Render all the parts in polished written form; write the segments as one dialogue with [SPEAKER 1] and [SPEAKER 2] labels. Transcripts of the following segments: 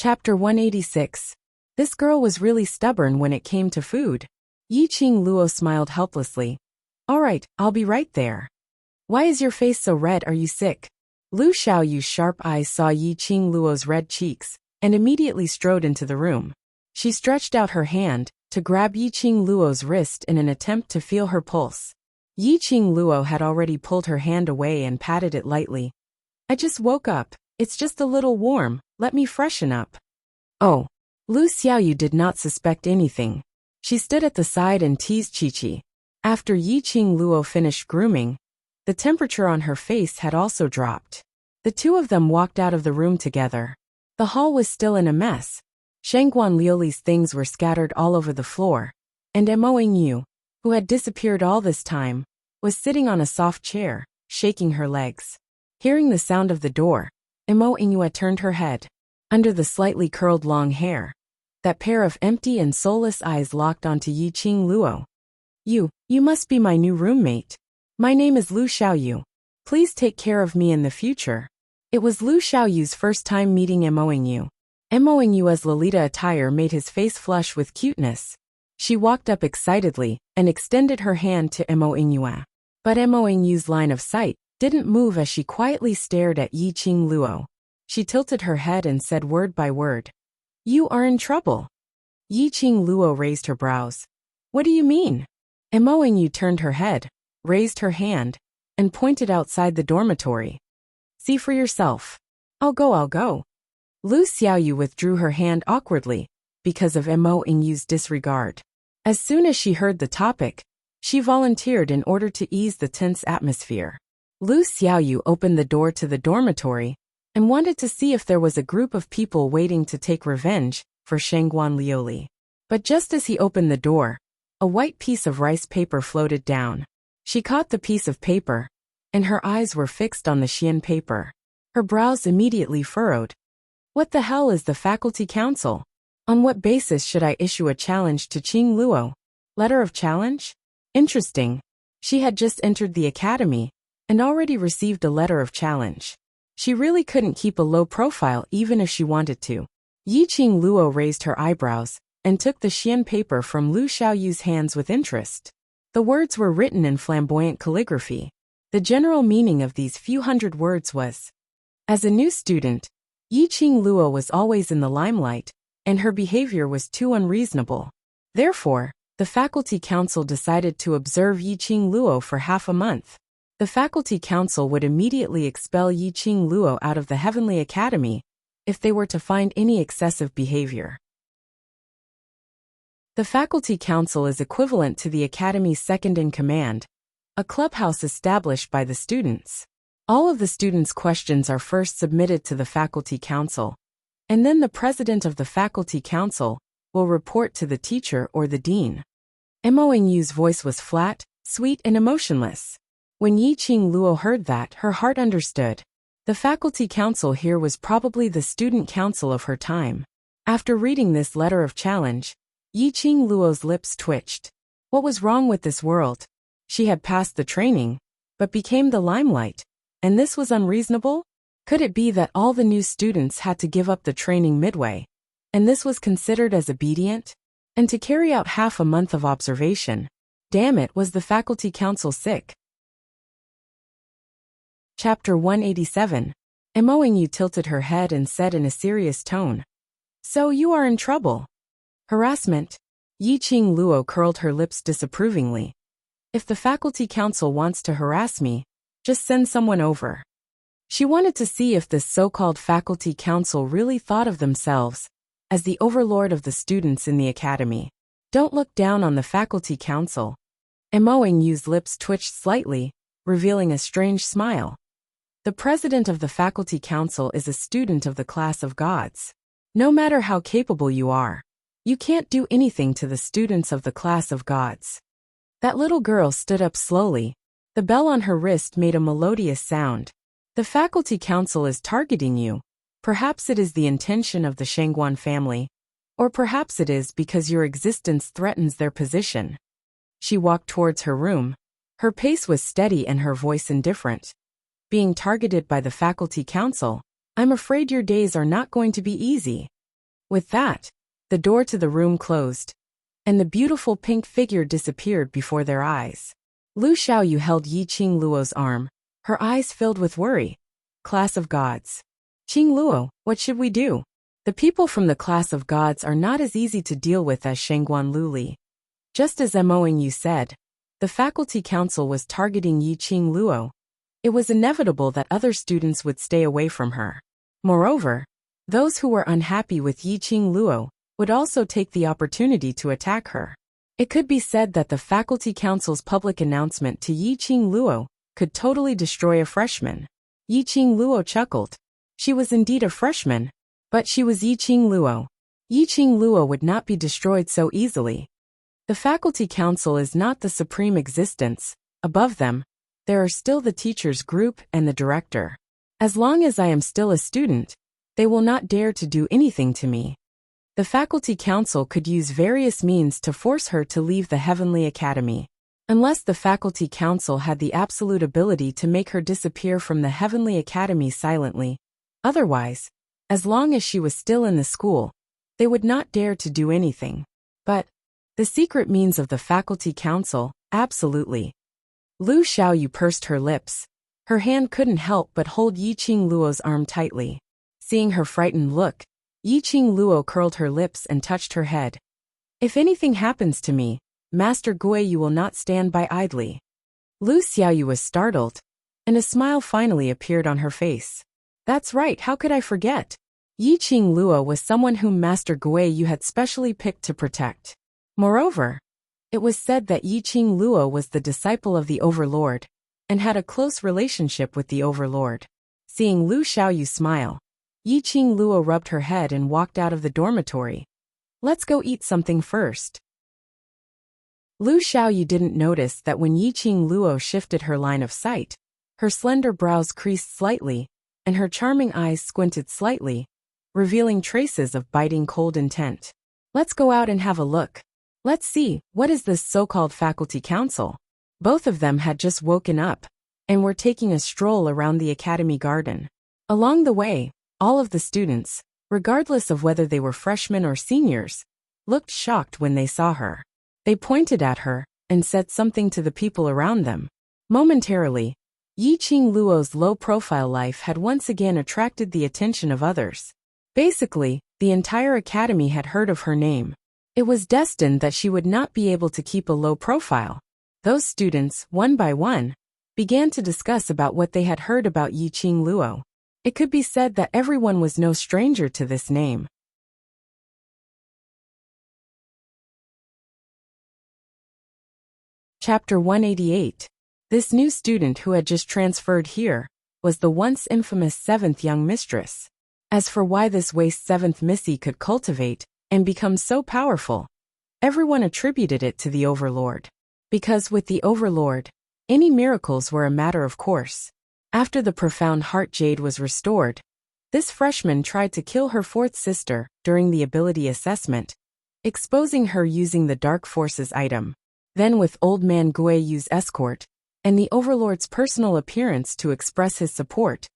[SPEAKER 1] Chapter 186. This girl was really stubborn when it came to food. Yi-Ching Luo smiled helplessly. All right, I'll be right there. Why is your face so red? Are you sick? Lu Xiaoyu's sharp eyes saw Yi-Ching Luo's red cheeks, and immediately strode into the room. She stretched out her hand to grab Yi-Ching Luo's wrist in an attempt to feel her pulse. Yi-Ching Luo had already pulled her hand away and patted it lightly. I just woke up. It's just a little warm. Let me freshen up. Oh. Lu Xiaoyu did not suspect anything. She stood at the side and teased Chi-Chi. After Yi-Ching Luo finished grooming, the temperature on her face had also dropped. The two of them walked out of the room together. The hall was still in a mess. Shangguan Liuli's things were scattered all over the floor, and Mo Yingyu, who had disappeared all this time, was sitting on a soft chair, shaking her legs. Hearing the sound of the door, Mo Yingyu turned her head. Under the slightly curled long hair, that pair of empty and soulless eyes locked onto Yi-Ching Luo. You must be my new roommate. My name is Lu Xiaoyu. Please take care of me in the future. It was Lu Xiaoyu's first time meeting Mo Yingyu. Mo Yingyu's Lolita attire made his face flush with cuteness. She walked up excitedly and extended her hand to Mo Yingyu. But Mo Yingyu's line of sight didn't move as she quietly stared at Yi-Ching Luo. She tilted her head and said word by word. You are in trouble. Yi-Ching Luo raised her brows. What do you mean? Mo Yingyu turned her head, raised her hand, and pointed outside the dormitory. See for yourself. I'll go. Lu Xiaoyu withdrew her hand awkwardly, because of Mo Yingyu's disregard. As soon as she heard the topic, she volunteered in order to ease the tense atmosphere. Lu Xiaoyu opened the door to the dormitory, and wanted to see if there was a group of people waiting to take revenge for Shangguan Liuli. But just as he opened the door, a white piece of rice paper floated down. She caught the piece of paper, and her eyes were fixed on the Xian paper. Her brows immediately furrowed. What the hell is the faculty council? On what basis should I issue a challenge to Ching Luo? Letter of challenge? Interesting. She had just entered the academy, and already received a letter of challenge. She really couldn't keep a low profile even if she wanted to. Yi-Ching Luo raised her eyebrows and took the Xian paper from Lu Xiaoyu's hands with interest. The words were written in flamboyant calligraphy. The general meaning of these few hundred words was, as a new student, Yi-Ching Luo was always in the limelight, and her behavior was too unreasonable. Therefore, the faculty council decided to observe Yi-Ching Luo for half a month. The faculty council would immediately expel Yi-Ching Luo out of the Heavenly Academy if they were to find any excessive behavior. The faculty council is equivalent to the academy's second-in-command, a clubhouse established by the students. All of the students' questions are first submitted to the faculty council, and then the president of the faculty council will report to the teacher or the dean. Mo Yingyu's voice was flat, sweet, and emotionless. When Yi-Ching Luo heard that, her heart understood. The faculty council here was probably the student council of her time. After reading this letter of challenge, Yi-Ching Luo's lips twitched. What was wrong with this world? She had passed the training, but became the limelight, and this was unreasonable? Could it be that all the new students had to give up the training midway, and this was considered as obedient? And to carry out half a month of observation? Damn it, was the faculty council sick? Chapter 187. Mo Yingyu tilted her head and said in a serious tone. So you are in trouble. Harassment? Yi-Ching Luo curled her lips disapprovingly. If the faculty council wants to harass me, just send someone over. She wanted to see if this so-called faculty council really thought of themselves as the overlord of the students in the academy. Don't look down on the faculty council. Mo Yingyu's lips twitched slightly, revealing a strange smile. The president of the faculty council is a student of the class of gods. No matter how capable you are, you can't do anything to the students of the class of gods. That little girl stood up slowly. The bell on her wrist made a melodious sound. The faculty council is targeting you. Perhaps it is the intention of the Shangguan family, or perhaps it is because your existence threatens their position. She walked towards her room. Her pace was steady and her voice indifferent. Being targeted by the faculty council, I'm afraid your days are not going to be easy. With that, the door to the room closed, and the beautiful pink figure disappeared before their eyes. Lu Xiaoyu held Yi Qing Luo's arm, her eyes filled with worry. Class of Gods. Qing Luo, what should we do? The people from the class of gods are not as easy to deal with as Shengguan Luli. Just as Moing Yu said, the faculty council was targeting Yi Qing Luo. It was inevitable that other students would stay away from her. Moreover, those who were unhappy with Yi Qing Luo would also take the opportunity to attack her. It could be said that the faculty council's public announcement to Yi Qing Luo could totally destroy a freshman. Yi Qing Luo chuckled. She was indeed a freshman, but she was Yi Qing Luo. Yi Qing Luo would not be destroyed so easily. The faculty council is not the supreme existence. Above them, there are still the teachers group and the director. As long as I am still a student, they will not dare to do anything to me. The faculty council could use various means to force her to leave the Heavenly Academy. Unless the faculty council had the absolute ability to make her disappear from the Heavenly Academy silently. Otherwise, as long as she was still in the school, they would not dare to do anything. But the secret means of the faculty council, absolutely. Lu Xiaoyu pursed her lips. Her hand couldn't help but hold Yi Qing Luo's arm tightly. Seeing her frightened look, Yi Qing Luo curled her lips and touched her head. If anything happens to me, Master Guiyu will not stand by idly. Lu Xiaoyu was startled, and a smile finally appeared on her face. That's right, how could I forget? Yi Qing Luo was someone whom Master Guiyu had specially picked to protect. Moreover, it was said that Yi Qing Luo was the disciple of the Overlord, and had a close relationship with the Overlord. Seeing Lu Xiaoyu smile, Yi Qing Luo rubbed her head and walked out of the dormitory. Let's go eat something first. Lu Xiaoyu didn't notice that when Yi Qing Luo shifted her line of sight, her slender brows creased slightly, and her charming eyes squinted slightly, revealing traces of biting cold intent. Let's go out and have a look. Let's see, what is this so-called faculty council? Both of them had just woken up, and were taking a stroll around the academy garden. Along the way, all of the students, regardless of whether they were freshmen or seniors, looked shocked when they saw her. They pointed at her, and said something to the people around them. Momentarily, Yi Qing Luo's low-profile life had once again attracted the attention of others. Basically, the entire academy had heard of her name. It was destined that she would not be able to keep a low profile. Those students, one by one, began to discuss about what they had heard about Yi Qing Luo. It could be said that everyone was no stranger to this name. Chapter 188. This new student who had just transferred here was the once infamous 7th young mistress. As for why this waste 7th missy could cultivate and become so powerful, everyone attributed it to the Overlord. Because with the Overlord, any miracles were a matter of course. After the profound heart jade was restored, this freshman tried to kill her 4th sister during the ability assessment, exposing her using the Dark Forces item. Then with Old Man Guiyu's escort, and the Overlord's personal appearance to express his support,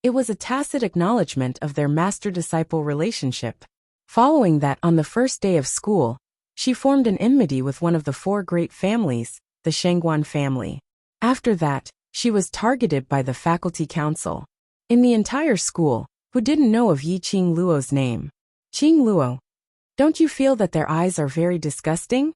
[SPEAKER 1] it was a tacit acknowledgement of their master-disciple relationship. Following that, on the first day of school, she formed an enmity with one of the 4 great families, the Shengguan family. After that, she was targeted by the faculty council. In the entire school, who didn't know of Yi Qing Luo's name? Qing Luo, don't you feel that their eyes are very disgusting?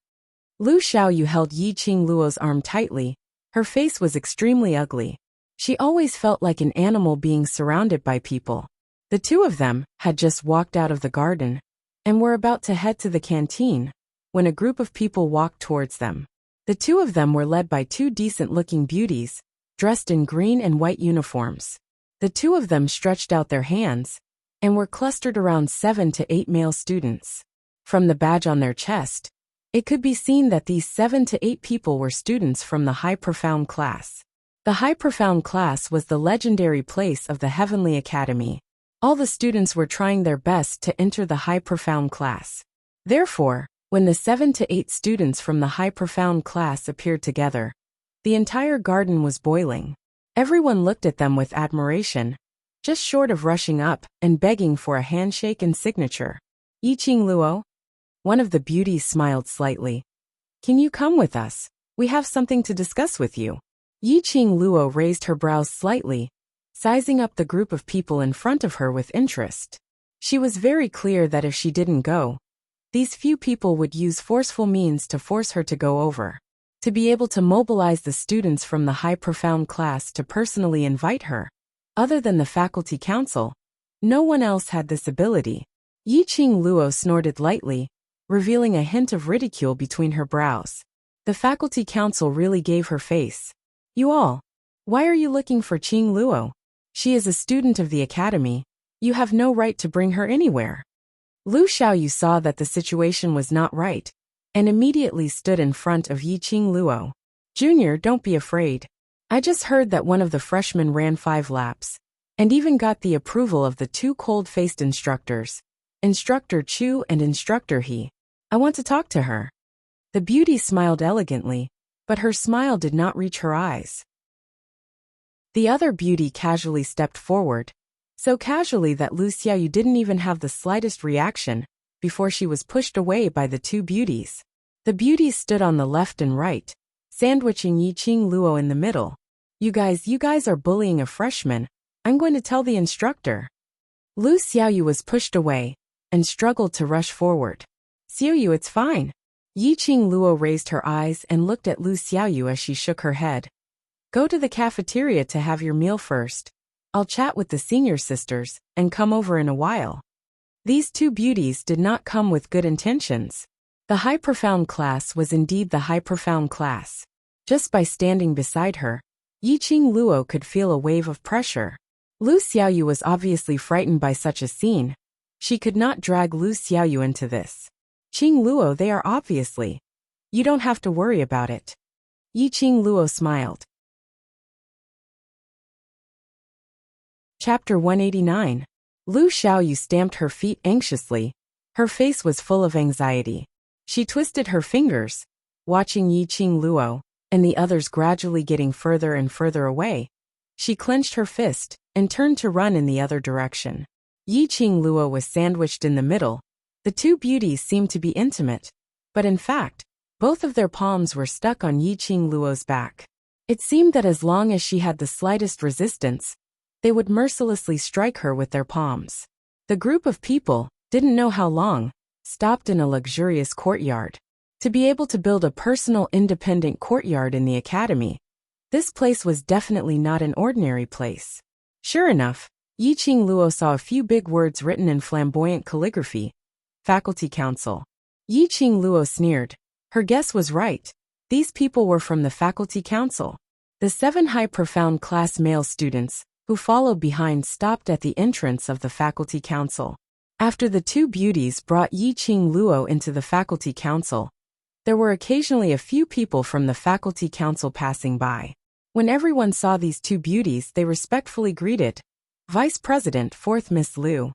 [SPEAKER 1] Lu Xiaoyu held Yi Qing Luo's arm tightly. Her face was extremely ugly. She always felt like an animal being surrounded by people. The two of them had just walked out of the garden, and were about to head to the canteen, when a group of people walked towards them. The two of them were led by 2 decent-looking beauties, dressed in green and white uniforms. The two of them stretched out their hands, and were clustered around 7 to 8 male students. From the badge on their chest, it could be seen that these 7 to 8 people were students from the High Profound class. The High Profound class was the legendary place of the Heavenly Academy. All the students were trying their best to enter the High Profound class. Therefore, when the 7 to 8 students from the High Profound class appeared together, the entire garden was boiling. Everyone looked at them with admiration, just short of rushing up and begging for a handshake and signature. Yiqing Luo? One of the beauties smiled slightly. Can you come with us? We have something to discuss with you. Yiqing Luo raised her brows slightly, sizing up the group of people in front of her with interest. She was very clear that if she didn't go, these few people would use forceful means to force her to go over. To be able to mobilize the students from the high profound class to personally invite her. Other than the faculty council, no one else had this ability. Yiqing Luo snorted lightly, revealing a hint of ridicule between her brows. The faculty council really gave her face. You all, why are you looking for Qing Luo? She is a student of the academy. You have no right to bring her anywhere. Lu Xiaoyu saw that the situation was not right, and immediately stood in front of Yiqing Luo. Junior, don't be afraid. I just heard that one of the freshmen ran 5 laps, and even got the approval of the 2 cold-faced instructors, Instructor Chu and Instructor He. I want to talk to her. The beauty smiled elegantly, but her smile did not reach her eyes. The other beauty casually stepped forward, so casually that Lu Xiaoyu didn't even have the slightest reaction, before she was pushed away by the 2 beauties. The beauties stood on the left and right, sandwiching Yiqing Luo in the middle. You guys are bullying a freshman. I'm going to tell the instructor. Lu Xiaoyu was pushed away, and struggled to rush forward. Xiaoyu, it's fine. Yiqing Luo raised her eyes and looked at Lu Xiaoyu as she shook her head. Go to the cafeteria to have your meal first. I'll chat with the senior sisters, and come over in a while. These 2 beauties did not come with good intentions. The high profound class was indeed the high profound class. Just by standing beside her, Yiqing Luo could feel a wave of pressure. Lu Xiaoyu was obviously frightened by such a scene. She could not drag Lu Xiaoyu into this. Qing Luo, they are obviously. You don't have to worry about it. Yiqing Luo smiled. Chapter 189. Lu Xiaoyu stamped her feet anxiously. Her face was full of anxiety. She twisted her fingers, watching Yiqing Luo, and the others gradually getting further and further away. She clenched her fist, and turned to run in the other direction. Yiqing Luo was sandwiched in the middle. The 2 beauties seemed to be intimate, but in fact, both of their palms were stuck on Yiqing Luo's back. It seemed that as long as she had the slightest resistance, they would mercilessly strike her with their palms. The group of people didn't know how long, stopped in a luxurious courtyard. To be able to build a personal independent courtyard in the academy, this place was definitely not an ordinary place. Sure enough, Yiqing Luo saw a few big words written in flamboyant calligraphy. Faculty Council. Yiqing Luo sneered. Her guess was right. These people were from the Faculty Council. The 7 high profound class male students, who followed behind, stopped at the entrance of the Faculty Council. After the 2 beauties brought Yiqing Luo into the Faculty Council, there were occasionally a few people from the Faculty Council passing by. When everyone saw these 2 beauties, they respectfully greeted Vice President 4th Miss Liu.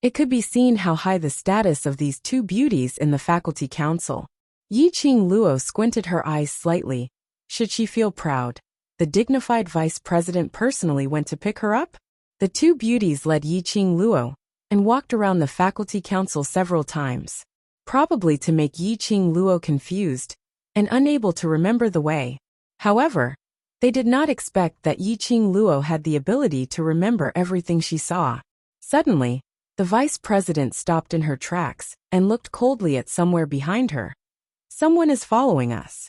[SPEAKER 1] It could be seen how high the status of these 2 beauties in the Faculty Council. Yiqing Luo squinted her eyes slightly. Should she feel proud? The dignified vice president personally went to pick her up? The 2 beauties led Yiqing Luo, and walked around the Faculty Council several times, probably to make Yiqing Luo confused, and unable to remember the way. However, they did not expect that Yiqing Luo had the ability to remember everything she saw. Suddenly, the vice president stopped in her tracks, and looked coldly at somewhere behind her. Someone is following us.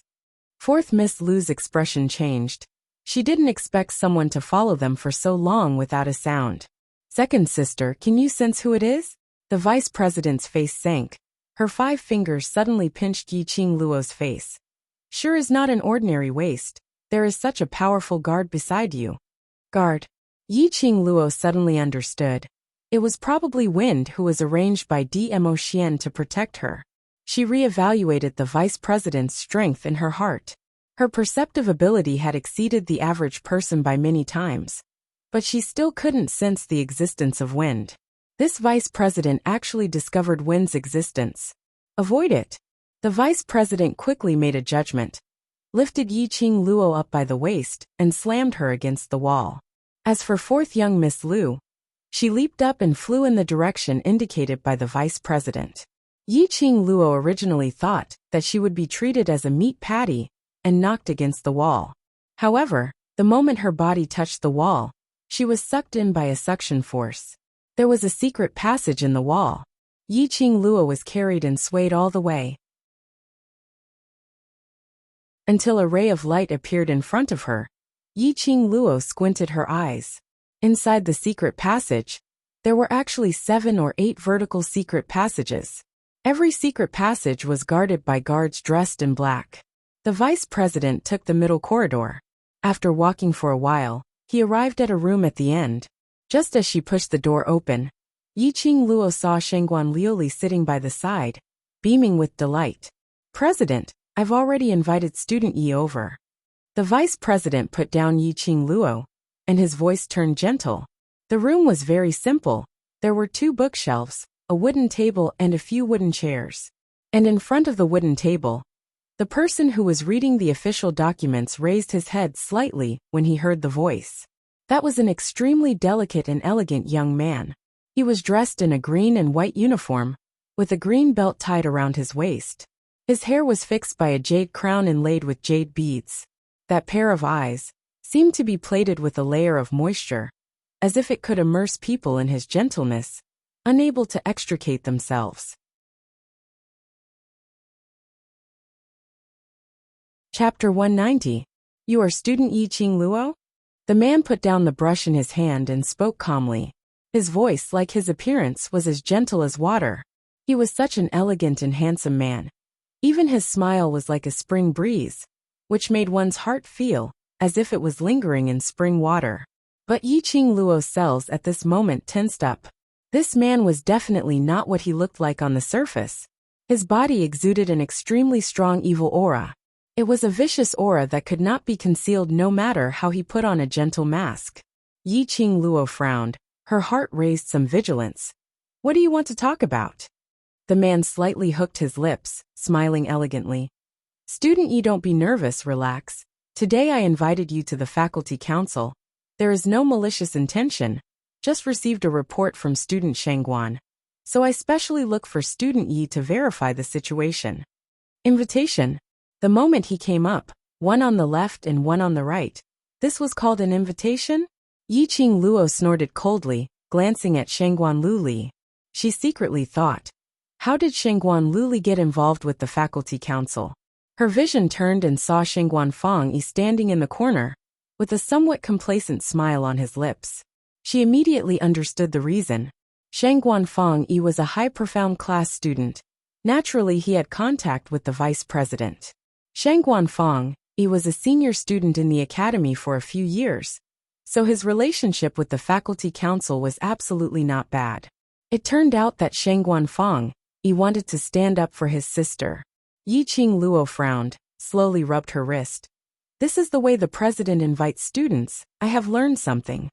[SPEAKER 1] 4th Miss Liu's expression changed. She didn't expect someone to follow them for so long without a sound. Second sister, can you sense who it is? The vice president's face sank. Her 5 fingers suddenly pinched Yiqing Luo's face. Sure is not an ordinary waist. There is such a powerful guard beside you. Guard. Yiqing Luo suddenly understood. It was probably Wind, who was arranged by Dmo Xian to protect her. She re-evaluated the vice president's strength in her heart. Her perceptive ability had exceeded the average person by many times, but she still couldn't sense the existence of Wind. This vice president actually discovered Wind's existence. Avoid it. The vice president quickly made a judgment, lifted Yiqing Luo up by the waist, and slammed her against the wall. As for 4th young Miss Liu, She leaped up and flew in the direction indicated by the vice president. Yi-Ching Luo originally thought that she would be treated as a meat patty and knocked against the wall. However, the moment her body touched the wall, she was sucked in by a suction force. There was a secret passage in the wall. Yi-Ching Luo was carried and swayed all the way until a ray of light appeared in front of her. Yi-Ching Luo squinted her eyes. Inside the secret passage, there were actually 7 or 8 vertical secret passages. Every secret passage was guarded by guards dressed in black. The vice president took the middle corridor. After walking for a while, he arrived at a room at the end. Just as she pushed the door open, Yi-Ching Luo saw Shengguan Liuli sitting by the side, beaming with delight. "President, I've already invited student Yi over." The vice president put down Yi-Ching Luo, and his voice turned gentle. The room was very simple. There were 2 bookshelves, a wooden table and a few wooden chairs. And in front of the wooden table, the person who was reading the official documents raised his head slightly when he heard the voice. That was an extremely delicate and elegant young man. He was dressed in a green and white uniform, with a green belt tied around his waist. His hair was fixed by a jade crown inlaid with jade beads. That pair of eyes seemed to be plated with a layer of moisture, as if it could immerse people in his gentleness, unable to extricate themselves. Chapter 190. You are student Yi-Ching Luo? The man put down the brush in his hand and spoke calmly. His voice, like his appearance, was as gentle as water. He was such an elegant and handsome man. Even his smile was like a spring breeze, which made one's heart feel as if it was lingering in spring water. But Yi-Ching Luo's cells at this moment tensed up. This man was definitely not what he looked like on the surface. His body exuded an extremely strong evil aura. It was a vicious aura that could not be concealed no matter how he put on a gentle mask. Yi-Ching Luo frowned. Her heart raised some vigilance. "What do you want to talk about?" The man slightly hooked his lips, smiling elegantly. "Student Yi, don't be nervous, relax. Today I invited you to the faculty council. There is no malicious intention. Just received a report from student Shengguan. So I specially look for student Yi to verify the situation." Invitation. The moment he came up, one on the left and one on the right. This was called an invitation? Yi-Ching Luo snorted coldly, glancing at Shengguan Luli. She secretly thought, how did Shengguan Luli get involved with the faculty council? Her vision turned and saw Shengguan Fangyi standing in the corner, with a somewhat complacent smile on his lips. She immediately understood the reason. Shengguan Fangyi was a high profound class student. Naturally, he had contact with the vice president. Shengguan Fangyi was a senior student in the academy for a few years, so his relationship with the faculty council was absolutely not bad. It turned out that Shengguan Fangyi wanted to stand up for his sister. Yi-Ching Luo frowned, slowly rubbed her wrist. "This is the way the president invites students. I have learned something.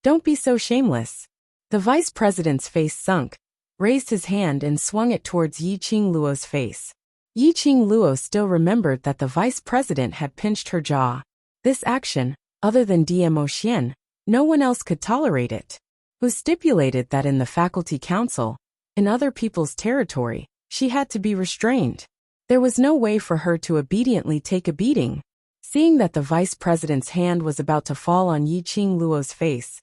[SPEAKER 1] Don't be so shameless." The vice president's face sunk, raised his hand and swung it towards Yi-Ching Luo's face. Yi-Ching Luo still remembered that the vice president had pinched her jaw. This action, other than DMO Xian, no one else could tolerate it. Who stipulated that in the faculty council, in other people's territory, she had to be restrained. There was no way for her to obediently take a beating. Seeing that the vice president's hand was about to fall on Yi-Ching Luo's face,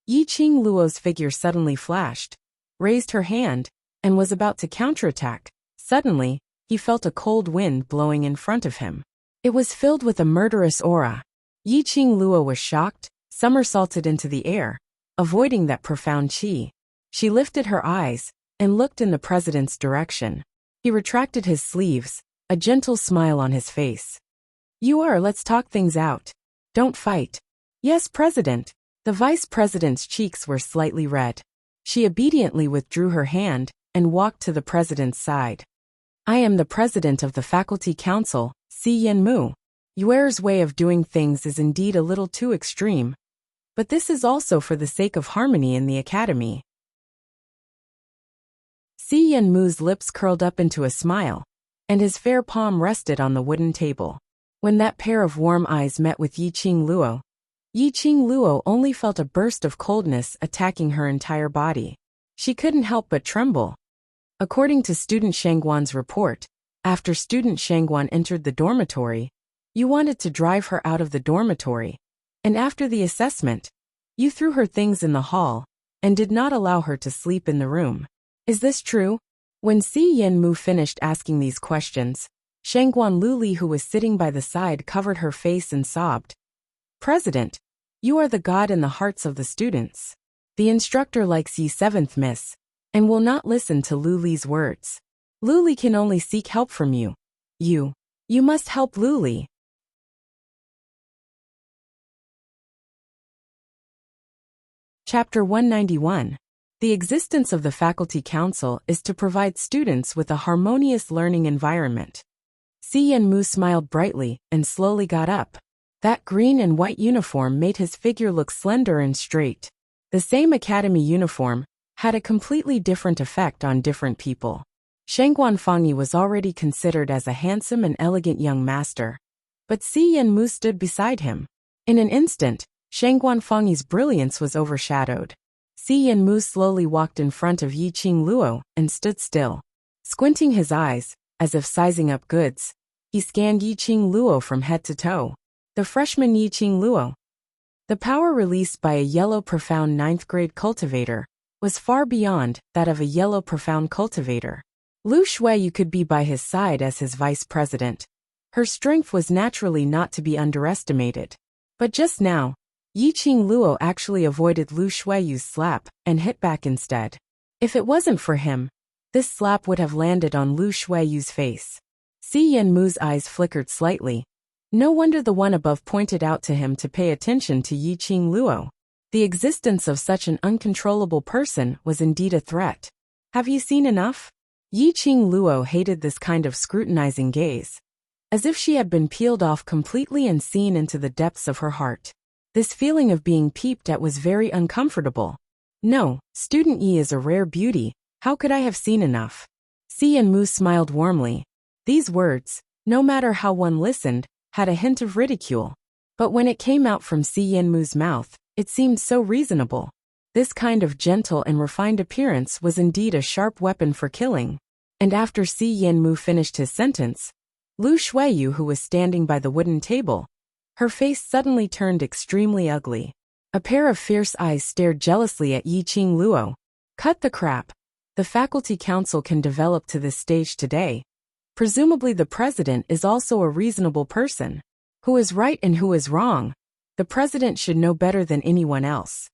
[SPEAKER 1] Yi-Ching Luo's figure suddenly flashed, raised her hand, and was about to counterattack. Suddenly, he felt a cold wind blowing in front of him. It was filled with a murderous aura. Yi-Ching Luo was shocked, somersaulted into the air, avoiding that profound qi. She lifted her eyes and looked in the president's direction. He retracted his sleeves, a gentle smile on his face. Let's talk things out. Don't fight." "Yes, President." The vice president's cheeks were slightly red. She obediently withdrew her hand and walked to the president's side. "I am the president of the faculty council, Si Yanmu. Yuer's way of doing things is indeed a little too extreme. But this is also for the sake of harmony in the academy." Si Yanmu's lips curled up into a smile, and his fair palm rested on the wooden table. When that pair of warm eyes met with Yi-Ching Luo, Yiqing Luo only felt a burst of coldness attacking her entire body. She couldn't help but tremble. According to student Shangguan's report, after student Shangguan entered the dormitory, you wanted to drive her out of the dormitory, and after the assessment, you threw her things in the hall and did not allow her to sleep in the room. Is this true? When Si Yanmu finished asking these questions, Shangguan Luli, who was sitting by the side, covered her face and sobbed. President, you are the god in the hearts of the students. The instructor likes ye 7th miss, and will not listen to Luli's words. Luli can only seek help from you. You must help Luli. Chapter 191. The existence of the Faculty Council is to provide students with a harmonious learning environment. Si Yanmu smiled brightly and slowly got up. That green and white uniform made his figure look slender and straight. The same academy uniform had a completely different effect on different people. Shangguan Fangyi was already considered as a handsome and elegant young master, but Si Yanmu stood beside him. In an instant, Shangguan Fangyi's brilliance was overshadowed. Si Yanmu slowly walked in front of Yiqing Luo and stood still. Squinting his eyes, as if sizing up goods, he scanned Yiqing Luo from head to toe. The freshman Yiqing Luo. The power released by a yellow profound 9th grade cultivator was far beyond that of a yellow profound cultivator. Lu Shuiyu could be by his side as his vice president. Her strength was naturally not to be underestimated. But just now, Yiqing Luo actually avoided Lu Shuiyu's slap and hit back instead. If it wasn't for him, this slap would have landed on Lu Shuiyu's face. Si Yanmu's eyes flickered slightly. No wonder the one above pointed out to him to pay attention to Yiqing Luo. The existence of such an uncontrollable person was indeed a threat. Have you seen enough? Yiqing Luo hated this kind of scrutinizing gaze. As if she had been peeled off completely and seen into the depths of her heart. This feeling of being peeped at was very uncomfortable. No, student Yi is a rare beauty, how could I have seen enough? Si Yanmu smiled warmly. These words, no matter how one listened, had a hint of ridicule. But when it came out from Si Yanmu's mouth, it seemed so reasonable. This kind of gentle and refined appearance was indeed a sharp weapon for killing. And after Si Yanmu finished his sentence, Lu Shuiyu, who was standing by the wooden table, her face suddenly turned extremely ugly. A pair of fierce eyes stared jealously at Yiqing Luo. Cut the crap. The faculty council can develop to this stage today. Presumably the president is also a reasonable person. Who is right and who is wrong? The president should know better than anyone else.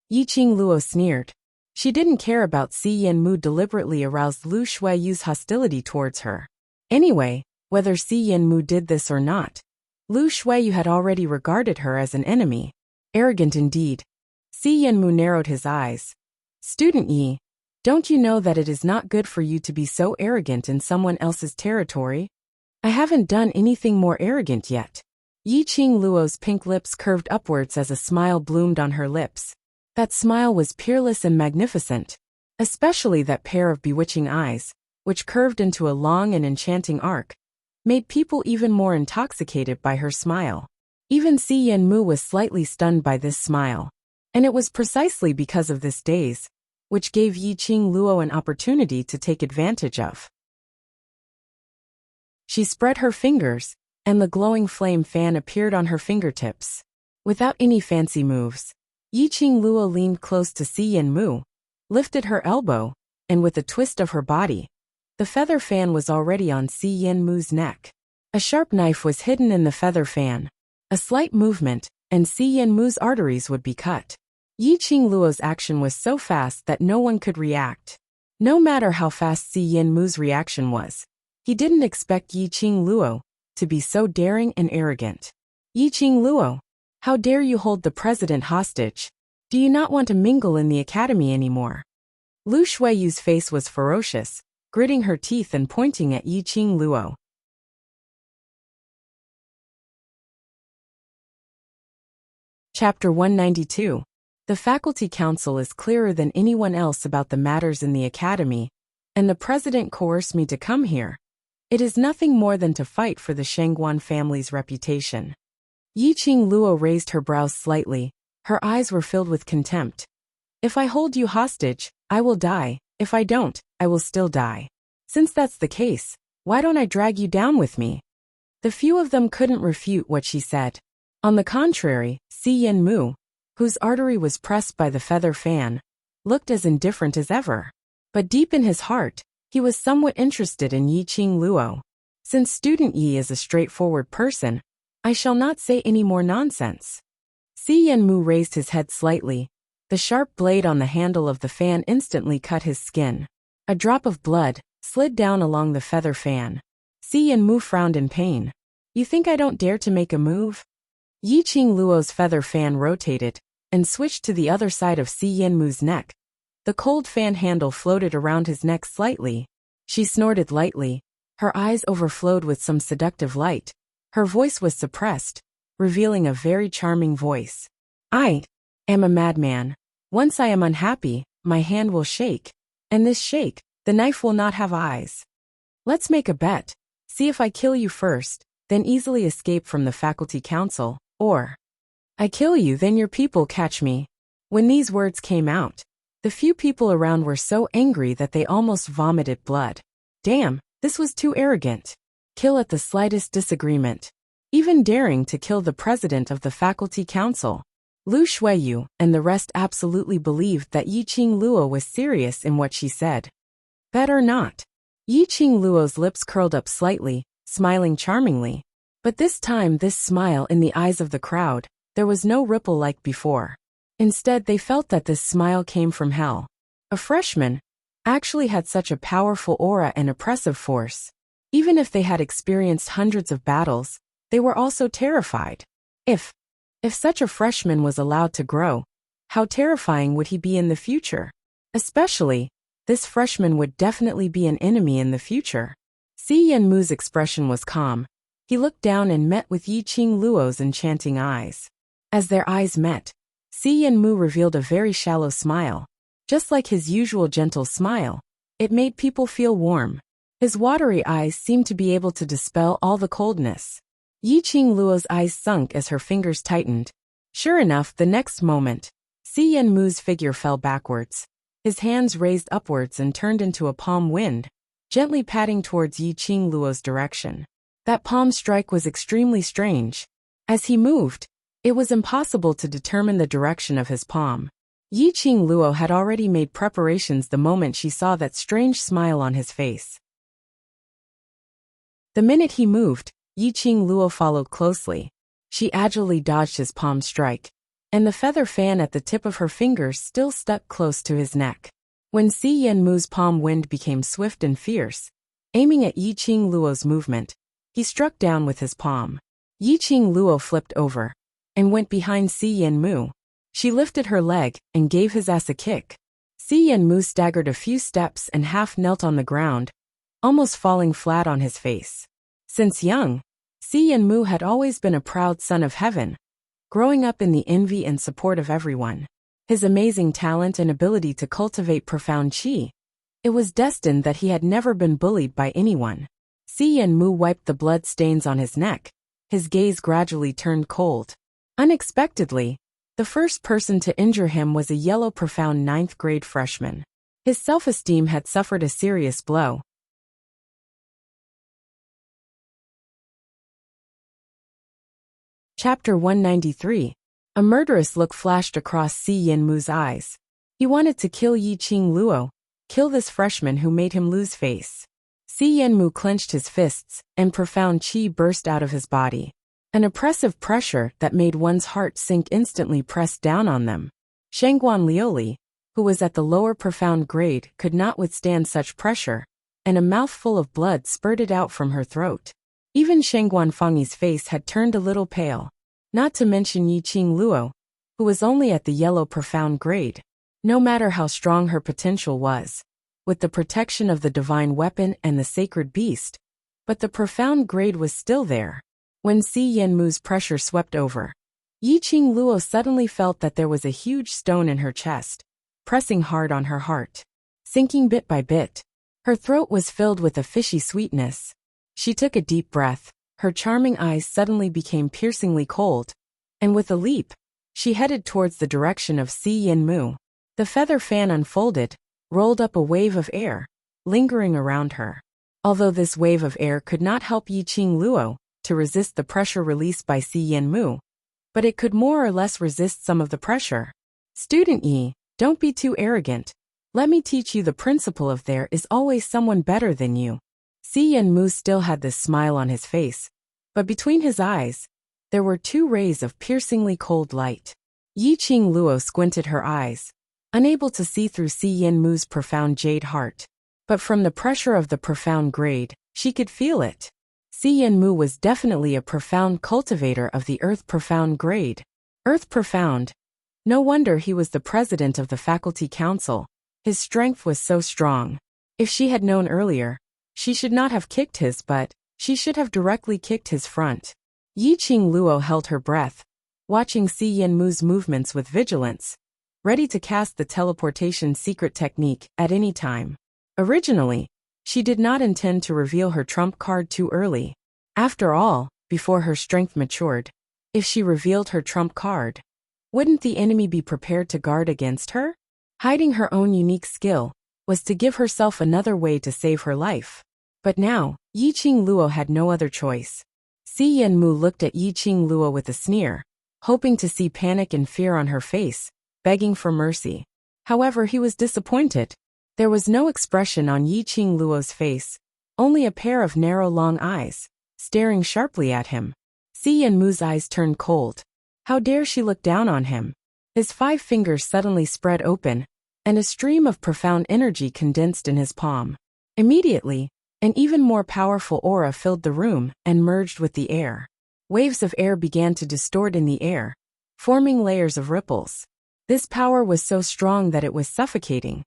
[SPEAKER 1] Yiqing Luo sneered. She didn't care about Si Yanmu deliberately aroused Lu Shuiyu's hostility towards her. Anyway, whether Si Yanmu did this or not, Lu Shuiyu had already regarded her as an enemy. Arrogant indeed. Si Yanmu narrowed his eyes. Student Yi, don't you know that it is not good for you to be so arrogant in someone else's territory? I haven't done anything more arrogant yet. Yiqing Luo's pink lips curved upwards as a smile bloomed on her lips. That smile was peerless and magnificent. Especially that pair of bewitching eyes, which curved into a long and enchanting arc, made people even more intoxicated by her smile. Even Si Yanmu was slightly stunned by this smile. And it was precisely because of this daze, which gave Yiqing Luo an opportunity to take advantage of. She spread her fingers, and the glowing flame fan appeared on her fingertips. Without any fancy moves, Yiqing Luo leaned close to Si Yanmu, lifted her elbow, and with a twist of her body, the feather fan was already on Si Yanmu's neck. A sharp knife was hidden in the feather fan. A slight movement, and Si Yanmu's arteries would be cut. Yiqing Luo's action was so fast that no one could react. No matter how fast Si Yanmu's reaction was, he didn't expect Yiqing Luo to be so daring and arrogant. Yiqing Luo, how dare you hold the president hostage? Do you not want to mingle in the academy anymore? Lu Shuiyu's face was ferocious, gritting her teeth and pointing at Yiqing Luo. Chapter 192. The Faculty Council is clearer than anyone else about the matters in the academy, and the president coerced me to come here. It is nothing more than to fight for the Shangguan family's reputation. Yiqing Luo raised her brows slightly. Her eyes were filled with contempt. If I hold you hostage, I will die. If I don't, I will still die. Since that's the case, why don't I drag you down with me? The few of them couldn't refute what she said. On the contrary, Si Yanmu, whose artery was pressed by the feather fan, looked as indifferent as ever. But deep in his heart, he was somewhat interested in Yiqing Luo. Since student Yi is a straightforward person, I shall not say any more nonsense. Si Yanmu raised his head slightly. The sharp blade on the handle of the fan instantly cut his skin. A drop of blood slid down along the feather fan. Si Yanmu frowned in pain. You think I don't dare to make a move? Yiqing Luo's feather fan rotated and switched to the other side of Si Yanmu's neck. The cold fan handle floated around his neck slightly. She snorted lightly. Her eyes overflowed with some seductive light. Her voice was suppressed, revealing a very charming voice. I am a madman. Once I am unhappy, my hand will shake. And this shake, the knife will not have eyes. Let's make a bet. See if I kill you first, then easily escape from the faculty council, or I kill you, then your people catch me. When these words came out, the few people around were so angry that they almost vomited blood. Damn, this was too arrogant. Kill at the slightest disagreement. Even daring to kill the president of the faculty council. Lu Shuiyu and the rest absolutely believed that Yiqing Luo was serious in what she said. Bet or not. Yiqing Luo's lips curled up slightly, smiling charmingly. But this time, this smile in the eyes of the crowd, there was no ripple like before. Instead, they felt that this smile came from hell. A freshman actually had such a powerful aura and oppressive force. Even if they had experienced hundreds of battles, they were also terrified. If such a freshman was allowed to grow, how terrifying would he be in the future? Especially, this freshman would definitely be an enemy in the future. Si Yanmu's expression was calm. He looked down and met with Yiqing Luo's enchanting eyes. As their eyes met, Si Yanmu revealed a very shallow smile. Just like his usual gentle smile, it made people feel warm. His watery eyes seemed to be able to dispel all the coldness. Yiqing Luo's eyes sunk as her fingers tightened. Sure enough, the next moment, Si Yanmu's figure fell backwards. His hands raised upwards and turned into a palm wind, gently patting towards Yiqing Luo's direction. That palm strike was extremely strange. As he moved, it was impossible to determine the direction of his palm. Yiqing Luo had already made preparations the moment she saw that strange smile on his face. The minute he moved, Yiqing Luo followed closely. She agilely dodged his palm strike, and the feather fan at the tip of her fingers still stuck close to his neck. When Si Yanmu's palm wind became swift and fierce, aiming at Yiqing Luo's movement, he struck down with his palm. Yiqing Luo flipped over and went behind Si Yanmu. She lifted her leg and gave his ass a kick. Si Yanmu staggered a few steps and half knelt on the ground, almost falling flat on his face. Since young, Si Yanmu had always been a proud son of heaven, growing up in the envy and support of everyone. His amazing talent and ability to cultivate profound qi, it was destined that he had never been bullied by anyone. Si Yanmu wiped the blood stains on his neck. His gaze gradually turned cold. Unexpectedly, the first person to injure him was a yellow profound 9th grade freshman. His self-esteem had suffered a serious blow. Chapter 193. A murderous look flashed across Si Yanmu's eyes. He wanted to kill Yiqing Luo, kill this freshman who made him lose face. Si Yanmu clenched his fists, and profound qi burst out of his body. An oppressive pressure that made one's heart sink instantly pressed down on them. Shangguan Liuli, who was at the lower profound grade, could not withstand such pressure, and a mouthful of blood spurted out from her throat. Even Shangguan Fangyi's face had turned a little pale. Not to mention Yiqing Luo, who was only at the yellow profound grade. No matter how strong her potential was, with the protection of the divine weapon and the sacred beast, but the profound grade was still there. When Si Yanmu's pressure swept over, Yiqing Luo suddenly felt that there was a huge stone in her chest, pressing hard on her heart, sinking bit by bit. Her throat was filled with a fishy sweetness. She took a deep breath. her charming eyes suddenly became piercingly cold, and with a leap, she headed towards the direction of Si Yin Mu. The feather fan unfolded, rolled up a wave of air, lingering around her. Although this wave of air could not help Yiqing Luo to resist the pressure released by Si Yin Mu, but it could more or less resist some of the pressure. Student Yi, don't be too arrogant. Let me teach you the principle of there is always someone better than you. Si Yin Mu still had this smile on his face, but between his eyes, there were two rays of piercingly cold light. Yiqing Luo squinted her eyes, unable to see through Si Yin Mu's profound jade heart. But from the pressure of the profound grade, she could feel it. Si Yin Mu was definitely a profound cultivator of the Earth Profound grade. Earth Profound. No wonder he was the president of the faculty council. His strength was so strong. If she had known earlier, she should not have kicked his butt, she should have directly kicked his front. Yiqing Luo held her breath, watching Si Yin Mu's movements with vigilance, ready to cast the teleportation secret technique at any time. Originally, she did not intend to reveal her trump card too early. After all, before her strength matured, if she revealed her trump card, wouldn't the enemy be prepared to guard against her? Hiding her own unique skill was to give herself another way to save her life. But now, Yiqing Luo had no other choice. Si Yin Mu looked at Yiqing Luo with a sneer, hoping to see panic and fear on her face, begging for mercy. However, he was disappointed. There was no expression on Yiqing Luo's face, only a pair of narrow long eyes, staring sharply at him. Si Yin Mu's eyes turned cold. How dare she look down on him? His 5 fingers suddenly spread open, and a stream of profound energy condensed in his palm. Immediately, an even more powerful aura filled the room and merged with the air. Waves of air began to distort in the air, forming layers of ripples. This power was so strong that it was suffocating.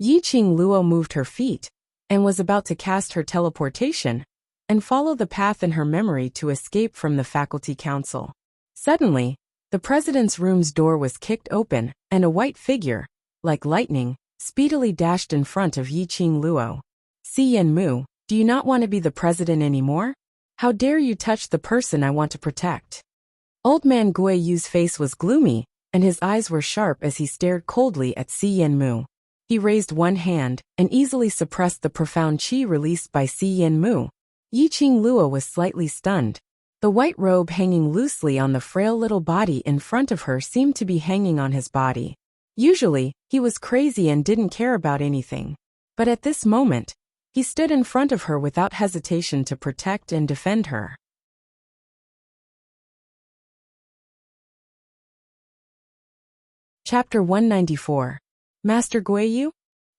[SPEAKER 1] Yiqing Luo moved her feet, and was about to cast her teleportation, and follow the path in her memory to escape from the faculty council. Suddenly, the president's room's door was kicked open, and a white figure, like lightning, speedily dashed in front of Yiqing Luo. Si Yin Mu, do you not want to be the president anymore? How dare you touch the person I want to protect? Old man Gui Yu's face was gloomy, and his eyes were sharp as he stared coldly at Si Yin Mu. He raised one hand and easily suppressed the profound qi released by Si Yin Mu. Yiqing Luo was slightly stunned. The white robe hanging loosely on the frail little body in front of her seemed to be hanging on his body. Usually, he was crazy and didn't care about anything. But at this moment, he stood in front of her without hesitation to protect and defend her. Chapter 194. Master Guiyu?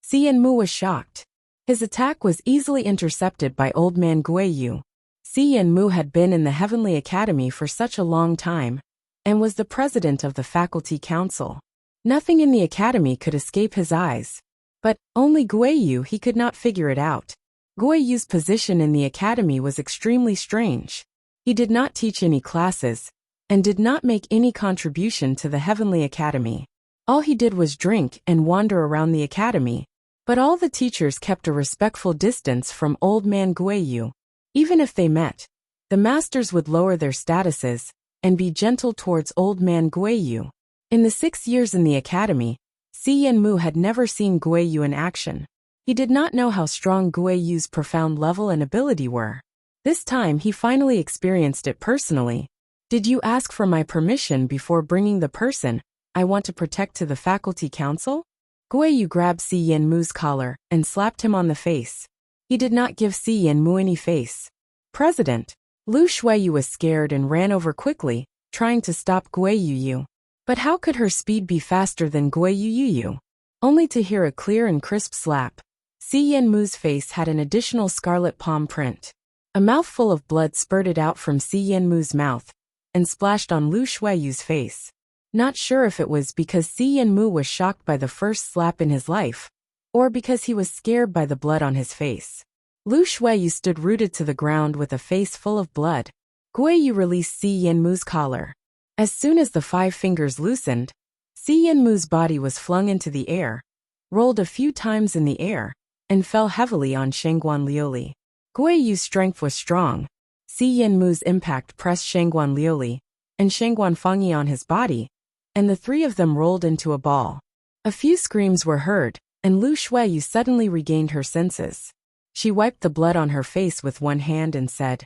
[SPEAKER 1] Si Yin Mu was shocked. His attack was easily intercepted by old man Guiyu. Si Yin Mu had been in the Heavenly Academy for such a long time, and was the president of the faculty council. Nothing in the academy could escape his eyes. But, only Guiyu he could not figure it out. Guiyu's position in the academy was extremely strange. He did not teach any classes, and did not make any contribution to the Heavenly Academy. All he did was drink and wander around the academy. But all the teachers kept a respectful distance from old man Guiyu. Even if they met, the masters would lower their statuses, and be gentle towards old man Guiyu. In the 6 years in the academy, Si Yin Mu had never seen Guiyu in action. He did not know how strong Guiyu's profound level and ability were. This time he finally experienced it personally. Did you ask for my permission before bringing the person I want to protect to the faculty council? Guiyu grabbed Si Yin Mu's collar and slapped him on the face. He did not give Si Yin Mu any face. President. Lu Shuiyu was scared and ran over quickly, trying to stop Guiyu. But how could her speed be faster than Guiyu? Only to hear a clear and crisp slap. Si Yin Mu's face had an additional scarlet palm print. A mouthful of blood spurted out from Si Yin Mu's mouth, and splashed on Lu Shuiyu's face. Not sure if it was because Si Yin Mu was shocked by the first slap in his life, or because he was scared by the blood on his face. Lu Shuiyu stood rooted to the ground with a face full of blood. Guiyu released Si Yin Mu's collar. As soon as the 5 fingers loosened, Si Yin Mu's body was flung into the air, rolled a few times in the air, and fell heavily on Shengguan Liuli. Gui Yu's strength was strong. Si Yinmu's impact pressed Shangguan Liuli and Shangguan Fengyi on his body, and the three of them rolled into a ball. A few screams were heard, and Lu Shuiyu suddenly regained her senses. She wiped the blood on her face with one hand and said,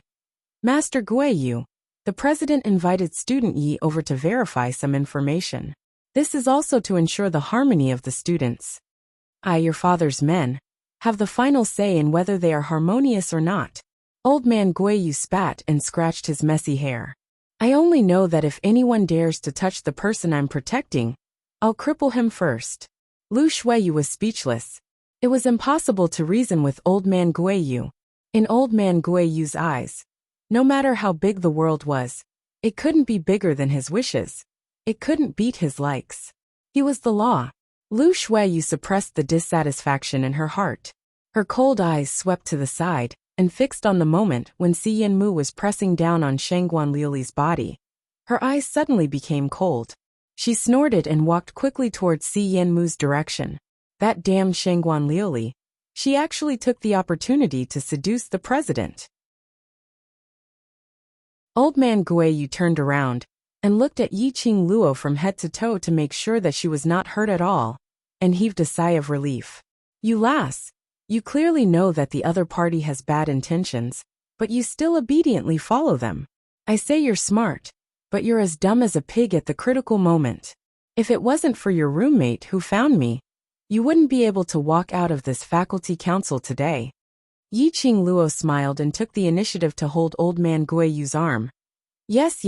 [SPEAKER 1] "Master Gui Yu, the president invited student Yi over to verify some information. This is also to ensure the harmony of the students. I, your father's men, have the final say in whether they are harmonious or not." Old man Gui Yu spat and scratched his messy hair. "I only know that if anyone dares to touch the person I'm protecting, I'll cripple him first." Lu Shuiyu was speechless. It was impossible to reason with old man Gui Yu. In old man Gui Yu's eyes, no matter how big the world was, it couldn't be bigger than his wishes. It couldn't beat his likes. He was the law. Lu Shuiyu suppressed the dissatisfaction in her heart. Her cold eyes swept to the side and fixed on the moment when Si Yinmu was pressing down on Shangguan Liuli's body. Her eyes suddenly became cold. She snorted and walked quickly towards Si Yinmu's direction. That damned Shangguan Liuli. She actually took the opportunity to seduce the president. Old man Gui Yu turned around and looked at Yiqing Luo from head to toe to make sure that she was not hurt at all, and heaved a sigh of relief. "You lass, you clearly know that the other party has bad intentions, but you still obediently follow them. I say you're smart, but you're as dumb as a pig at the critical moment. If it wasn't for your roommate who found me, you wouldn't be able to walk out of this faculty council today." Yiqing Luo smiled and took the initiative to hold old man Gui Yu's arm. Yes.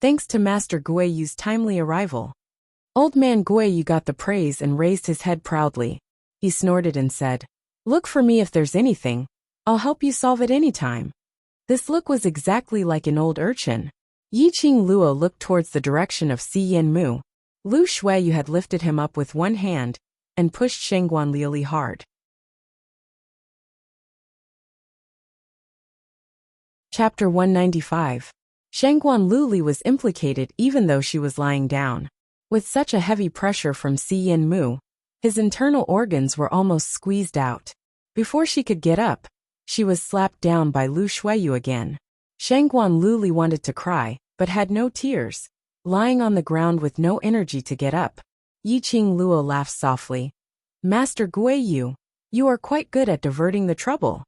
[SPEAKER 1] Thanks to Master Gui Yu's timely arrival." Old man Gui Yu got the praise and raised his head proudly. He snorted and said, "Look for me if there's anything. I'll help you solve it anytime." This look was exactly like an old urchin. Yiqing Luo looked towards the direction of Si Yinmu. Lu Shuiyu had lifted him up with one hand and pushed Shangguan Liuli hard. Chapter 195. Shangguan Liuli was implicated even though she was lying down. With such a heavy pressure from Si Yinmu, his internal organs were almost squeezed out. Before she could get up, she was slapped down by Lu Shuiyu again. Shangguan Liuli wanted to cry, but had no tears. Lying on the ground with no energy to get up, Yiqing Luo laughed softly. "Master Gui Yu, you are quite good at diverting the trouble."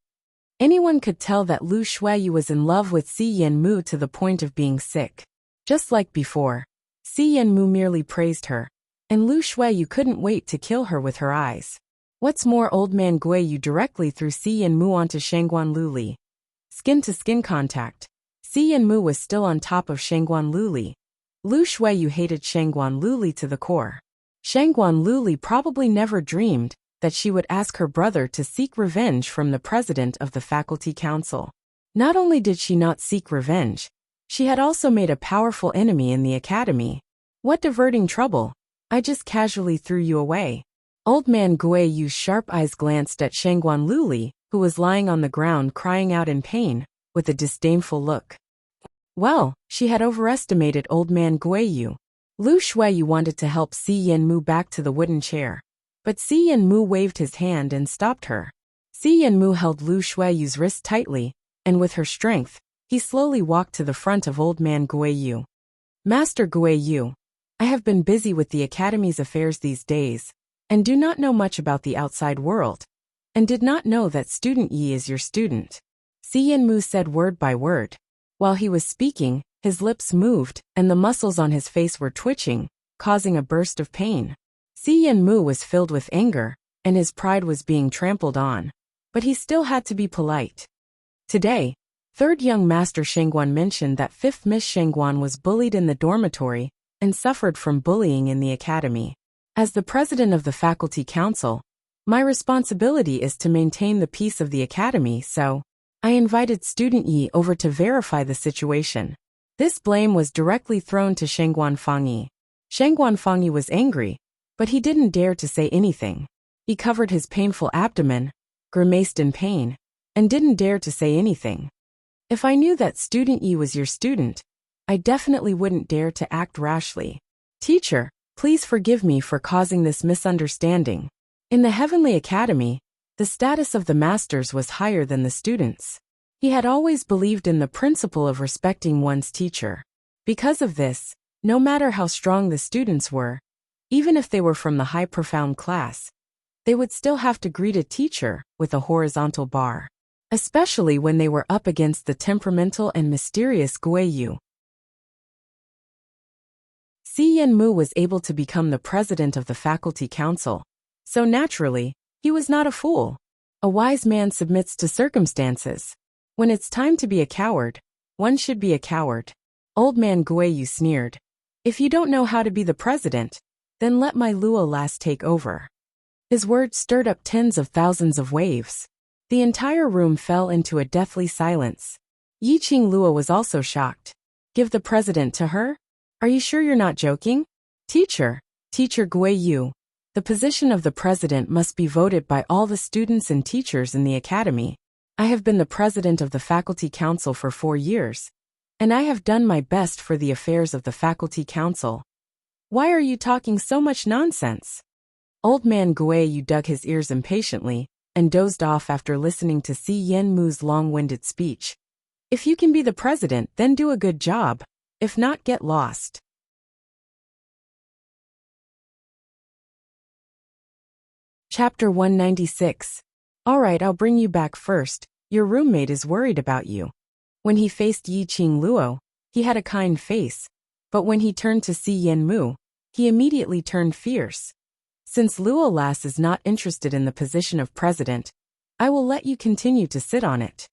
[SPEAKER 1] Anyone could tell that Lu Shuiyu was in love with Si Yinmu to the point of being sick. Just like before, Si Yinmu merely praised her, and Lu Shuiyu couldn't wait to kill her with her eyes. What's more, old man Gui Yu directly threw Si Yinmu onto Shangguan Liuli. Skin-to-skin contact. Si Yinmu was still on top of Shangguan Liuli. Lu Shuiyu hated Shangguan Liuli to the core. Shangguan Liuli probably never dreamed that she would ask her brother to seek revenge from the president of the faculty council. Not only did she not seek revenge, she had also made a powerful enemy in the academy. "What diverting trouble? I just casually threw you away." Old man Gui Yu's sharp eyes glanced at Shangguan Liuli, who was lying on the ground crying out in pain, with a disdainful look. Well, she had overestimated old man Gui Yu. Lu Shuiyu wanted to help Si Yinmu back to the wooden chair, but Si Yinmu waved his hand and stopped her. Si Yinmu held Lu Shuiyu's wrist tightly, and with her strength, he slowly walked to the front of old man Gui Yu. "Master Gui Yu, I have been busy with the academy's affairs these days, and do not know much about the outside world, and did not know that student Yi is your student." Si Yinmu said word by word. While he was speaking, his lips moved, and the muscles on his face were twitching, causing a burst of pain. Si Yinmu was filled with anger, and his pride was being trampled on. But he still had to be polite. Today, 3rd young Master Shangguan mentioned that 5th Miss Shangguan was bullied in the dormitory and suffered from bullying in the academy. As the president of the faculty council, my responsibility is to maintain the peace of the academy, so I invited student Yi over to verify the situation. This blame was directly thrown to Shangguan Fengyi. Shangguan Fengyi was angry, but he didn't dare to say anything. He covered his painful abdomen, grimaced in pain, and didn't dare to say anything. "If I knew that student Yi was your student, I definitely wouldn't dare to act rashly. Teacher, please forgive me for causing this misunderstanding. In the Heavenly Academy, The status of the masters was higher than the students. He had always believed in the principle of respecting one's teacher. Because of this, no matter how strong the students were, even if they were from the high profound class, they would still have to greet a teacher with a horizontal bar. Especially when they were up against the temperamental and mysterious Guiyu. Si Yenmu was able to become the president of the faculty council, so naturally, he was not a fool. A wise man submits to circumstances. When it's time to be a coward, one should be a coward. Old man Guiyu sneered. If you don't know how to be the president, then let my Luo last take over. His words stirred up tens of thousands of waves. The entire room fell into a deathly silence. Yiqing Luo was also shocked. Give the president to her? Are you sure you're not joking? Teacher Guiyu, the position of the president must be voted by all the students and teachers in the academy. I have been the president of the faculty council for 4 years, and I have done my best for the affairs of the faculty council. Why are you talking so much nonsense? Old man Guiyu dug his ears impatiently and dozed off after listening to Si Yenmu's long-winded speech. If you can be the president, then do a good job. If not, get lost. Chapter 196. All right, I'll bring you back first. Your roommate is worried about you. When he faced Yiqing Luo, he had a kind face, but when he turned to Si Yenmu, he immediately turned fierce. Since Luo Lass is not interested in the position of president, I will let you continue to sit on it.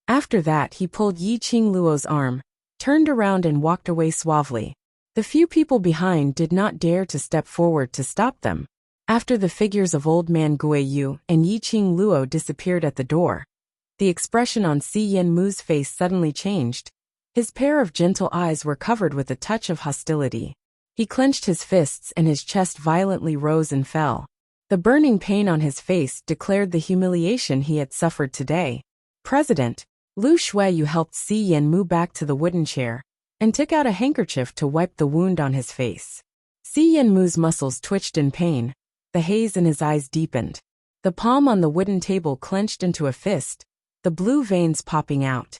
[SPEAKER 1] After that, he pulled Yiqing Luo's arm, turned around and walked away suavely. The few people behind did not dare to step forward to stop them. After the figures of old man Guiyu and Yiqing Luo disappeared at the door, the expression on Si Yenmu's face suddenly changed. His pair of gentle eyes were covered with a touch of hostility. He clenched his fists and his chest violently rose and fell. The burning pain on his face declared the humiliation he had suffered today. President, Lu Shuiyu helped Si Yenmu back to the wooden chair and took out a handkerchief to wipe the wound on his face. Si Yenmu's muscles twitched in pain. The haze in his eyes deepened. The palm on the wooden table clenched into a fist, the blue veins popping out.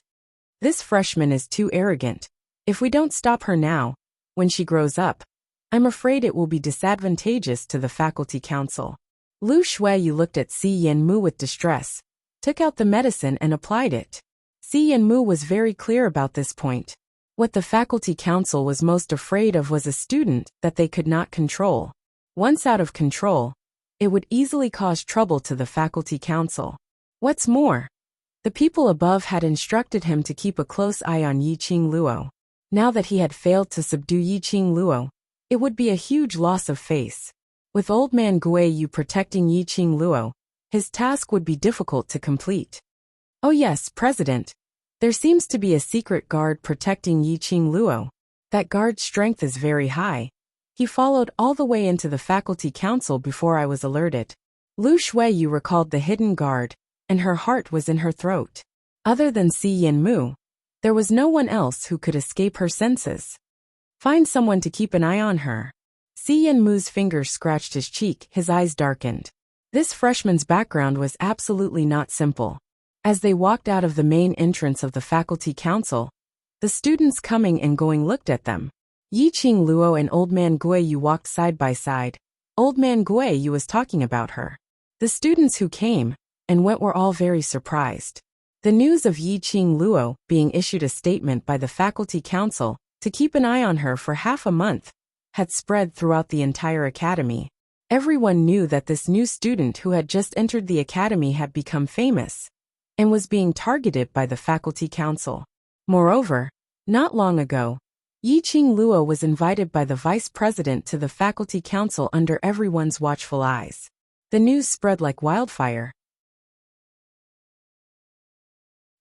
[SPEAKER 1] This freshman is too arrogant. If we don't stop her now, when she grows up, I'm afraid it will be disadvantageous to the faculty council. Lu Shuiyu looked at Si Yenmu with distress, took out the medicine and applied it. Si Yenmu was very clear about this point. What the faculty council was most afraid of was a student that they could not control. Once out of control, it would easily cause trouble to the faculty council. What's more, the people above had instructed him to keep a close eye on Yiqing Luo. Now that he had failed to subdue Yiqing Luo, it would be a huge loss of face. With old man Guiyu protecting Yiqing Luo, his task would be difficult to complete. Oh yes, President. There seems to be a secret guard protecting Yiqing Luo. That guard's strength is very high. He followed all the way into the faculty council before I was alerted. Lu Shuiyu recalled the hidden guard, and her heart was in her throat. Other than Si Yenmu, there was no one else who could escape her senses. Find someone to keep an eye on her. Si Yenmu's fingers scratched his cheek, his eyes darkened. This freshman's background was absolutely not simple. As they walked out of the main entrance of the faculty council, the students coming and going looked at them. Yiqing Luo and old man Guiyu walked side by side. Old man Guiyu was talking about her. The students who came and went were all very surprised. The news of Yiqing Luo being issued a statement by the faculty council to keep an eye on her for half a month had spread throughout the entire academy. Everyone knew that this new student who had just entered the academy had become famous and was being targeted by the faculty council. Moreover, not long ago, Yiqing Luo was invited by the vice president to the faculty council under everyone's watchful eyes. The news spread like wildfire.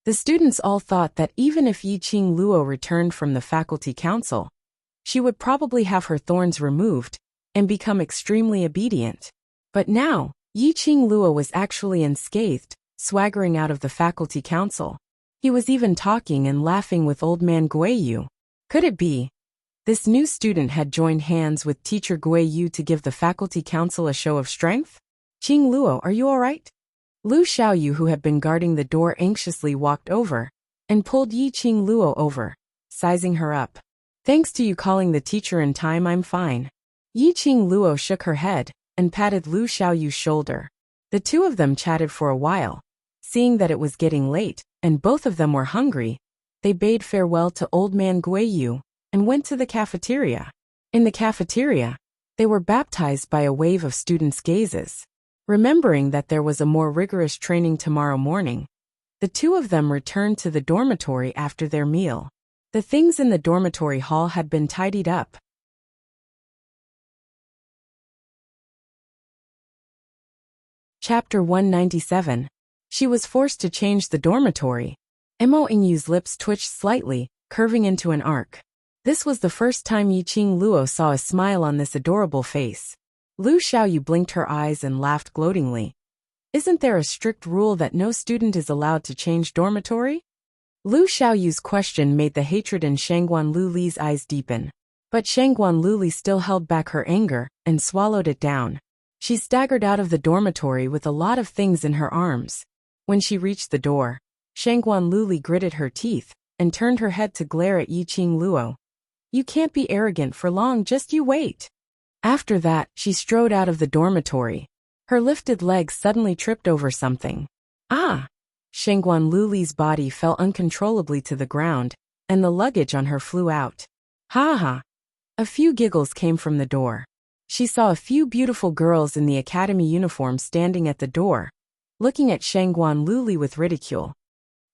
[SPEAKER 1] The students all thought that even if Yiqing Luo returned from the faculty council, she would probably have her thorns removed and become extremely obedient. But now, Yiqing Luo was actually unscathed, swaggering out of the faculty council. He was even talking and laughing with old man Guiyu. Could it be? This new student had joined hands with teacher Guiyu to give the faculty council a show of strength? Qing Luo, are you all right? Lu Xiaoyu, who had been guarding the door, anxiously walked over and pulled Yiqing Luo over, sizing her up. Thanks to you calling the teacher in time, I'm fine. Yiqing Luo shook her head and patted Lu Xiaoyu's shoulder. The two of them chatted for a while. Seeing that it was getting late and both of them were hungry, they bade farewell to old man Guiyu and went to the cafeteria. In the cafeteria, they were baptized by a wave of students' gazes. Remembering that there was a more rigorous training tomorrow morning, the two of them returned to the dormitory after their meal. The things in the dormitory hall had been tidied up. Chapter 197. She was forced to change the dormitory. Mo Ingyu's lips twitched slightly, curving into an arc. This was the first time Yiqing Luo saw a smile on this adorable face. Lu Xiaoyu blinked her eyes and laughed gloatingly. Isn't there a strict rule that no student is allowed to change dormitory? Lu Xiaoyu's question made the hatred in Shangguan Luli's eyes deepen. But Shangguan Luli still held back her anger and swallowed it down. She staggered out of the dormitory with a lot of things in her arms. When she reached the door, Shangguan Luli gritted her teeth and turned her head to glare at Yiqing Luo. You can't be arrogant for long, just you wait. After that, she strode out of the dormitory. Her lifted legs suddenly tripped over something. Ah! Shangguan Luli's body fell uncontrollably to the ground, and the luggage on her flew out. Ha ha! A few giggles came from the door. She saw a few beautiful girls in the academy uniform standing at the door, looking at Shangguan Luli with ridicule.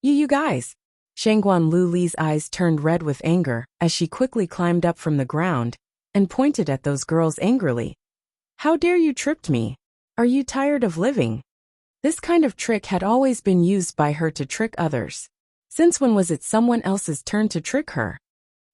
[SPEAKER 1] You guys! Shangguan Luli's eyes turned red with anger as she quickly climbed up from the ground and pointed at those girls angrily. How dare you trip me? Are you tired of living? This kind of trick had always been used by her to trick others. Since when was it someone else's turn to trick her?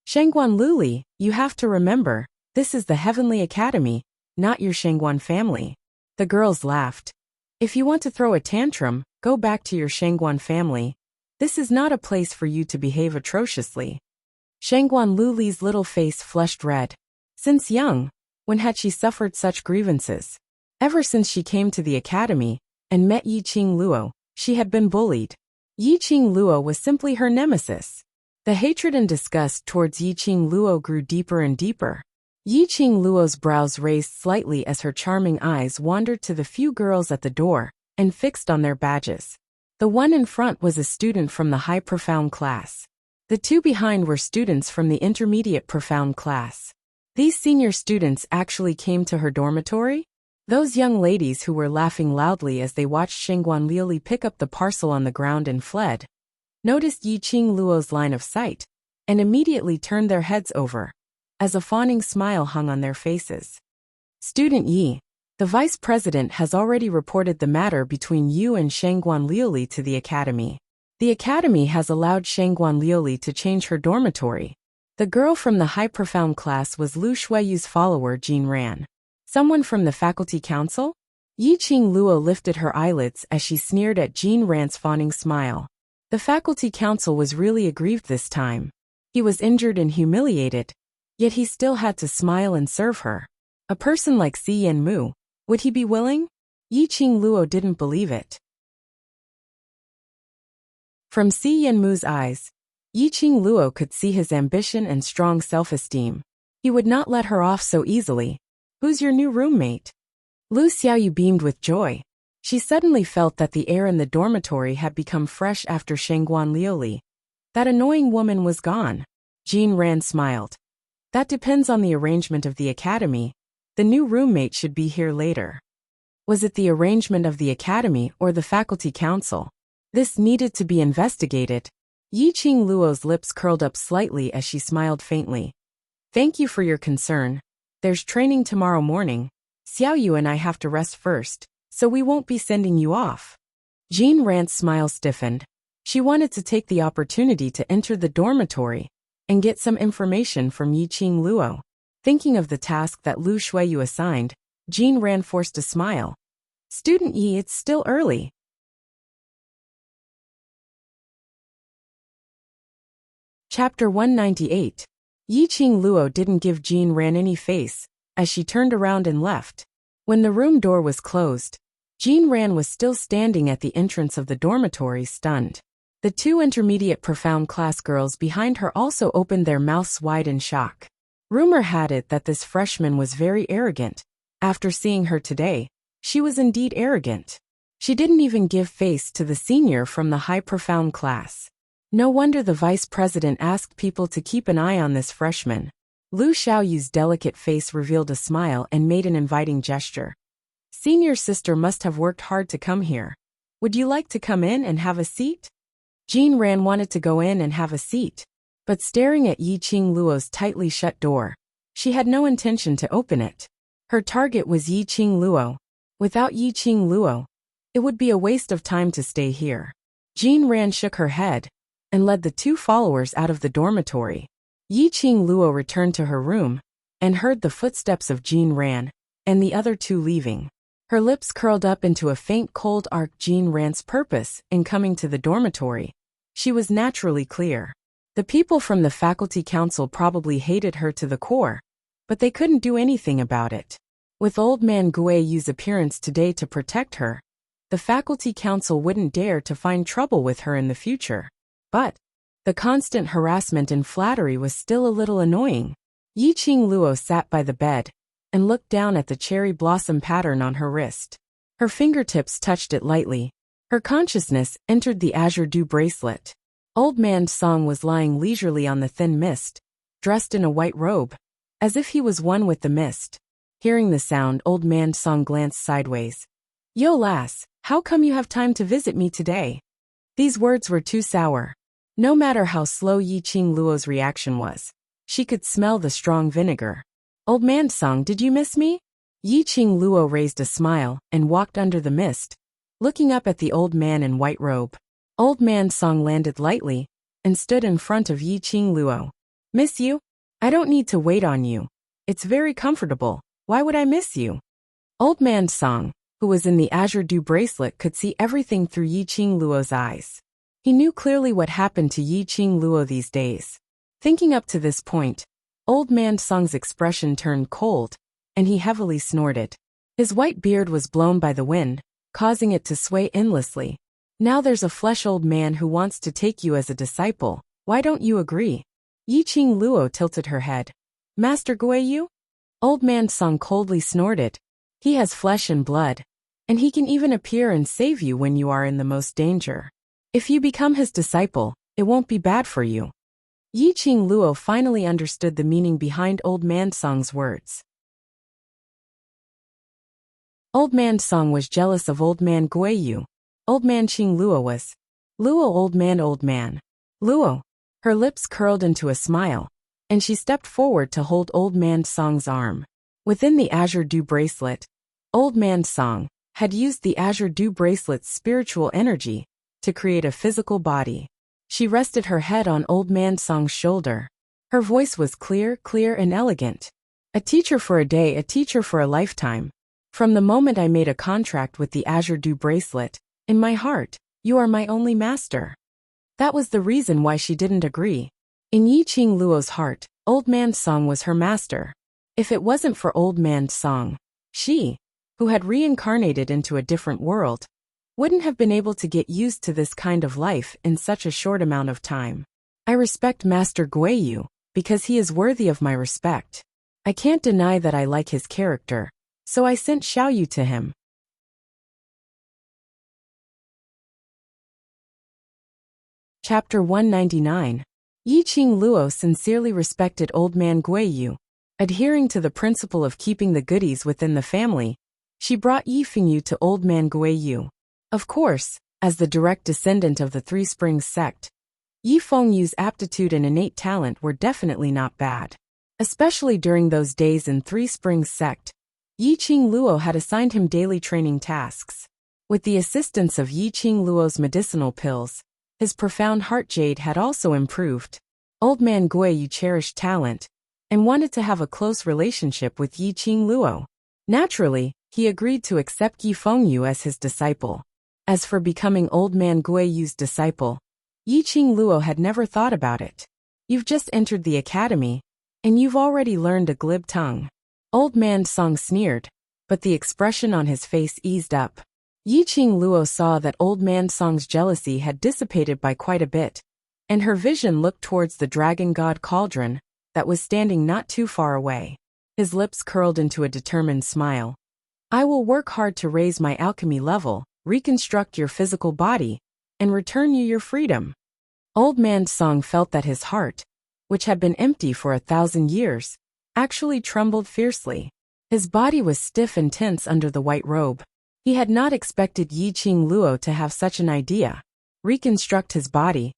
[SPEAKER 1] Shangguan Luli, you have to remember, this is the Heavenly Academy, not your Shangguan family. The girls laughed. If you want to throw a tantrum, go back to your Shangguan family. This is not a place for you to behave atrociously. Shangguan Luli's little face flushed red. Since young, when had she suffered such grievances? Ever since she came to the academy and met Yiqing Luo, she had been bullied. Yiqing Luo was simply her nemesis. The hatred and disgust towards Yiqing Luo grew deeper and deeper. Yiqing Luo's brows raised slightly as her charming eyes wandered to the few girls at the door and fixed on their badges. The one in front was a student from the high profound class. The two behind were students from the intermediate profound class. These senior students actually came to her dormitory? Those young ladies who were laughing loudly as they watched Shangguan Lili pick up the parcel on the ground and fled, noticed Yiqing Luo's line of sight, and immediately turned their heads over, as a fawning smile hung on their faces. Student Yi, the vice president has already reported the matter between you and Shangguan Lili to the academy. The academy has allowed Shangguan Lili to change her dormitory. The girl from the high profound class was Lu Shuiyu's follower Jin Ran. Someone from the faculty council? Yiqing Luo lifted her eyelids as she sneered at Jin Ran's fawning smile. The faculty council was really aggrieved this time. He was injured and humiliated, yet he still had to smile and serve her. A person like Si Yanmu, would he be willing? Yiqing Luo didn't believe it. From Si Yanmu's eyes, Yiqing Luo could see his ambition and strong self-esteem. He would not let her off so easily. Who's your new roommate? Lu Xiaoyu beamed with joy. She suddenly felt that the air in the dormitory had become fresh after Shangguan Lili. That annoying woman was gone. Jin Ran smiled. That depends on the arrangement of the academy. The new roommate should be here later. Was it the arrangement of the academy or the faculty council? This needed to be investigated. Yiqing Luo's lips curled up slightly as she smiled faintly. Thank you for your concern. There's training tomorrow morning. Xiaoyu and I have to rest first, so we won't be sending you off. Jin Ran's smile stiffened. She wanted to take the opportunity to enter the dormitory and get some information from Yiqing Luo. Thinking of the task that Lu Shuiyu assigned, Jin Ran forced a smile. Student Yi, it's still early. Chapter 198. Yiqing Luo didn't give Jin Ran any face, as she turned around and left. When the room door was closed, Jean Ran was still standing at the entrance of the dormitory, stunned. The two intermediate profound class girls behind her also opened their mouths wide in shock. Rumor had it that this freshman was very arrogant. After seeing her today, she was indeed arrogant. She didn't even give face to the senior from the high profound class. No wonder the vice president asked people to keep an eye on this freshman. Lu Xiaoyu's delicate face revealed a smile and made an inviting gesture. Senior sister must have worked hard to come here. Would you like to come in and have a seat? Jean Ran wanted to go in and have a seat, but staring at Yiqing Luo's tightly shut door, she had no intention to open it. Her target was Yiqing Luo. Without Yiqing Luo, it would be a waste of time to stay here. Jean Ran shook her head and led the two followers out of the dormitory. Yiqing Luo returned to her room and heard the footsteps of Jean Ran and the other two leaving. Her lips curled up into a faint cold arc. Jean Ran's purpose in coming to the dormitory. She was naturally clear. The people from the faculty council probably hated her to the core, but they couldn't do anything about it. With old man Guiyu's appearance today to protect her, the faculty council wouldn't dare to find trouble with her in the future. But the constant harassment and flattery was still a little annoying. Yiqing Luo sat by the bed and looked down at the cherry blossom pattern on her wrist. Her fingertips touched it lightly. Her consciousness entered the azure dew bracelet. Old man Song was lying leisurely on the thin mist, dressed in a white robe, as if he was one with the mist. Hearing the sound, old man Song glanced sideways. Yo lass, how come you have time to visit me today? These words were too sour. No matter how slow Yiqing Luo's reaction was, she could smell the strong vinegar. Old man Song, did you miss me? Yiqing Luo raised a smile and walked under the mist, looking up at the old man in white robe. Old man Song landed lightly and stood in front of Yiqing Luo. Miss you? I don't need to wait on you. It's very comfortable. Why would I miss you? Old man Song, who was in the azure dew bracelet, could see everything through Yiqing Luo's eyes. He knew clearly what happened to Yiqing Luo these days. Thinking up to this point, old man Song's expression turned cold, and he heavily snorted. His white beard was blown by the wind, causing it to sway endlessly. Now there's a flesh old man who wants to take you as a disciple. Why don't you agree? Yiqing Luo tilted her head. Master Guiyu? Old man Song coldly snorted. He has flesh and blood, and he can even appear and save you when you are in the most danger. If you become his disciple, it won't be bad for you. Yiqing Luo finally understood the meaning behind old man Song's words. Old man Song was jealous of old man Guiyu. Old man Qing Luo was. Luo old man. Luo. Her lips curled into a smile, and she stepped forward to hold old man Song's arm. Within the azure dew bracelet, old man Song had used the azure dew bracelet's spiritual energy to create a physical body. She rested her head on old man Song's shoulder. Her voice was clear and elegant. A teacher for a day, a teacher for a lifetime. From the moment I made a contract with the azure dew bracelet, in my heart, you are my only master. That was the reason why she didn't agree. In Yiqing Luo's heart, old man Song was her master. If it wasn't for old man Song, she, who had reincarnated into a different world, wouldn't have been able to get used to this kind of life in such a short amount of time. I respect Master Guiyu because he is worthy of my respect. I can't deny that I like his character, so I sent Xiaoyu to him. Chapter 199. Yiqing Luo sincerely respected old man Guiyu. Adhering to the principle of keeping the goodies within the family, she brought Yifengyu to old man Guiyu. Of course, as the direct descendant of the Three Springs sect, Yifengyu's aptitude and innate talent were definitely not bad. Especially during those days in Three Springs sect, Yiqing Luo had assigned him daily training tasks. With the assistance of Yiqing Luo's medicinal pills, his profound heart jade had also improved. Old man Guiyu cherished talent and wanted to have a close relationship with Yiqing Luo. Naturally, he agreed to accept Yifengyu as his disciple. As for becoming old man Guiyu's disciple, Yiqing Luo had never thought about it. You've just entered the academy, and you've already learned a glib tongue. Old man Song sneered, but the expression on his face eased up. Yiqing Luo saw that Old Man Song's jealousy had dissipated by quite a bit, and her vision looked towards the dragon god cauldron that was standing not too far away. His lips curled into a determined smile. I will work hard to raise my alchemy level, reconstruct your physical body, and return you your freedom. Old Man Song felt that his heart, which had been empty for 1,000 years, actually trembled fiercely. His body was stiff and tense under the white robe. He had not expected Yiqing Luo to have such an idea. Reconstruct his body.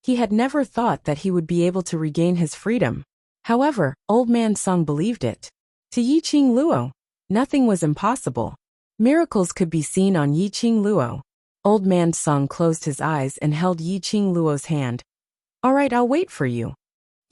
[SPEAKER 1] He had never thought that he would be able to regain his freedom. However, Old Man Song believed it. To Yiqing Luo, nothing was impossible. Miracles could be seen on Yiqing Luo. Old Man Song closed his eyes and held Yiqing Luo's hand. All right, I'll wait for you.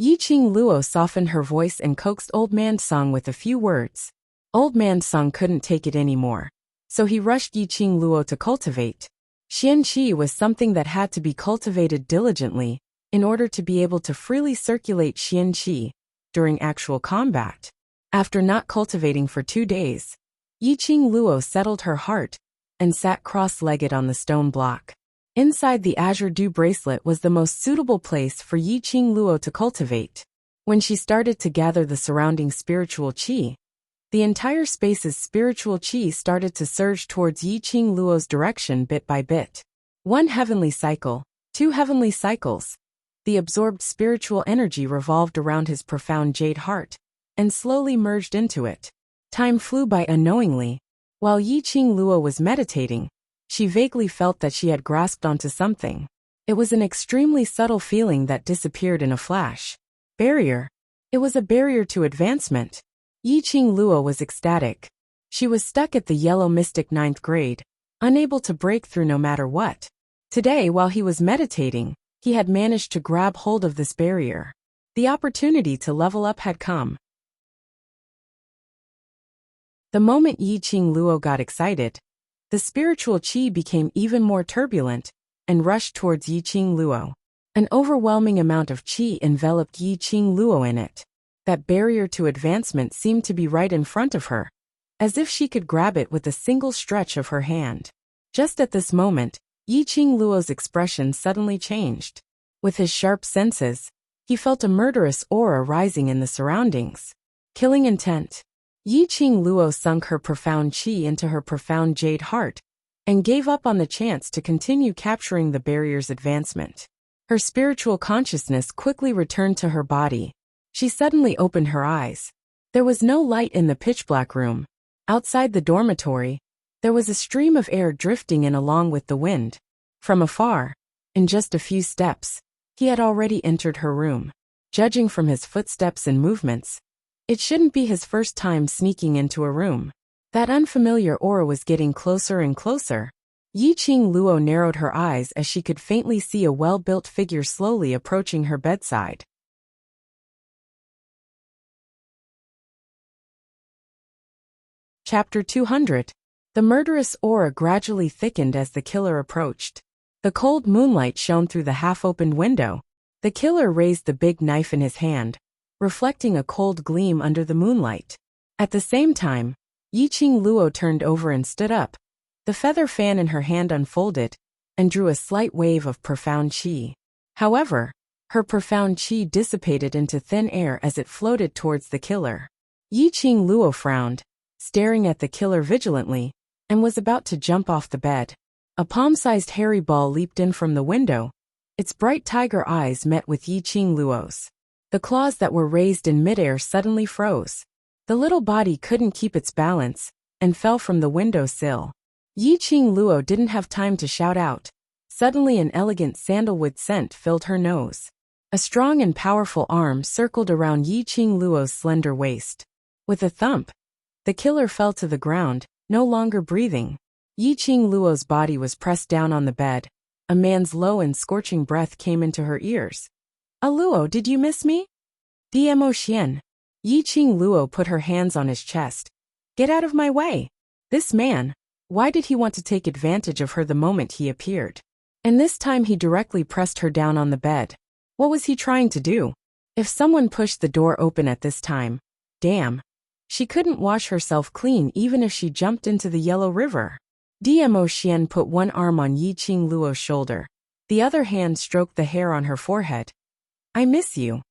[SPEAKER 1] Yiqing Luo softened her voice and coaxed Old Man Song with a few words. Old Man Song couldn't take it anymore, so he rushed Yiqing Luo to cultivate. Xian Qi was something that had to be cultivated diligently in order to be able to freely circulate Xian Qi during actual combat. After not cultivating for 2 days, Yiqing Luo settled her heart and sat cross-legged on the stone block. Inside the azure dew bracelet was the most suitable place for Yiqing Luo to cultivate. When she started to gather the surrounding spiritual qi, the entire space's spiritual qi started to surge towards Yiqing Luo's direction bit by bit. 1 heavenly cycle, 2 heavenly cycles. The absorbed spiritual energy revolved around his profound jade heart and slowly merged into it. Time flew by unknowingly. While Yiqing Luo was meditating, she vaguely felt that she had grasped onto something. It was an extremely subtle feeling that disappeared in a flash. Barrier. It was a barrier to advancement. Yiqing Luo was ecstatic. She was stuck at the yellow mystic 9th grade, unable to break through no matter what. Today, while he was meditating, he had managed to grab hold of this barrier. The opportunity to level up had come. The moment Yiqing Luo got excited, the spiritual qi became even more turbulent and rushed towards Yiqing Luo. An overwhelming amount of qi enveloped Yiqing Luo in it. That barrier to advancement seemed to be right in front of her, as if she could grab it with a single stretch of her hand. Just at this moment, Yiqing Luo's expression suddenly changed. With his sharp senses, he felt a murderous aura rising in the surroundings. Killing intent. Yiqing Luo sunk her profound qi into her profound jade heart and gave up on the chance to continue capturing the barrier's advancement. Her spiritual consciousness quickly returned to her body. She suddenly opened her eyes. There was no light in the pitch-black room. Outside the dormitory, there was a stream of air drifting in along with the wind. From afar, in just a few steps, he had already entered her room. Judging from his footsteps and movements, it shouldn't be his first time sneaking into a room. That unfamiliar aura was getting closer and closer. Yiqing Luo narrowed her eyes as she could faintly see a well-built figure slowly approaching her bedside. Chapter 200. The murderous aura gradually thickened as the killer approached. The cold moonlight shone through the half-opened window. The killer raised the big knife in his hand, reflecting a cold gleam under the moonlight. At the same time, Yiqing Luo turned over and stood up. The feather fan in her hand unfolded and drew a slight wave of profound qi. However, her profound qi dissipated into thin air as it floated towards the killer. Yiqing Luo frowned, staring at the killer vigilantly, and was about to jump off the bed. A palm-sized hairy ball leaped in from the window. Its bright tiger eyes met with Yiqing Luo's. The claws that were raised in midair suddenly froze. The little body couldn't keep its balance and fell from the window sill. Yiqing Luo didn't have time to shout out. Suddenly an elegant sandalwood scent filled her nose. A strong and powerful arm circled around Yiqing Luo's slender waist. With a thump, the killer fell to the ground, no longer breathing. Yiqing Luo's body was pressed down on the bed. A man's low and scorching breath came into her ears. Luo, did you miss me? Dmo Xian. Yiqing Luo put her hands on his chest. Get out of my way. This man, why did he want to take advantage of her the moment he appeared? And this time he directly pressed her down on the bed. What was he trying to do? If someone pushed the door open at this time, damn. She couldn't wash herself clean even if she jumped into the yellow river. Dmo Xian put one arm on Yiqing Luo's shoulder. The other hand stroked the hair on her forehead. I miss you.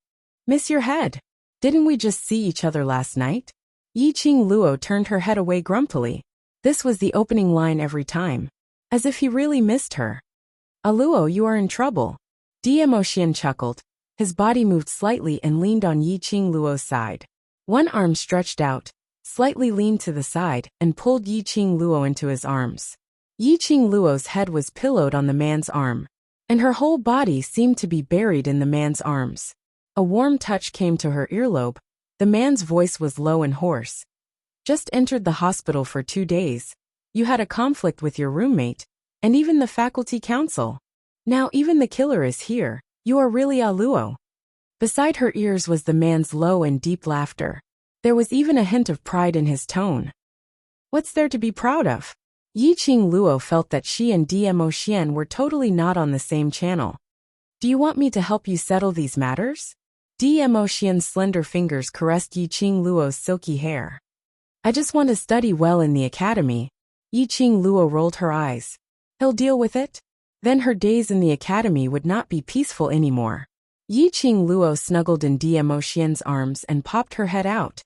[SPEAKER 1] Miss your head. Didn't we just see each other last night? Yiqing Luo turned her head away grumpily. This was the opening line every time. As if he really missed her. Luo, you are in trouble. Dmo Xian chuckled. His body moved slightly and leaned on Yiqing Luo's side. One arm stretched out, slightly leaned to the side, and pulled Yiqing Luo into his arms. Yiqing Luo's head was pillowed on the man's arm, and her whole body seemed to be buried in the man's arms. A warm touch came to her earlobe. The man's voice was low and hoarse. Just entered the hospital for 2 days. You had a conflict with your roommate, and even the faculty council. Now even the killer is here. You are really a Luo. Beside her ears was the man's low and deep laughter. There was even a hint of pride in his tone. What's there to be proud of? Yiqing Luo felt that she and Dmo Xian were totally not on the same channel. Do you want me to help you settle these matters? Dmo Xian's slender fingers caressed Yiqing Luo's silky hair. I just want to study well in the academy. Yiqing Luo rolled her eyes. He'll deal with it? Then her days in the academy would not be peaceful anymore. Yiqing Luo snuggled in Dmo Xian's arms and popped her head out.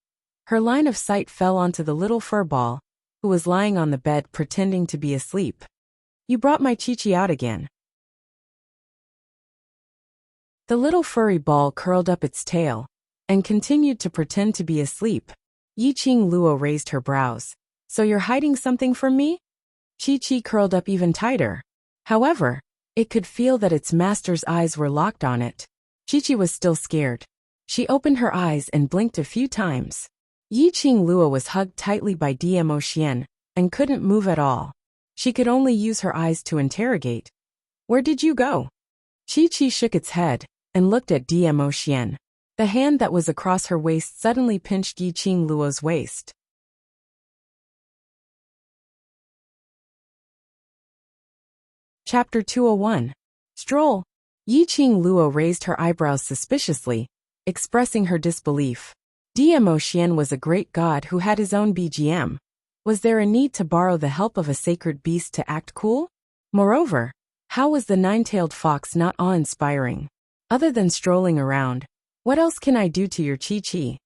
[SPEAKER 1] Her line of sight fell onto the little fur ball, who was lying on the bed pretending to be asleep. You brought my Chi-Chi out again. The little furry ball curled up its tail and continued to pretend to be asleep. Yiqing Luo raised her brows. So you're hiding something from me? Chi-Chi curled up even tighter. However, it could feel that its master's eyes were locked on it. Chi-Chi was still scared. She opened her eyes and blinked a few times. Yiqing Luo was hugged tightly by Dmo Xian and couldn't move at all. She could only use her eyes to interrogate. Where did you go? Chi-Chi shook its head and looked at Dmo Xian. The hand that was across her waist suddenly pinched Yiqing Luo's waist. Chapter 201. Stroll. Yiqing Luo raised her eyebrows suspiciously, expressing her disbelief. Dmo Xian was a great god who had his own BGM. Was there a need to borrow the help of a sacred beast to act cool? Moreover, how was the nine-tailed fox not awe-inspiring? Other than strolling around, what else can I do to your Chi-Chi?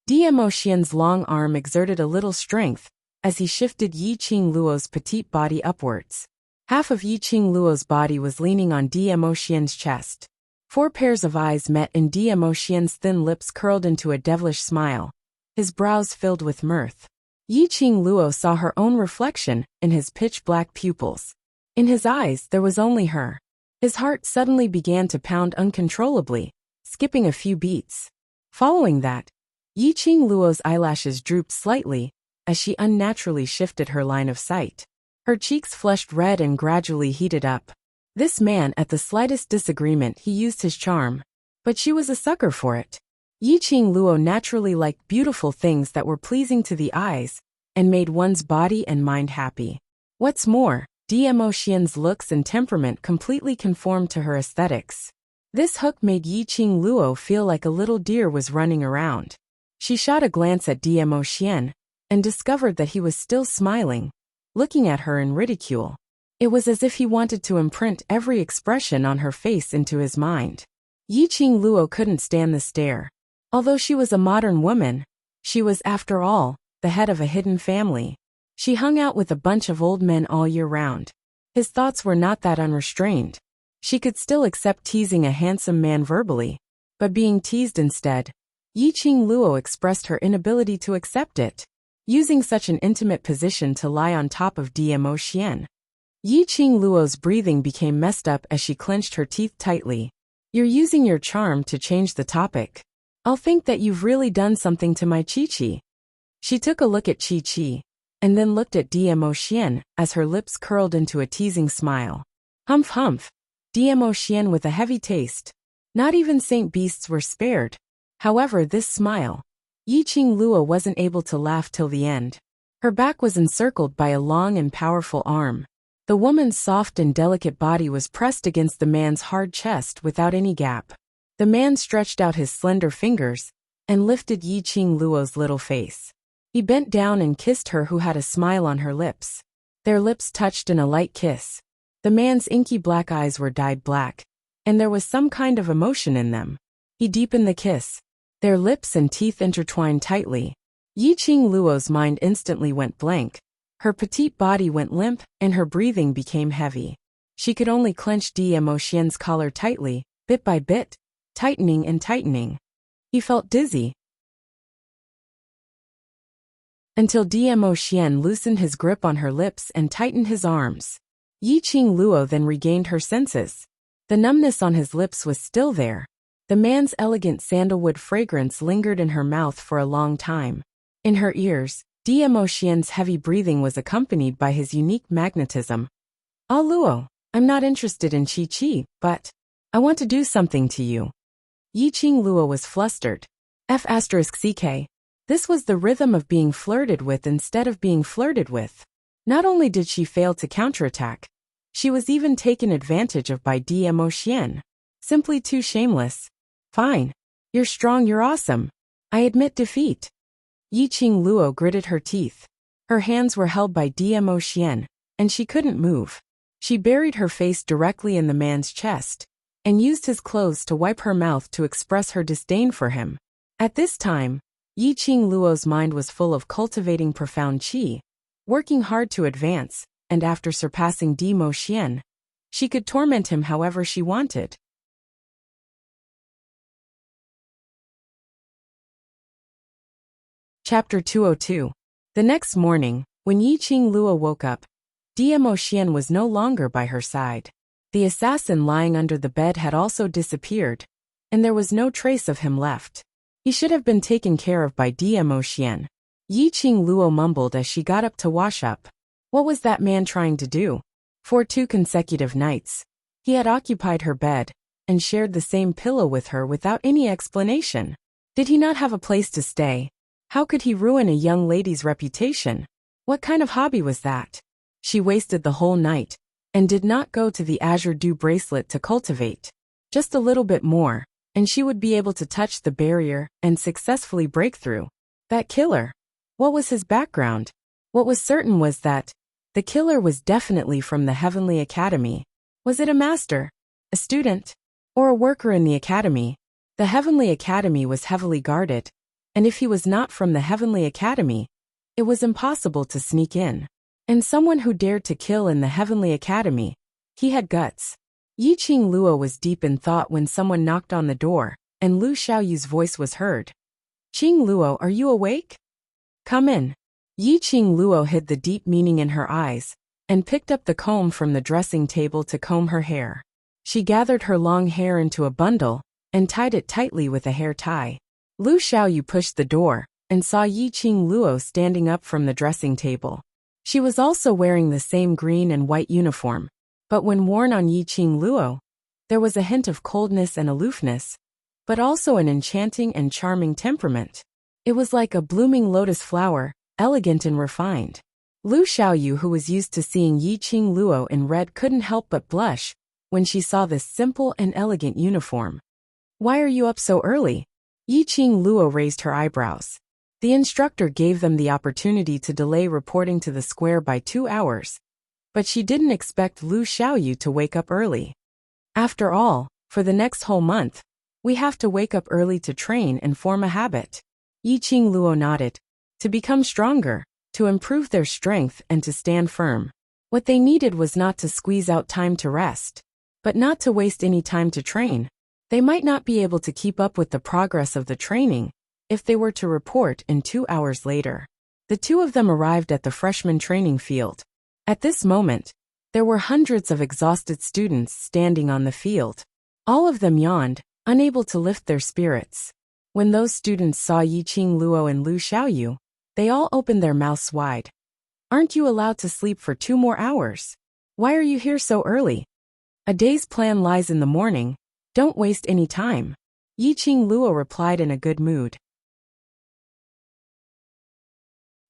[SPEAKER 1] Dmo Xian's long arm exerted a little strength as he shifted Yiqing Luo's petite body upwards. Half of Yiqing Luo's body was leaning on Dmo Xian's chest. 4 pairs of eyes met and Dmo Xian's thin lips curled into a devilish smile, his brows filled with mirth. Yiqing Luo saw her own reflection in his pitch-black pupils. In his eyes there was only her. His heart suddenly began to pound uncontrollably, skipping a few beats. Following that, Yiqing Luo's eyelashes drooped slightly as she unnaturally shifted her line of sight. Her cheeks flushed red and gradually heated up. This man, at the slightest disagreement, he used his charm. But she was a sucker for it. Yiqing Luo naturally liked beautiful things that were pleasing to the eyes and made one's body and mind happy. What's more, Dmo Xian's looks and temperament completely conformed to her aesthetics. This hook made Yiqing Luo feel like a little deer was running around. She shot a glance at Dmo Xian and discovered that he was still smiling, looking at her in ridicule. It was as if he wanted to imprint every expression on her face into his mind. Yiqing Luo couldn't stand the stare. Although she was a modern woman, she was, after all, the head of a hidden family. She hung out with a bunch of old men all year round. His thoughts were not that unrestrained. She could still accept teasing a handsome man verbally, but being teased instead, Yiqing Luo expressed her inability to accept it, using such an intimate position to lie on top of Dmo Xian. Yiqing Luo's breathing became messed up as she clenched her teeth tightly. You're using your charm to change the topic. I'll think that you've really done something to my Chi-Chi. She took a look at Chi-Chi, and then looked at Dmo Xian as her lips curled into a teasing smile. Humph humph. Dmo Xian with a heavy taste. Not even saint beasts were spared. However, this smile. Yiqing Luo wasn't able to laugh till the end. Her back was encircled by a long and powerful arm. The woman's soft and delicate body was pressed against the man's hard chest without any gap. The man stretched out his slender fingers and lifted Yiqing Luo's little face. He bent down and kissed her who had a smile on her lips. Their lips touched in a light kiss. The man's inky black eyes were dyed black, and there was some kind of emotion in them. He deepened the kiss. Their lips and teeth intertwined tightly. Yiqing Luo's mind instantly went blank. Her petite body went limp, and her breathing became heavy. She could only clench Demo Xian's collar tightly, bit by bit, tightening and tightening. He felt dizzy, until Demo Xian loosened his grip on her lips and tightened his arms. Yiqing Luo then regained her senses. The numbness on his lips was still there. The man's elegant sandalwood fragrance lingered in her mouth for a long time. In her ears, Demo Xian's heavy breathing was accompanied by his unique magnetism. "Ah Luo, I'm not interested in Qi, but I want to do something to you." Yiqing Luo was flustered. F***ck. This was the rhythm of being flirted with instead of being flirted with. Not only did she fail to counterattack, she was even taken advantage of by Demo Xian. Simply too shameless. "Fine. You're strong, you're awesome. I admit defeat." Yiqing Luo gritted her teeth. Her hands were held by Demo Xian, and she couldn't move. She buried her face directly in the man's chest, and used his clothes to wipe her mouth to express her disdain for him. At this time, Yiqing Luo's mind was full of cultivating profound qi, working hard to advance, and after surpassing Demo Xian, she could torment him however she wanted. Chapter 202. The next morning, when Yiqing Luo woke up, Demo Xian was no longer by her side. The assassin lying under the bed had also disappeared, and there was no trace of him left. He should have been taken care of by Demo Xian. Yiqing Luo mumbled as she got up to wash up. What was that man trying to do? For 2 consecutive nights, he had occupied her bed and shared the same pillow with her without any explanation. Did he not have a place to stay? How could he ruin a young lady's reputation? What kind of hobby was that? She wasted the whole night and did not go to the Azure Dew bracelet to cultivate. Just a little bit more, and she would be able to touch the barrier and successfully break through. That killer. What was his background? What was certain was that the killer was definitely from the Heavenly Academy. Was it a master, a student, or a worker in the academy? The Heavenly Academy was heavily guarded, and if he was not from the Heavenly Academy, it was impossible to sneak in. And someone who dared to kill in the Heavenly Academy, he had guts. Yiqing Luo was deep in thought when someone knocked on the door, and Lu Xiaoyu's voice was heard. "Qing Luo, are you awake? Come in." Yiqing Luo hid the deep meaning in her eyes, and picked up the comb from the dressing table to comb her hair. She gathered her long hair into a bundle, and tied it tightly with a hair tie. Lu Xiaoyu pushed the door, and saw Yiqing Luo standing up from the dressing table. She was also wearing the same green and white uniform, but when worn on Yiqing Luo, there was a hint of coldness and aloofness, but also an enchanting and charming temperament. It was like a blooming lotus flower, elegant and refined. Lu Xiaoyu, who was used to seeing Yiqing Luo in red, couldn't help but blush when she saw this simple and elegant uniform. "Why are you up so early?" Yiqing Luo raised her eyebrows. The instructor gave them the opportunity to delay reporting to the square by 2 hours, but she didn't expect Lu Xiaoyu to wake up early. After all, for the next whole month, we have to wake up early to train and form a habit. Yiqing Luo nodded. To become stronger, to improve their strength and to stand firm. What they needed was not to squeeze out time to rest, but not to waste any time to train. They might not be able to keep up with the progress of the training if they were to report in 2 hours later. The two of them arrived at the freshman training field. At this moment, there were hundreds of exhausted students standing on the field. All of them yawned, unable to lift their spirits. When those students saw Yiqing Luo and Lu Xiaoyu, they all opened their mouths wide. "Aren't you allowed to sleep for 2 more hours? Why are you here so early? A day's plan lies in the morning. Don't waste any time." Yiqing Luo replied in a good mood.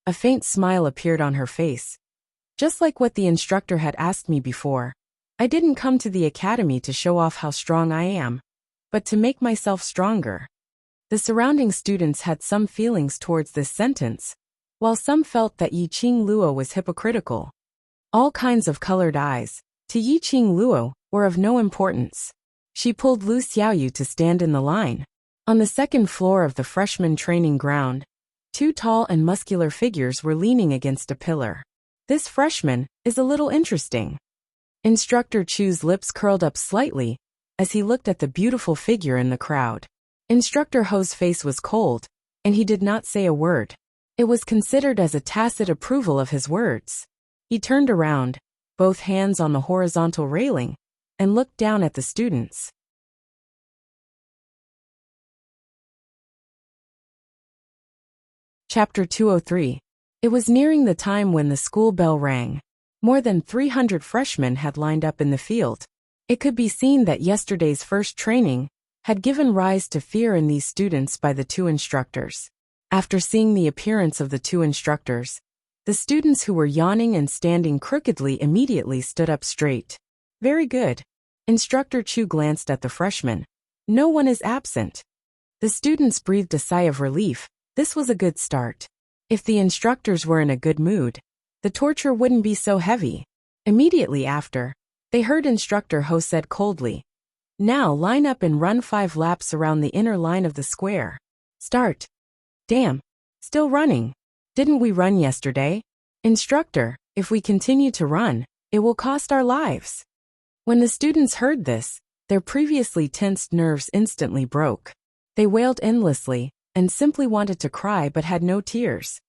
[SPEAKER 1] A faint smile appeared on her face. "Just like what the instructor had asked me before. I didn't come to the academy to show off how strong I am, but to make myself stronger." The surrounding students had some feelings towards this sentence, while some felt that Yiqing Luo was hypocritical. All kinds of colored eyes, to Yiqing Luo, were of no importance. She pulled Lu Xiaoyu to stand in the line. On the second floor of the freshman training ground, two tall and muscular figures were leaning against a pillar. This freshman is a little interesting. Instructor Chu's lips curled up slightly as he looked at the beautiful figure in the crowd. Instructor Ho's face was cold, and he did not say a word. It was considered as a tacit approval of his words. He turned around, both hands on the horizontal railing, and looked down at the students. Chapter 203. It was nearing the time when the school bell rang. More than 300 freshmen had lined up in the field. It could be seen that yesterday's first training had given rise to fear in these students by the two instructors. After seeing the appearance of the two instructors, the students who were yawning and standing crookedly immediately stood up straight. Very good. Instructor Chu glanced at the freshmen. No one is absent. The students breathed a sigh of relief. This was a good start. If the instructors were in a good mood, the torture wouldn't be so heavy. Immediately after, they heard Instructor Ho said coldly, "Now line up and run 5 laps around the inner line of the square. Start." Damn. Still running. Didn't we run yesterday? Instructor, if we continue to run, it will cost our lives. When the students heard this, their previously tensed nerves instantly broke. They wailed endlessly and simply wanted to cry but had no tears.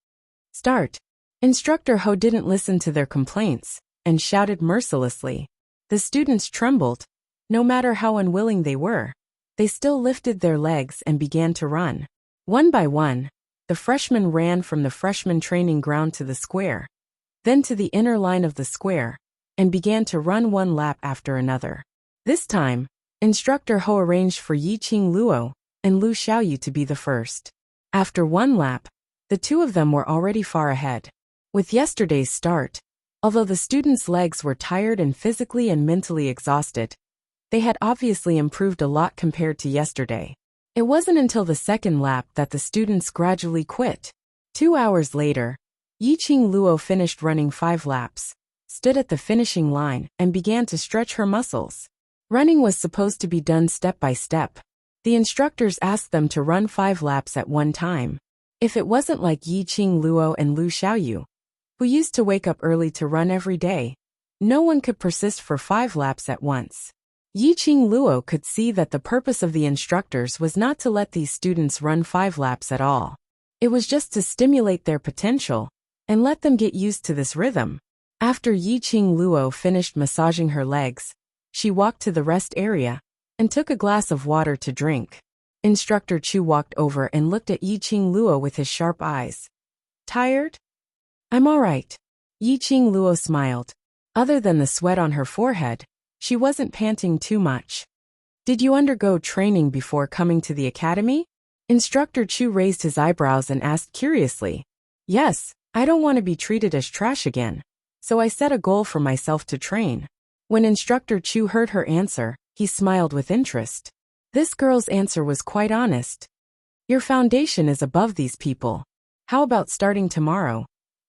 [SPEAKER 1] Start. Instructor Ho didn't listen to their complaints and shouted mercilessly. The students trembled. No matter how unwilling they were, they still lifted their legs and began to run. One by one, the freshmen ran from the freshman training ground to the square, then to the inner line of the square, and began to run 1 lap after another. This time, Instructor Ho arranged for Yiqing Luo and Lu Xiaoyu to be the first. After 1 lap, the two of them were already far ahead. With yesterday's start, although the students' legs were tired and physically and mentally exhausted, they had obviously improved a lot compared to yesterday. It wasn't until the second lap that the students gradually quit. 2 hours later, Yiqing Luo finished running 5 laps, stood at the finishing line, and began to stretch her muscles. Running was supposed to be done step by step. The instructors asked them to run 5 laps at one time. If it wasn't like Yiqing Luo and Lu Xiaoyu, who used to wake up early to run every day, no one could persist for 5 laps at once. Yiqing Luo could see that the purpose of the instructors was not to let these students run 5 laps at all. It was just to stimulate their potential and let them get used to this rhythm. After Yiqing Luo finished massaging her legs, she walked to the rest area and took a glass of water to drink. Instructor Chu walked over and looked at Yiqing Luo with his sharp eyes. Tired? I'm all right. Yiqing Luo smiled. Other than the sweat on her forehead, she wasn't panting too much. Did you undergo training before coming to the academy? Instructor Chu raised his eyebrows and asked curiously. Yes, I don't want to be treated as trash again, so I set a goal for myself to train. When Instructor Chu heard her answer, he smiled with interest. This girl's answer was quite honest. Your foundation is above these people. How about starting tomorrow?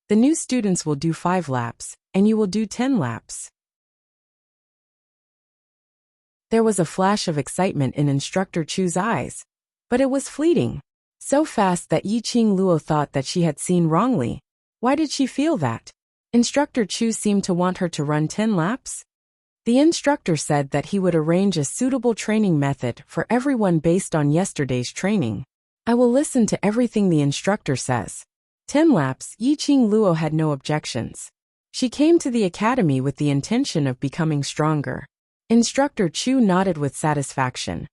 [SPEAKER 1] The new students will do 5 laps, and you will do 10 laps. There was a flash of excitement in Instructor Chu's eyes, but it was fleeting. So fast that Yiqing Luo thought that she had seen wrongly. Why did she feel that? Instructor Chu seemed to want her to run 10 laps? The instructor said that he would arrange a suitable training method for everyone based on yesterday's training. I will listen to everything the instructor says. 10 laps. Yiqing Luo had no objections. She came to the academy with the intention of becoming stronger. Instructor Chu nodded with satisfaction,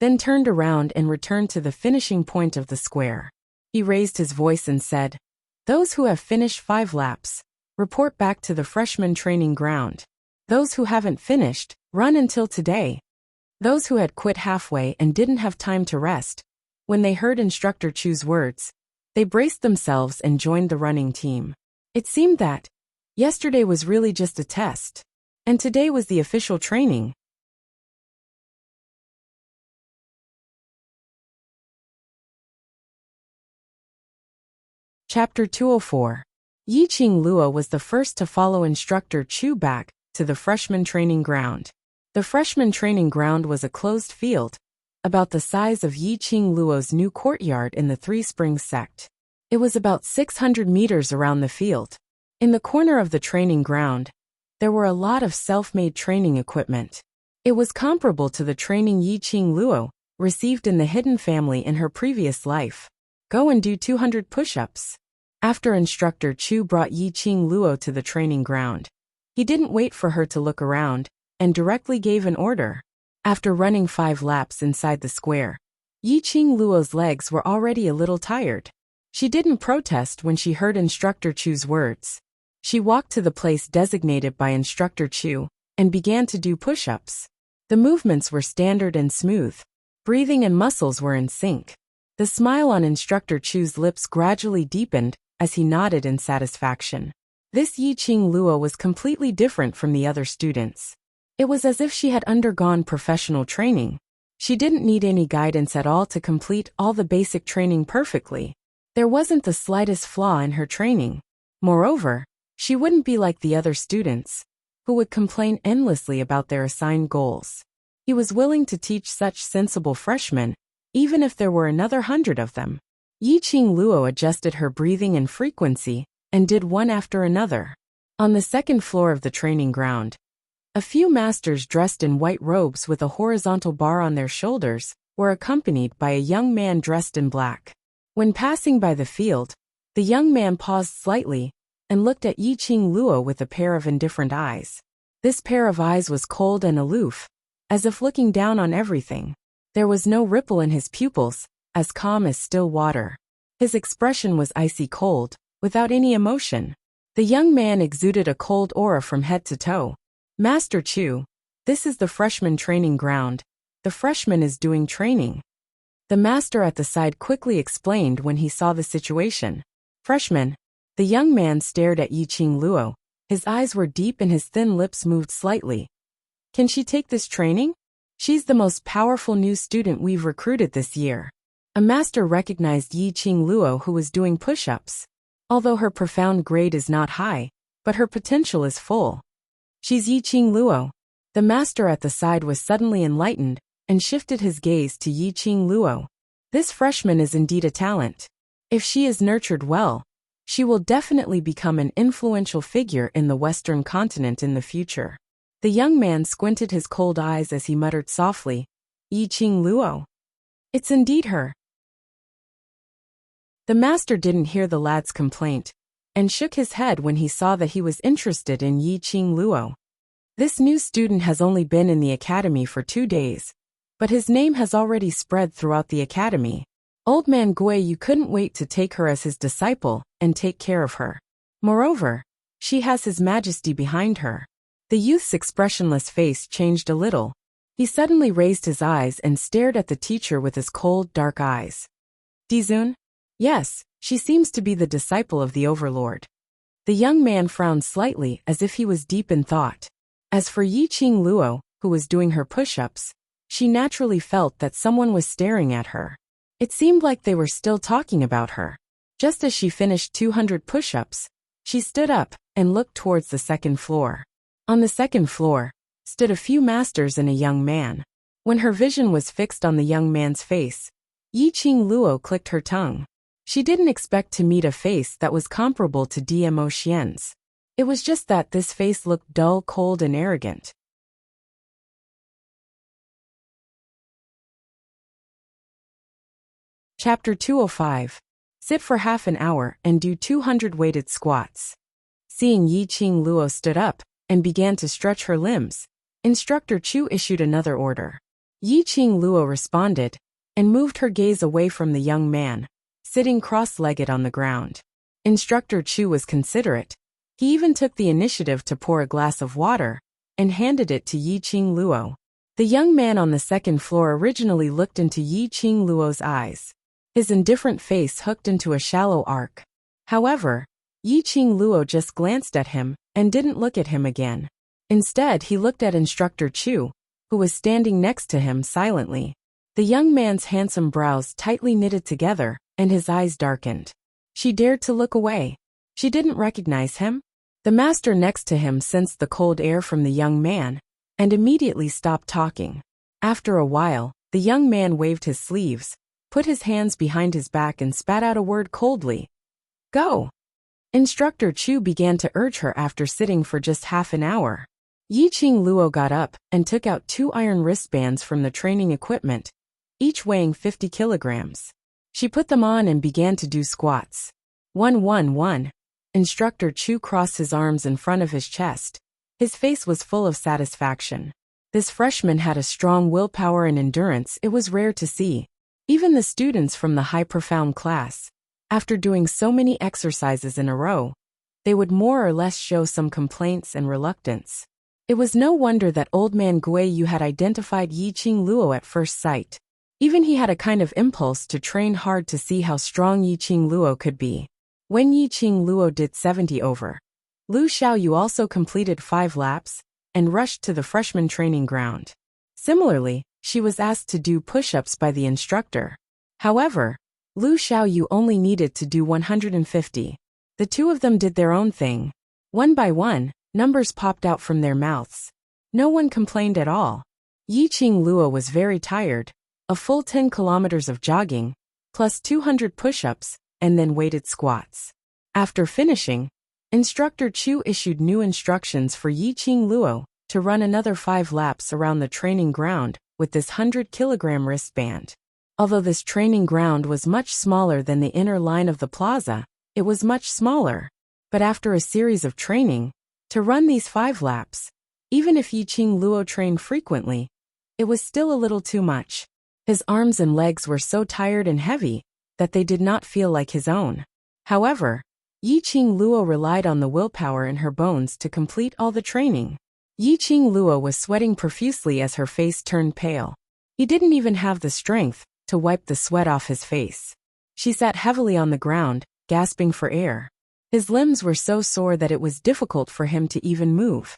[SPEAKER 1] then turned around and returned to the finishing point of the square. He raised his voice and said, Those who have finished 5 laps, report back to the freshman training ground. Those who haven't finished, run until today. Those who had quit halfway and didn't have time to rest, when they heard Instructor Chu's words, they braced themselves and joined the running team. It seemed that yesterday was really just a test, and today was the official training. Chapter 204. Yiqing Luo was the first to follow instructor Chu back to the freshman training ground. The freshman training ground was a closed field, about the size of Yiqing Luo's new courtyard in the Three Springs sect. It was about 600 meters around the field. In the corner of the training ground, there were a lot of self-made training equipment. It was comparable to the training Yiqing Luo received in the hidden family in her previous life. Go and do 200 push-ups. After instructor Chu brought Yiqing Luo to the training ground, he didn't wait for her to look around and directly gave an order. After running 5 laps inside the square, Yiqing Luo's legs were already a little tired. She didn't protest when she heard instructor Chu's words. She walked to the place designated by instructor Chu and began to do push-ups. The movements were standard and smooth. Breathing and muscles were in sync. The smile on instructor Chu's lips gradually deepened as he nodded in satisfaction. This Yiqing Luo was completely different from the other students. It was as if she had undergone professional training. She didn't need any guidance at all to complete all the basic training perfectly. There wasn't the slightest flaw in her training. Moreover, she wouldn't be like the other students, who would complain endlessly about their assigned goals. He was willing to teach such sensible freshmen, even if there were another 100 of them. Yiqing Luo adjusted her breathing and frequency, and did one after another. On the second floor of the training ground, a few masters dressed in white robes with a horizontal bar on their shoulders were accompanied by a young man dressed in black. When passing by the field, the young man paused slightly and looked at Yiqing Luo with a pair of indifferent eyes. This pair of eyes was cold and aloof, as if looking down on everything. There was no ripple in his pupils, as calm as still water. His expression was icy cold, without any emotion. The young man exuded a cold aura from head to toe. Master Chu, this is the freshman training ground. The freshman is doing training. The master at the side quickly explained when he saw the situation. Freshman. The young man stared at Yiqing Luo. His eyes were deep and his thin lips moved slightly. Can she take this training? She's the most powerful new student we've recruited this year. A master recognized Yiqing Luo who was doing push-ups. Although her profound grade is not high, but her potential is full. She's Yiqing Luo. The master at the side was suddenly enlightened and shifted his gaze to Yiqing Luo. This freshman is indeed a talent. If she is nurtured well, she will definitely become an influential figure in the Western continent in the future. The young man squinted his cold eyes as he muttered softly, Yiqing Luo. It's indeed her. The master didn't hear the lad's complaint, and shook his head when he saw that he was interested in Yiqing Luo. This new student has only been in the academy for 2 days, but his name has already spread throughout the academy. Old man Gui Yu couldn't wait to take her as his disciple and take care of her. Moreover, she has His Majesty behind her. The youth's expressionless face changed a little. He suddenly raised his eyes and stared at the teacher with his cold, dark eyes. Dizun? Yes, she seems to be the disciple of the overlord. The young man frowned slightly as if he was deep in thought. As for Yiqing Luo, who was doing her push-ups, she naturally felt that someone was staring at her. It seemed like they were still talking about her. Just as she finished 200 push-ups, she stood up and looked towards the second floor. On the second floor stood a few masters and a young man. When her vision was fixed on the young man's face, Yiqing Luo clicked her tongue. She didn't expect to meet a face that was comparable to Dmo Xian's. It was just that this face looked dull, cold, and arrogant. Chapter 205. Sit for half an hour and do 200 weighted squats. Seeing Yiqing Luo stood up and began to stretch her limbs, Instructor Chu issued another order. Yiqing Luo responded and moved her gaze away from the young man, sitting cross-legged on the ground. Instructor Chu was considerate. He even took the initiative to pour a glass of water and handed it to Yiqing Luo. The young man on the second floor originally looked into Yiqing Luo's eyes. His indifferent face hooked into a shallow arc. However, Yiqing Luo just glanced at him and didn't look at him again. Instead, he looked at Instructor Chu, who was standing next to him silently. The young man's handsome brows tightly knitted together, and his eyes darkened. She dared to look away. She didn't recognize him. The master next to him sensed the cold air from the young man and immediately stopped talking. After a while, the young man waved his sleeves, put his hands behind his back and spat out a word coldly. Go! Instructor Chu began to urge her after sitting for just half an hour. Yiqing Luo got up and took out 2 iron wristbands from the training equipment, each weighing 50 kilograms. She put them on and began to do squats. 1-1-1. Instructor Chu crossed his arms in front of his chest. His face was full of satisfaction. This freshman had a strong willpower and endurance it was rare to see. Even the students from the high-profound class, after doing so many exercises in a row, they would more or less show some complaints and reluctance. It was no wonder that old man Guiyu had identified Yiqing Luo at first sight. Even he had a kind of impulse to train hard to see how strong Yiqing Luo could be. When Yiqing Luo did 70 over, Lu Xiaoyu also completed 5 laps and rushed to the freshman training ground. Similarly, she was asked to do push-ups by the instructor. However, Lu Xiaoyu only needed to do 150. The two of them did their own thing. One by one, numbers popped out from their mouths. No one complained at all. Yiqing Luo was very tired. A full 10 kilometers of jogging, plus 200 push-ups, and then weighted squats. After finishing, Instructor Chu issued new instructions for Yiqing Luo to run another 5 laps around the training ground with this 100-kilogram wristband. Although this training ground was much smaller than the inner line of the plaza, it was much smaller. But after a series of training, to run these 5 laps, even if Yiqing Luo trained frequently, it was still a little too much. His arms and legs were so tired and heavy that they did not feel like his own. However, Yiqing Luo relied on the willpower in her bones to complete all the training. Yiqing Luo was sweating profusely as her face turned pale. He didn't even have the strength to wipe the sweat off his face. She sat heavily on the ground, gasping for air. His limbs were so sore that it was difficult for him to even move.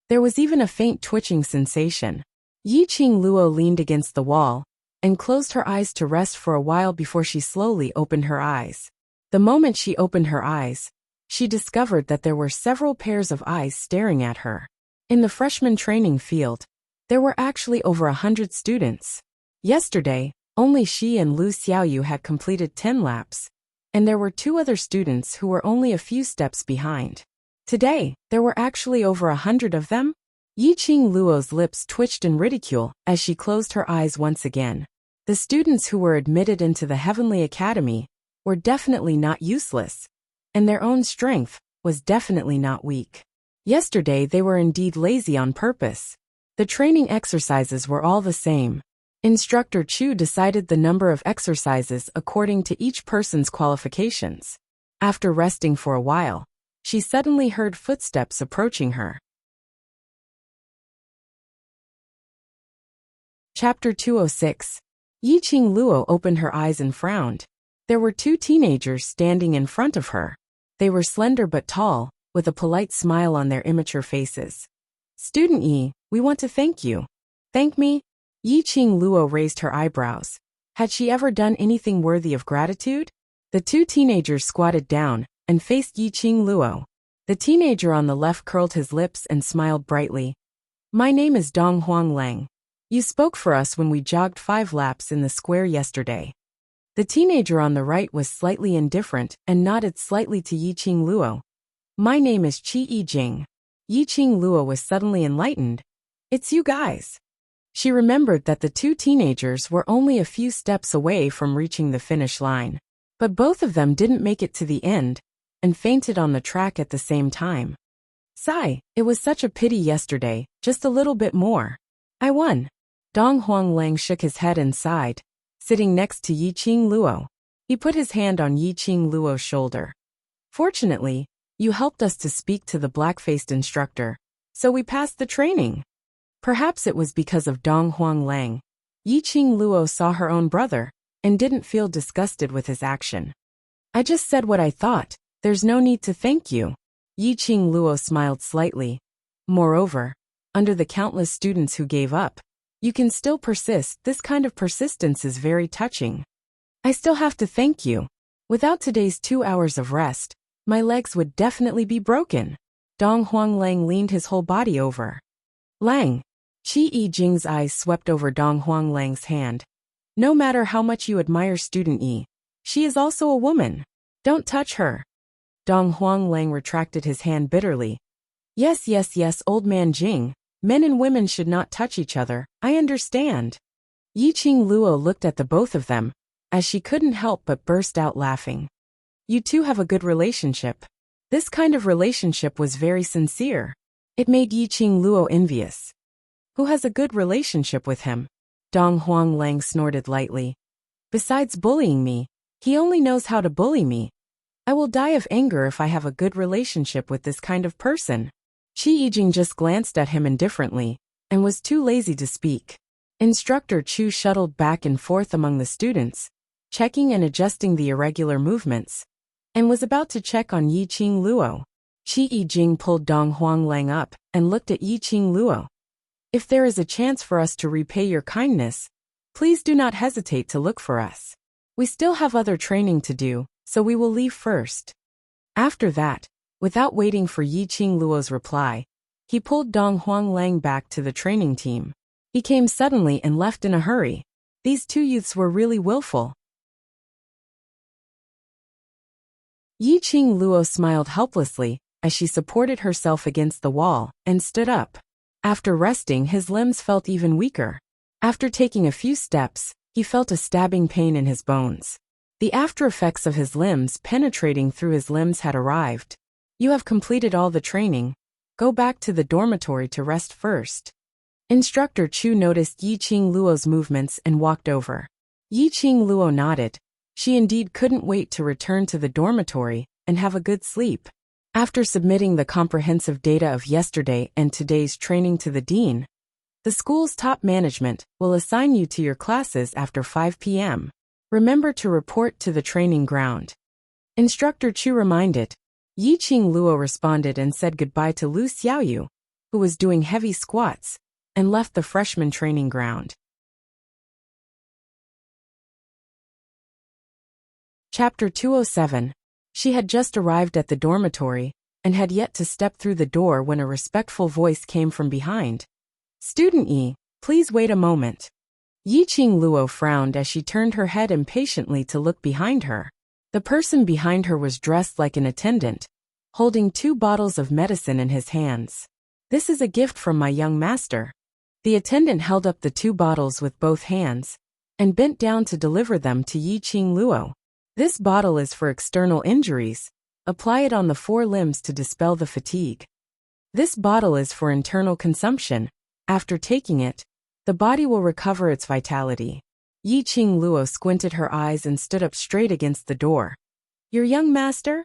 [SPEAKER 1] There was even a faint twitching sensation. Yiqing Luo leaned against the wall and closed her eyes to rest for a while before she slowly opened her eyes. The moment she opened her eyes, she discovered that there were several pairs of eyes staring at her. In the freshman training field, there were actually over 100 students. Yesterday, only she and Lu Xiaoyu had completed 10 laps, and there were 2 other students who were only a few steps behind. Today, there were actually over 100 of them. Yiqing Luo's lips twitched in ridicule as she closed her eyes once again. The students who were admitted into the Heavenly Academy were definitely not useless, and their own strength was definitely not weak. Yesterday they were indeed lazy on purpose. The training exercises were all the same. Instructor Chu decided the number of exercises according to each person's qualifications. After resting for a while, she suddenly heard footsteps approaching her. Chapter 206. Yiqing Luo opened her eyes and frowned. There were 2 teenagers standing in front of her. They were slender but tall, with a polite smile on their immature faces. Student Yi, we want to thank you. Thank me? Yiqing Luo raised her eyebrows. Had she ever done anything worthy of gratitude? The 2 teenagers squatted down and faced Yiqing Luo. The teenager on the left curled his lips and smiled brightly. My name is Dong Huang Lang. You spoke for us when we jogged 5 laps in the square yesterday. The teenager on the right was slightly indifferent and nodded slightly to Yiqing Luo. My name is Qi Yijing. Yiqing Luo was suddenly enlightened. It's you guys. She remembered that the 2 teenagers were only a few steps away from reaching the finish line. But both of them didn't make it to the end and fainted on the track at the same time. Sigh, it was such a pity yesterday, just a little bit more. I won. Dong Huang Lang shook his head and sighed, sitting next to Yiqing Luo. He put his hand on Yiqing Luo's shoulder. Fortunately, you helped us to speak to the black-faced instructor, so we passed the training. Perhaps it was because of Dong Huang Lang. Yiqing Luo saw her own brother and didn't feel disgusted with his action. I just said what I thought. There's no need to thank you. Yiqing Luo smiled slightly. Moreover, under the countless students who gave up, you can still persist. This kind of persistence is very touching. I still have to thank you. Without today's 2 hours of rest, my legs would definitely be broken. Dong Huang Lang leaned his whole body over. Lang. Qi Yijing's eyes swept over Dong Huang Lang's hand. No matter how much you admire student Yi, she is also a woman. Don't touch her. Dong Huang Lang retracted his hand bitterly. Yes, old man Jing. Men and women should not touch each other, I understand. Yiqing Luo looked at the both of them, as she couldn't help but burst out laughing. You two have a good relationship. This kind of relationship was very sincere. It made Yiqing Luo envious. Who has a good relationship with him? Dong Huang Lang snorted lightly. Besides bullying me, he only knows how to bully me. I will die of anger if I have a good relationship with this kind of person. Qi Yijing just glanced at him indifferently, and was too lazy to speak. Instructor Chu shuttled back and forth among the students, checking and adjusting the irregular movements, and was about to check on Yiqing Luo. Qi Yijing pulled Dong Huang Lang up and looked at Yiqing Luo. If there is a chance for us to repay your kindness, please do not hesitate to look for us. We still have other training to do, so we will leave first. After that, without waiting for Yiqing Luo's reply, he pulled Dong Huang Lang back to the training team. He came suddenly and left in a hurry. These two youths were really willful. Yiqing Luo smiled helplessly as she supported herself against the wall and stood up. After resting, his limbs felt even weaker. After taking a few steps, he felt a stabbing pain in his bones. The after effects of his limbs penetrating through his limbs had arrived. You have completed all the training. Go back to the dormitory to rest first. Instructor Chu noticed Yiqing Luo's movements and walked over. Yiqing Luo nodded. She indeed couldn't wait to return to the dormitory and have a good sleep. After submitting the comprehensive data of yesterday and today's training to the dean, the school's top management will assign you to your classes after 5 p.m. Remember to report to the training ground. Instructor Chu reminded. Yiqing Luo responded and said goodbye to Lu Xiaoyu, who was doing heavy squats, and left the freshman training ground. Chapter 207. She had just arrived at the dormitory, and had yet to step through the door when a respectful voice came from behind. Student Yi, please wait a moment. Yiqing Luo frowned as she turned her head impatiently to look behind her. The person behind her was dressed like an attendant, holding 2 bottles of medicine in his hands. This is a gift from my young master. The attendant held up the 2 bottles with both hands, and bent down to deliver them to Yiqing Luo. This bottle is for external injuries. Apply it on the 4 limbs to dispel the fatigue. This bottle is for internal consumption. After taking it, the body will recover its vitality. Yiqing Luo squinted her eyes and stood up straight against the door. Your young master?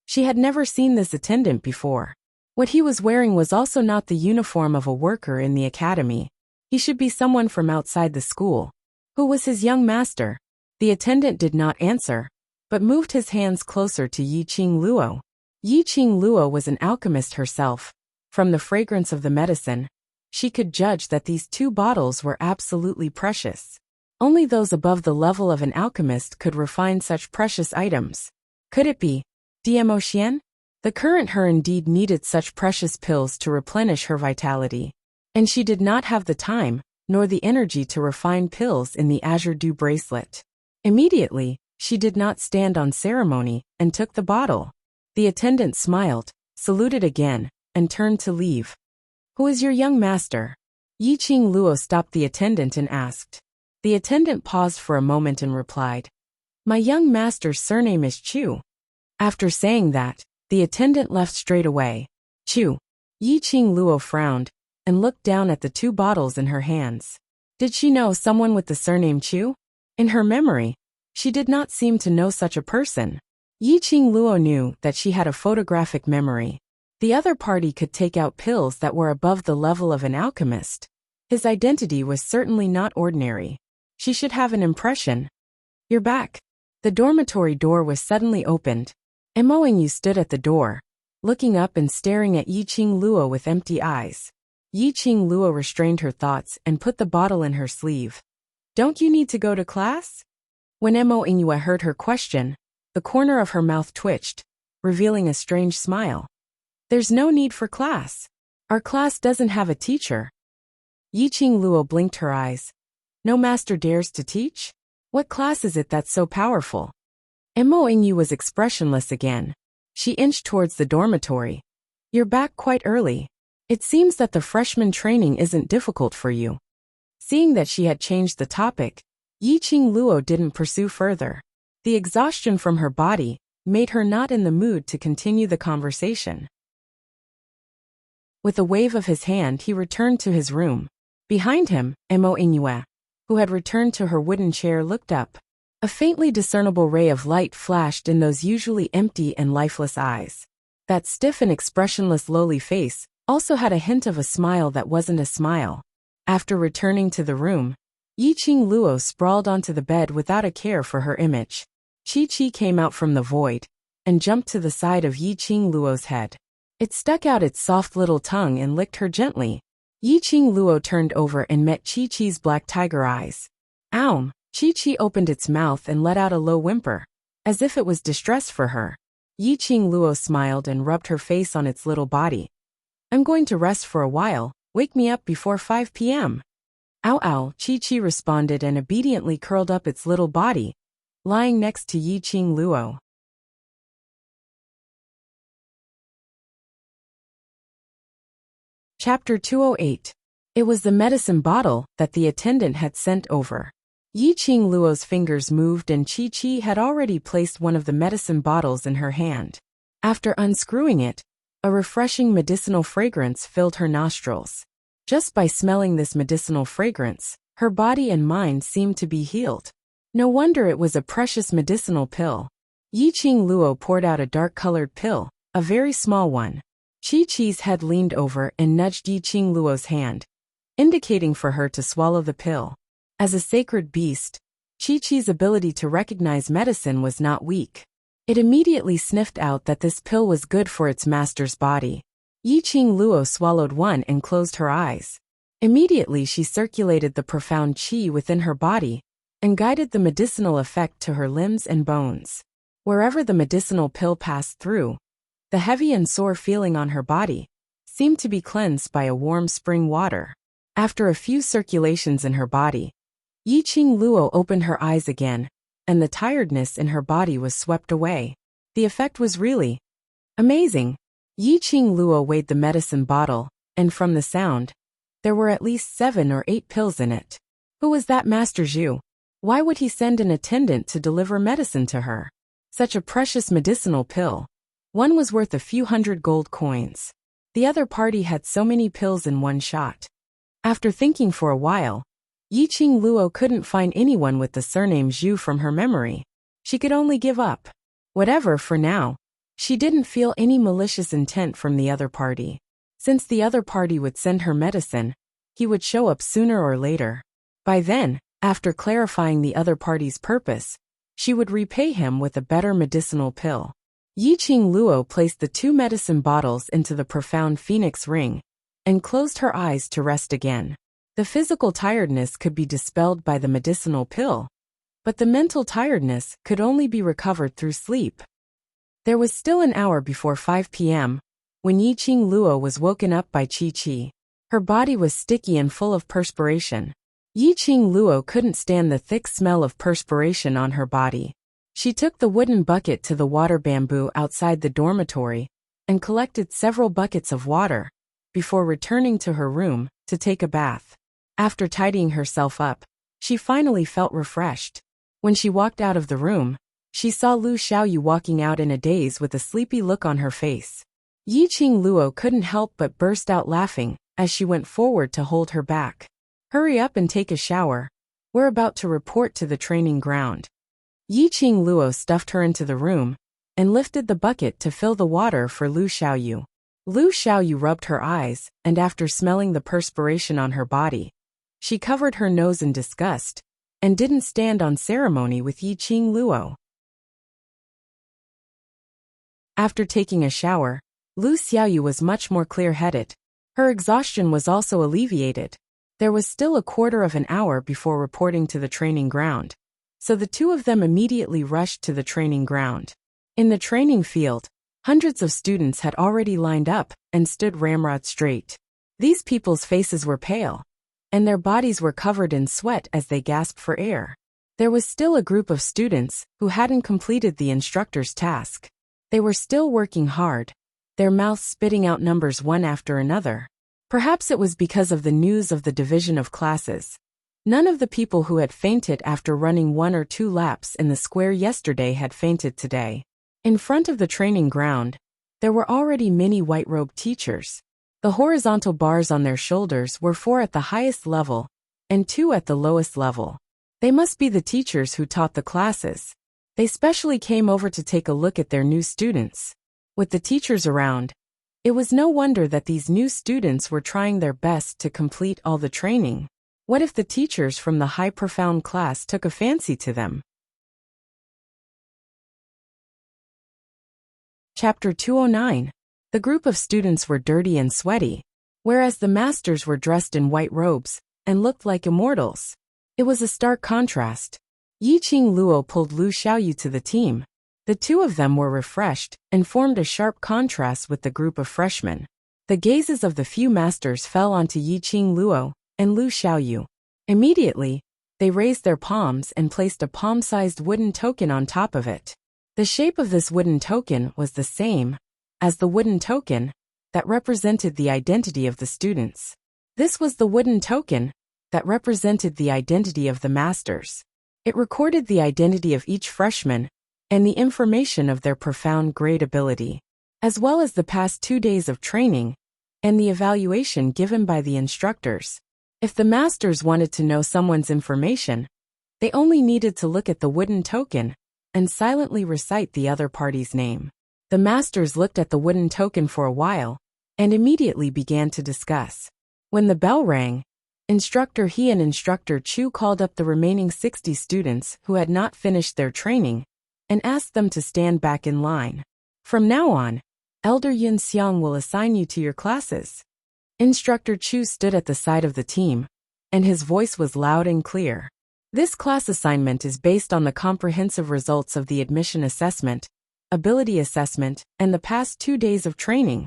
[SPEAKER 1] She had never seen this attendant before. What he was wearing was also not the uniform of a worker in the academy. He should be someone from outside the school. Who was his young master? The attendant did not answer, but moved his hands closer to Yiqing Luo. Yiqing Luo was an alchemist herself. From the fragrance of the medicine, she could judge that these 2 bottles were absolutely precious. Only those above the level of an alchemist could refine such precious items. Could it be Diemo Xian? The current her indeed needed such precious pills to replenish her vitality. And she did not have the time, nor the energy to refine pills in the Azure Dew bracelet. Immediately, she did not stand on ceremony, and took the bottle. The attendant smiled, saluted again, and turned to leave. Who is your young master? Yiqing Luo stopped the attendant and asked. The attendant paused for a moment and replied. My young master's surname is Chu. After saying that, the attendant left straight away. Chu. Yiqing Luo frowned, and looked down at the 2 bottles in her hands. Did she know someone with the surname Chu? In her memory, she did not seem to know such a person. Yiqing Luo knew that she had a photographic memory. The other party could take out pills that were above the level of an alchemist. His identity was certainly not ordinary. She should have an impression. You're back. The dormitory door was suddenly opened. Mo Yu stood at the door, looking up and staring at Yiqing Luo with empty eyes. Yiqing Luo restrained her thoughts and put the bottle in her sleeve. Don't you need to go to class? When Mo Yu heard her question, The corner of her mouth twitched, revealing a strange smile. There's no need for class. Our class doesn't have a teacher. Yiqing Luo blinked her eyes. No master dares to teach? What class is it that's so powerful? Mo Ingyu was expressionless again. She inched towards the dormitory. You're back quite early. It seems that the freshman training isn't difficult for you. Seeing that she had changed the topic, Yiqing Luo didn't pursue further. The exhaustion from her body made her not in the mood to continue the conversation. With a wave of his hand, he returned to his room. Behind him, Mo Ingyu, who had returned to her wooden chair, looked up. A faintly discernible ray of light flashed in those usually empty and lifeless eyes. That stiff and expressionless lowly face also had a hint of a smile that wasn't a smile. After returning to the room, Yiqing Luo sprawled onto the bed without a care for her image. Chi-Chi came out from the void and jumped to the side of Yiqing Luo's head. It stuck out its soft little tongue and licked her gently. Yiqing Luo turned over and met Chi-Chi's black tiger eyes. Ow! Chi-Chi opened its mouth and let out a low whimper, as if it was distressed for her. Yiqing Luo smiled and rubbed her face on its little body. I'm going to rest for a while. Wake me up before 5 p.m. Ow ow, Chi-Chi responded and obediently curled up its little body, lying next to Yiqing Luo. Chapter 208. It was the medicine bottle that the attendant had sent over. Yiqing Luo's fingers moved and Chi-Chi had already placed one of the medicine bottles in her hand. After unscrewing it, a refreshing medicinal fragrance filled her nostrils. Just by smelling this medicinal fragrance, her body and mind seemed to be healed. No wonder it was a precious medicinal pill. Yiqing Luo poured out a dark-colored pill, a very small one. Chi-Chi's head leaned over and nudged Yiqing Luo's hand, indicating for her to swallow the pill. As a sacred beast, Chi-Chi's ability to recognize medicine was not weak. It immediately sniffed out that this pill was good for its master's body. Yiqing Luo swallowed one and closed her eyes. Immediately she circulated the profound qi within her body and guided the medicinal effect to her limbs and bones. Wherever the medicinal pill passed through, the heavy and sore feeling on her body seemed to be cleansed by a warm spring water. After a few circulations in her body, Yiqing Luo opened her eyes again, and the tiredness in her body was swept away. The effect was really amazing. Yiqing Luo weighed the medicine bottle, and from the sound, there were at least 7 or 8 pills in it. Who was that Master Zhu? Why would he send an attendant to deliver medicine to her? Such a precious medicinal pill. One was worth a few hundred gold coins. The other party had so many pills in one shot. After thinking for a while, Yiqing Luo couldn't find anyone with the surname Zhu from her memory. She could only give up. Whatever for now. She didn't feel any malicious intent from the other party. Since the other party would send her medicine, he would show up sooner or later. By then, after clarifying the other party's purpose, she would repay him with a better medicinal pill. Yiqing Luo placed the 2 medicine bottles into the profound phoenix ring and closed her eyes to rest again. The physical tiredness could be dispelled by the medicinal pill, but the mental tiredness could only be recovered through sleep. There was still an hour before 5 p.m. when Yiqing Luo was woken up by Chi-Chi. Her body was sticky and full of perspiration. Yiqing Luo couldn't stand the thick smell of perspiration on her body. She took the wooden bucket to the water bamboo outside the dormitory and collected several buckets of water before returning to her room to take a bath. After tidying herself up, she finally felt refreshed. When she walked out of the room, she saw Lu Xiaoyu walking out in a daze with a sleepy look on her face. Yiqing Luo couldn't help but burst out laughing as she went forward to hold her back. Hurry up and take a shower. We're about to report to the training ground. Yiqing Luo stuffed her into the room and lifted the bucket to fill the water for Lu Xiaoyu. Lu Xiaoyu rubbed her eyes, and after smelling the perspiration on her body, she covered her nose in disgust and didn't stand on ceremony with Yiqing Luo. After taking a shower, Lu Xiaoyu was much more clear-headed. Her exhaustion was also alleviated. There was still a quarter of an hour before reporting to the training ground. So the two of them immediately rushed to the training ground. In the training field, hundreds of students had already lined up and stood ramrod straight. These people's faces were pale, and their bodies were covered in sweat as they gasped for air. There was still a group of students who hadn't completed the instructor's task. They were still working hard, their mouths spitting out numbers one after another. Perhaps it was because of the news of the division of classes. None of the people who had fainted after running 1 or 2 laps in the square yesterday had fainted today. In front of the training ground, there were already many white-robed teachers. The horizontal bars on their shoulders were 4 at the highest level and 2 at the lowest level. They must be the teachers who taught the classes. They specially came over to take a look at their new students. With the teachers around, it was no wonder that these new students were trying their best to complete all the training. What if the teachers from the high profound class took a fancy to them? Chapter 209. The group of students were dirty and sweaty, whereas the masters were dressed in white robes and looked like immortals. It was a stark contrast. Yiqing Luo pulled Lu Xiaoyu to the team. The two of them were refreshed and formed a sharp contrast with the group of freshmen. The gazes of the few masters fell onto Yiqing Luo and Lu Xiaoyu. Immediately, they raised their palms and placed a palm-sized wooden token on top of it. The shape of this wooden token was the same as the wooden token that represented the identity of the students. This was the wooden token that represented the identity of the masters. It recorded the identity of each freshman and the information of their profound grade ability, as well as the past 2 days of training and the evaluation given by the instructors. If the masters wanted to know someone's information, they only needed to look at the wooden token and silently recite the other party's name. The masters looked at the wooden token for a while and immediately began to discuss. When the bell rang, Instructor He and Instructor Chu called up the remaining 60 students who had not finished their training and asked them to stand back in line. From now on, Elder Yun Xiang will assign you to your classes. Instructor Chu stood at the side of the team, and his voice was loud and clear. This class assignment is based on the comprehensive results of the admission assessment, ability assessment, and the past 2 days of training.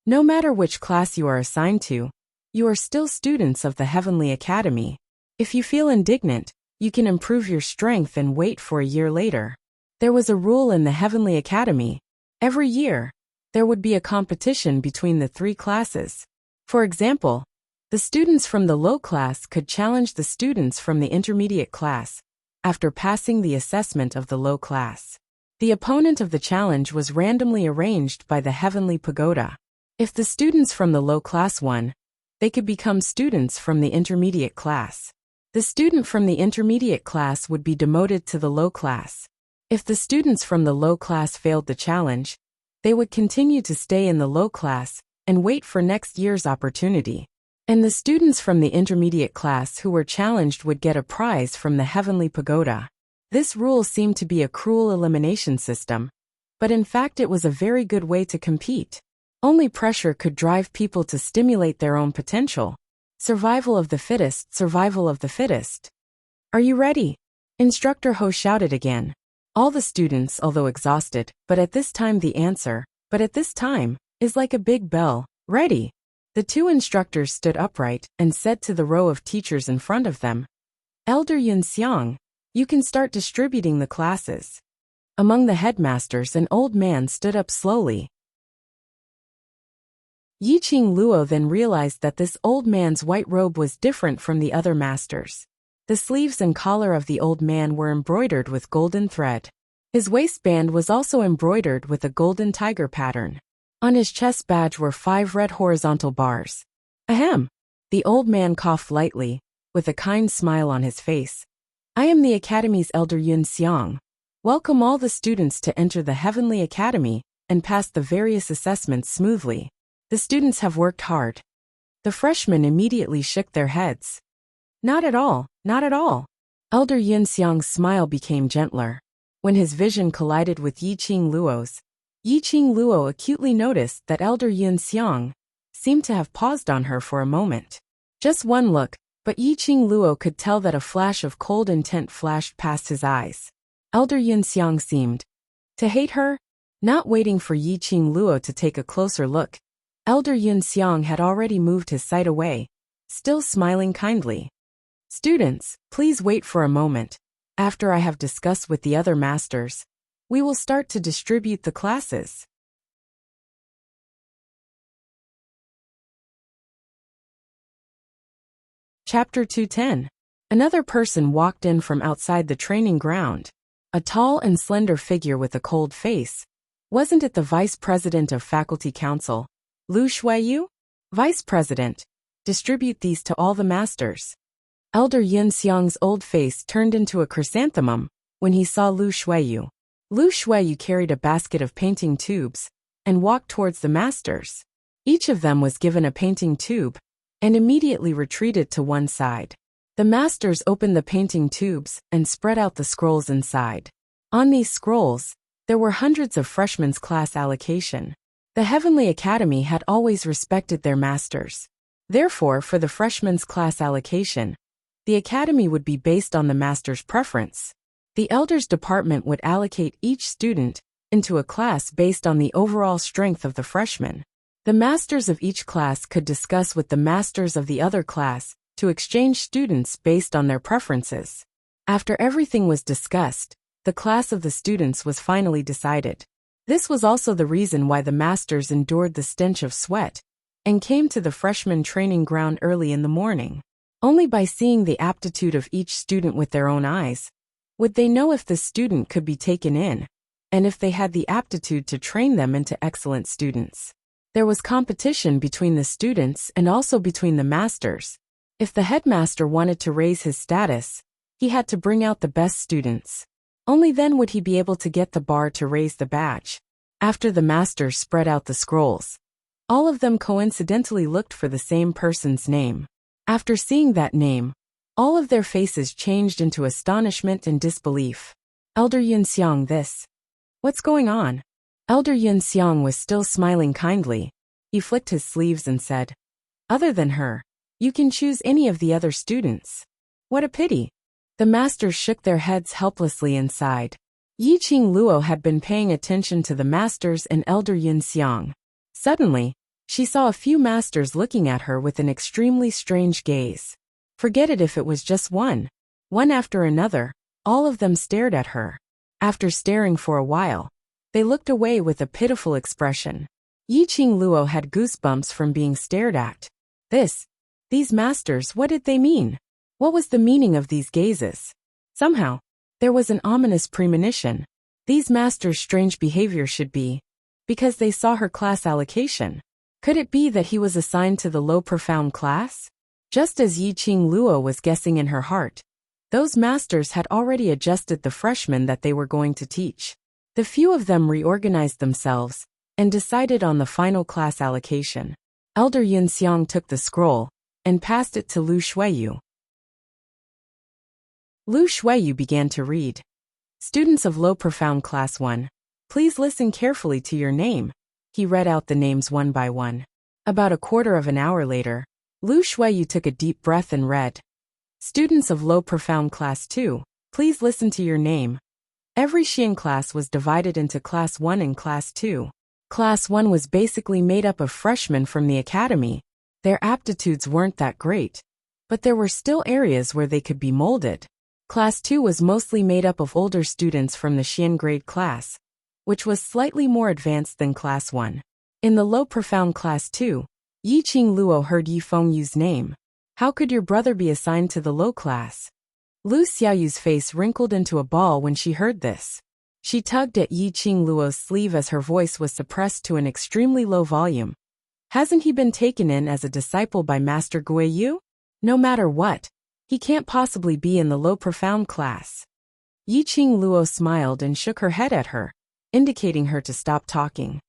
[SPEAKER 1] No matter which class you are assigned to, you are still students of the Heavenly Academy. If you feel indignant, you can improve your strength and wait for a year later. There was a rule in the Heavenly Academy. Every year, there would be a competition between the 3 classes. For example, the students from the low class could challenge the students from the intermediate class after passing the assessment of the low class. The opponent of the challenge was randomly arranged by the Heavenly Pagoda. If the students from the low class won, they could become students from the intermediate class. The student from the intermediate class would be demoted to the low class. If the students from the low class failed the challenge, they would continue to stay in the low class and wait for next year's opportunity. And the students from the intermediate class who were challenged would get a prize from the Heavenly Pagoda. This rule seemed to be a cruel elimination system, but in fact it was a very good way to compete. Only pressure could drive people to stimulate their own potential. Survival of the fittest, survival of the fittest. Are you ready? Instructor Ho shouted again. All the students, although exhausted, but at this time is like a big bell. Ready. The 2 instructors stood upright and said to the row of teachers in front of them, Elder Yun Xiang, you can start distributing the classes. Among the headmasters, an old man stood up slowly. Yiqing Luo then realized that this old man's white robe was different from the other masters. The sleeves and collar of the old man were embroidered with golden thread. His waistband was also embroidered with a golden tiger pattern. On his chest badge were 5 red horizontal bars. Ahem! The old man coughed lightly, with a kind smile on his face. I am the Academy's Elder Yun Xiang. Welcome all the students to enter the Heavenly Academy and pass the various assessments smoothly. The students have worked hard. The freshmen immediately shook their heads. Not at all, not at all. Elder Yun Xiang's smile became gentler. When his vision collided with Yiqing Luo's, Yiqing Luo acutely noticed that Elder Yun Xiang seemed to have paused on her for a moment. Just one look, But Yiqing Luo could tell that a flash of cold intent flashed past his eyes. Elder Yunxiang seemed to hate her. Not waiting for Yiqing Luo to take a closer look, Elder Yunxiang had already moved his sight away, still smiling kindly. Students, please wait for a moment. After I have discussed with the other masters, we will start to distribute the classes. Chapter 210. Another person walked in from outside the training ground. A tall and slender figure with a cold face. Wasn't it the Vice President of Faculty Council, Lu Shuiyu? Vice President, distribute these to all the masters. Elder Yunxiang's old face turned into a chrysanthemum when he saw Lu Shuiyu. Lu Shuiyu carried a basket of painting tubes and walked towards the masters. Each of them was given a painting tube and immediately retreated to one side. The masters opened the painting tubes and spread out the scrolls inside. On these scrolls, there were hundreds of freshmen's class allocation. The Heavenly Academy had always respected their masters. Therefore, for the freshmen's class allocation, the academy would be based on the master's preference. The elders department would allocate each student into a class based on the overall strength of the freshman. The masters of each class could discuss with the masters of the other class to exchange students based on their preferences. After everything was discussed, the class of the students was finally decided. This was also the reason why the masters endured the stench of sweat and came to the freshman training ground early in the morning. Only by seeing the aptitude of each student with their own eyes would they know if the student could be taken in, and if they had the aptitude to train them into excellent students. There was competition between the students and also between the masters. If the headmaster wanted to raise his status, he had to bring out the best students. Only then would he be able to get the bar to raise the badge. After the masters spread out the scrolls, all of them coincidentally looked for the same person's name. After seeing that name, all of their faces changed into astonishment and disbelief. Elder Yunxiang, this. What's going on? Elder Yunxiang was still smiling kindly. He flicked his sleeves and said, other than her, you can choose any of the other students. What a pity. The masters shook their heads helplessly and sighed. Yiqing Luo had been paying attention to the masters and Elder Yunxiang. Suddenly, she saw a few masters looking at her with an extremely strange gaze. Forget it if it was just one. One after another, all of them stared at her. After staring for a while, they looked away with a pitiful expression. Yiqing Luo had goosebumps from being stared at. These masters, what did they mean? What was the meaning of these gazes? Somehow, there was an ominous premonition. These masters' strange behavior should be because they saw her class allocation. Could it be that he was assigned to the low profound class? Just as Yiqing Luo was guessing in her heart, those masters had already adjusted the freshmen that they were going to teach. The few of them reorganized themselves and decided on the final class allocation. Elder Yunxiang took the scroll and passed it to Lu Shuiyu. Lu Shuiyu began to read. Students of low profound class 1, please listen carefully to your name. He read out the names one by one. About a quarter of an hour later, Lu Shuiyu took a deep breath and read. Students of low profound class 2, please listen to your name. Every Xian class was divided into class 1 and class 2. Class 1 was basically made up of freshmen from the academy. Their aptitudes weren't that great, but there were still areas where they could be molded. Class 2 was mostly made up of older students from the Xian grade class, which was slightly more advanced than class 1. In the low profound class 2, Yiqing Luo heard Yi Fengyu's name. How could your brother be assigned to the low class? Lu Xiaoyu's face wrinkled into a ball when she heard this. She tugged at Yiqing Luo's sleeve as her voice was suppressed to an extremely low volume. Hasn't he been taken in as a disciple by Master Guiyu? No matter what, he can't possibly be in the low profound class. Yiqing Luo smiled and shook her head at her, indicating her to stop talking.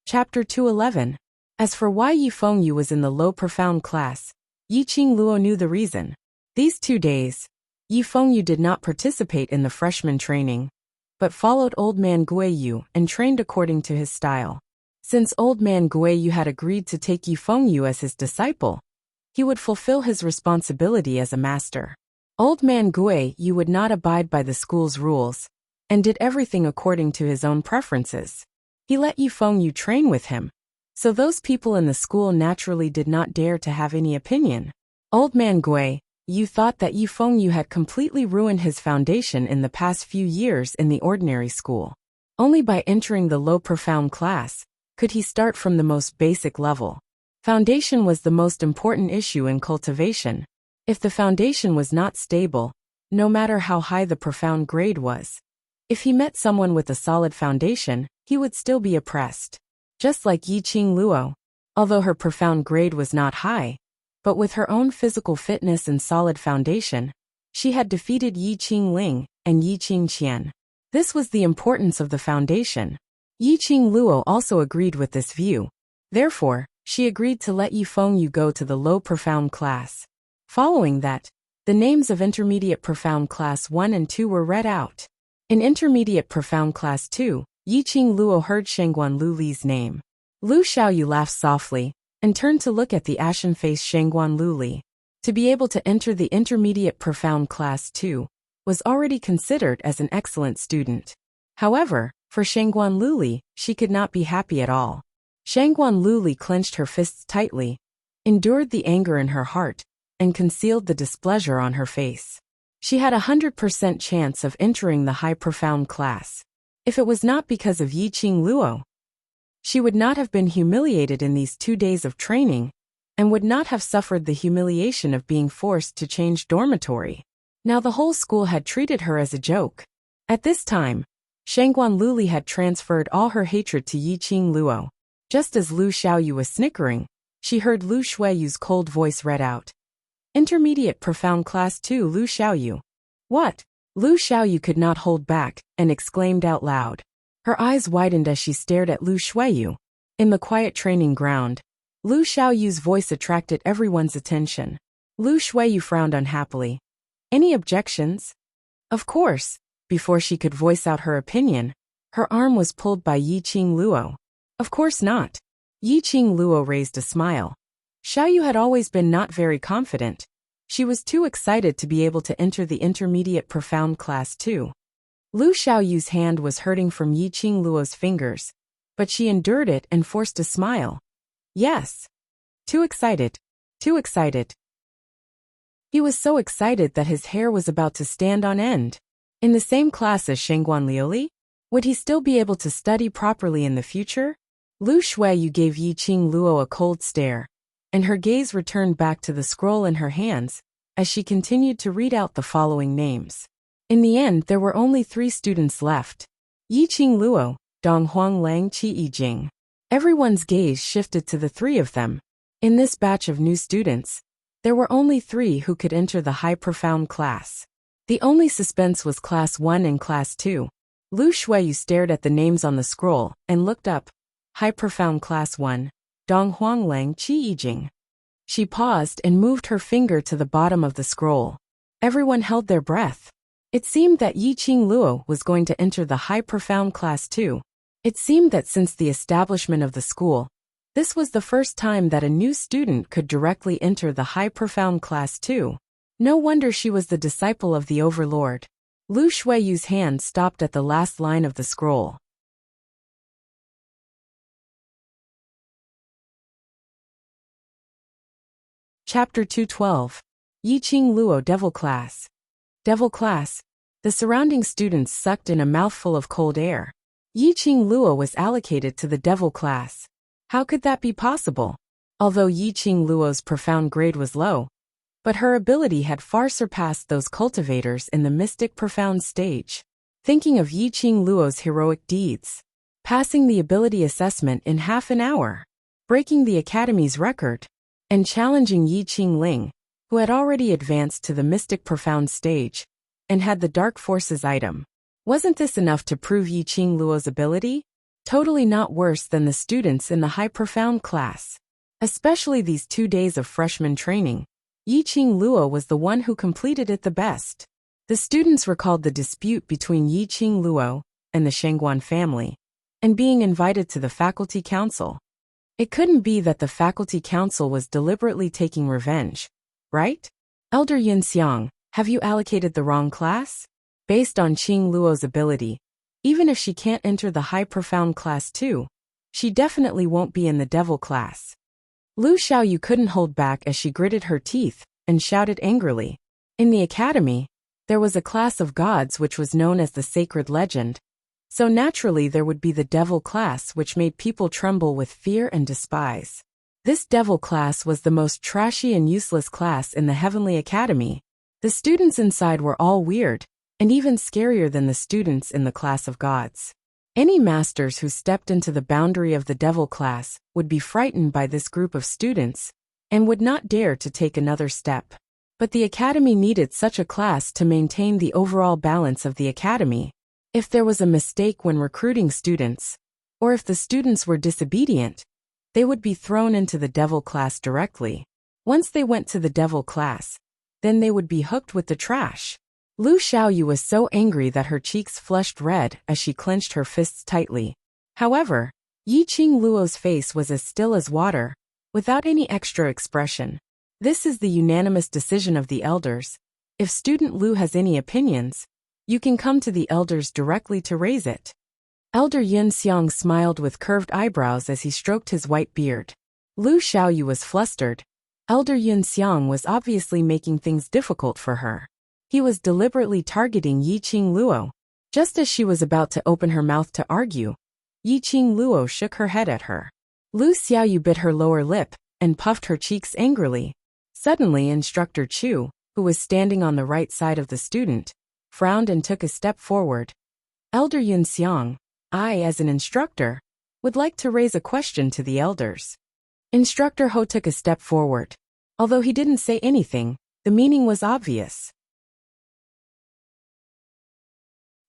[SPEAKER 1] Chapter 211. As for why Yi Fengyu was in the low profound class, Yiqing Luo knew the reason. These 2 days, Yi Fengyu did not participate in the freshman training. but followed Old Man Guiyu and trained according to his style. Since Old Man Guiyu had agreed to take Yifengyu as his disciple, he would fulfill his responsibility as a master. Old Man Guiyu would not abide by the school's rules, and did everything according to his own preferences. He let Yifengyu train with him, so those people in the school naturally did not dare to have any opinion. Old Man Guiyu thought that Yifengyu had completely ruined his foundation in the past few years in the ordinary school. Only by entering the low profound class could he start from the most basic level. Foundation was the most important issue in cultivation. If the foundation was not stable, no matter how high the profound grade was, if he met someone with a solid foundation, he would still be oppressed. Just like Yiqing Luo, although her profound grade was not high, but with her own physical fitness and solid foundation, she had defeated Yiqing Ling and Yiqing Qian. This was the importance of the foundation. Yiqing Luo also agreed with this view. Therefore, she agreed to let Yifengyu go to the low profound class. Following that, the names of Intermediate Profound Class 1 and 2 were read out. In Intermediate Profound Class 2, Yiqing Luo heard Shangguan Lu Li's name. Lu Xiaoyu laughed softly, and turned to look at the ashen-faced Shangguan Lu Li. To be able to enter the Intermediate Profound Class 2 was already considered as an excellent student. However, for Shangguan Lu Li, she could not be happy at all. Shangguan Lu Li clenched her fists tightly, endured the anger in her heart, and concealed the displeasure on her face. She had 100% chance of entering the high profound class. If it was not because of Yiqing Luo, she would not have been humiliated in these 2 days of training, and would not have suffered the humiliation of being forced to change dormitory. Now the whole school had treated her as a joke. At this time, Shangguan Lu Li had transferred all her hatred to Yiqing Luo. Just as Lu Xiaoyu was snickering, she heard Lu Shuiyu's cold voice read out. Intermediate Profound Class 2 Lu Xiaoyu. What? Lu Xiaoyu could not hold back, and exclaimed out loud. Her eyes widened as she stared at Lu Shuiyu. In the quiet training ground, Lu Xiaoyu's voice attracted everyone's attention. Lu Shuiyu frowned unhappily. Any objections? Of course. Before she could voice out her opinion, her arm was pulled by Yiqing Luo. Of course not. Yiqing Luo raised a smile. Xiaoyu had always been not very confident. She was too excited to be able to enter the Intermediate Profound Class 2. Lu Xiaoyu's hand was hurting from Yiqing Luo's fingers, but she endured it and forced a smile. Yes. Too excited. Too excited. He was so excited that his hair was about to stand on end. In the same class as Shangguan Liuli? Would he still be able to study properly in the future? Lu Shuiyu gave Yiqing Luo a cold stare, and her gaze returned back to the scroll in her hands, as she continued to read out the following names. In the end, there were only 3 students left. Yiqing Luo, Donghuang Lang Qi Yijing. Everyone's gaze shifted to the 3 of them. In this batch of new students, there were only 3 who could enter the high profound class. The only suspense was Class 1 and Class 2. Lu Shuiyu stared at the names on the scroll and looked up. High profound Class 1. Donghuang Lang Qi Yijing. She paused and moved her finger to the bottom of the scroll. Everyone held their breath. It seemed that Yiqing Luo was going to enter the high profound Class 2. It seemed that since the establishment of the school, this was the first time that a new student could directly enter the high profound Class 2. No wonder she was the disciple of the Overlord. Lu Shuiyu's hand stopped at the last line of the scroll. Chapter 212. Yiqing Luo Devil Class. Devil Class. The surrounding students sucked in a mouthful of cold air. Yiqing Luo was allocated to the Devil Class. How could that be possible? Although Yiqing Luo's profound grade was low, but her ability had far surpassed those cultivators in the mystic profound stage. Thinking of Yiqing Luo's heroic deeds, passing the ability assessment in half an hour, breaking the academy's record, and challenging Yiqing Ling, who had already advanced to the mystic profound stage, and had the dark forces item. Wasn't this enough to prove Yiqing Luo's ability? Totally not worse than the students in the high profound class. Especially these 2 days of freshman training, Yiqing Luo was the one who completed it the best. The students recalled the dispute between Yiqing Luo and the Shengguan family, and being invited to the faculty council. It couldn't be that the faculty council was deliberately taking revenge, right? Elder Yunxiang, have you allocated the wrong class? Based on Qing Luo's ability, even if she can't enter the high profound class too, she definitely won't be in the devil class. Lu Xiaoyu couldn't hold back as she gritted her teeth and shouted angrily. In the academy, there was a class of gods which was known as the Sacred Legend, so naturally there would be the devil class which made people tremble with fear and despise. This devil class was the most trashy and useless class in the Heavenly Academy. The students inside were all weird, and even scarier than the students in the class of gods. Any masters who stepped into the boundary of the devil class would be frightened by this group of students and would not dare to take another step. But the academy needed such a class to maintain the overall balance of the academy. If there was a mistake when recruiting students, or if the students were disobedient, they would be thrown into the devil class directly. Once they went to the devil class, then they would be hooked with the trash. Lu Xiaoyu was so angry that her cheeks flushed red as she clenched her fists tightly. However, Yiqing Luo's face was as still as water, without any extra expression. This is the unanimous decision of the elders. If student Lu has any opinions, you can come to the elders directly to raise it. Elder Yunxiang smiled with curved eyebrows as he stroked his white beard. Lu Xiaoyu was flustered. Elder Yunxiang was obviously making things difficult for her. He was deliberately targeting Yiqing Luo. Just as she was about to open her mouth to argue, Yiqing Luo shook her head at her. Lu Xiaoyu bit her lower lip and puffed her cheeks angrily. Suddenly, Instructor Chu, who was standing on the right side of the student, frowned and took a step forward. Elder Yunxiang, I, as an instructor, would like to raise a question to the elders. Instructor Ho took a step forward. Although he didn't say anything, the meaning was obvious.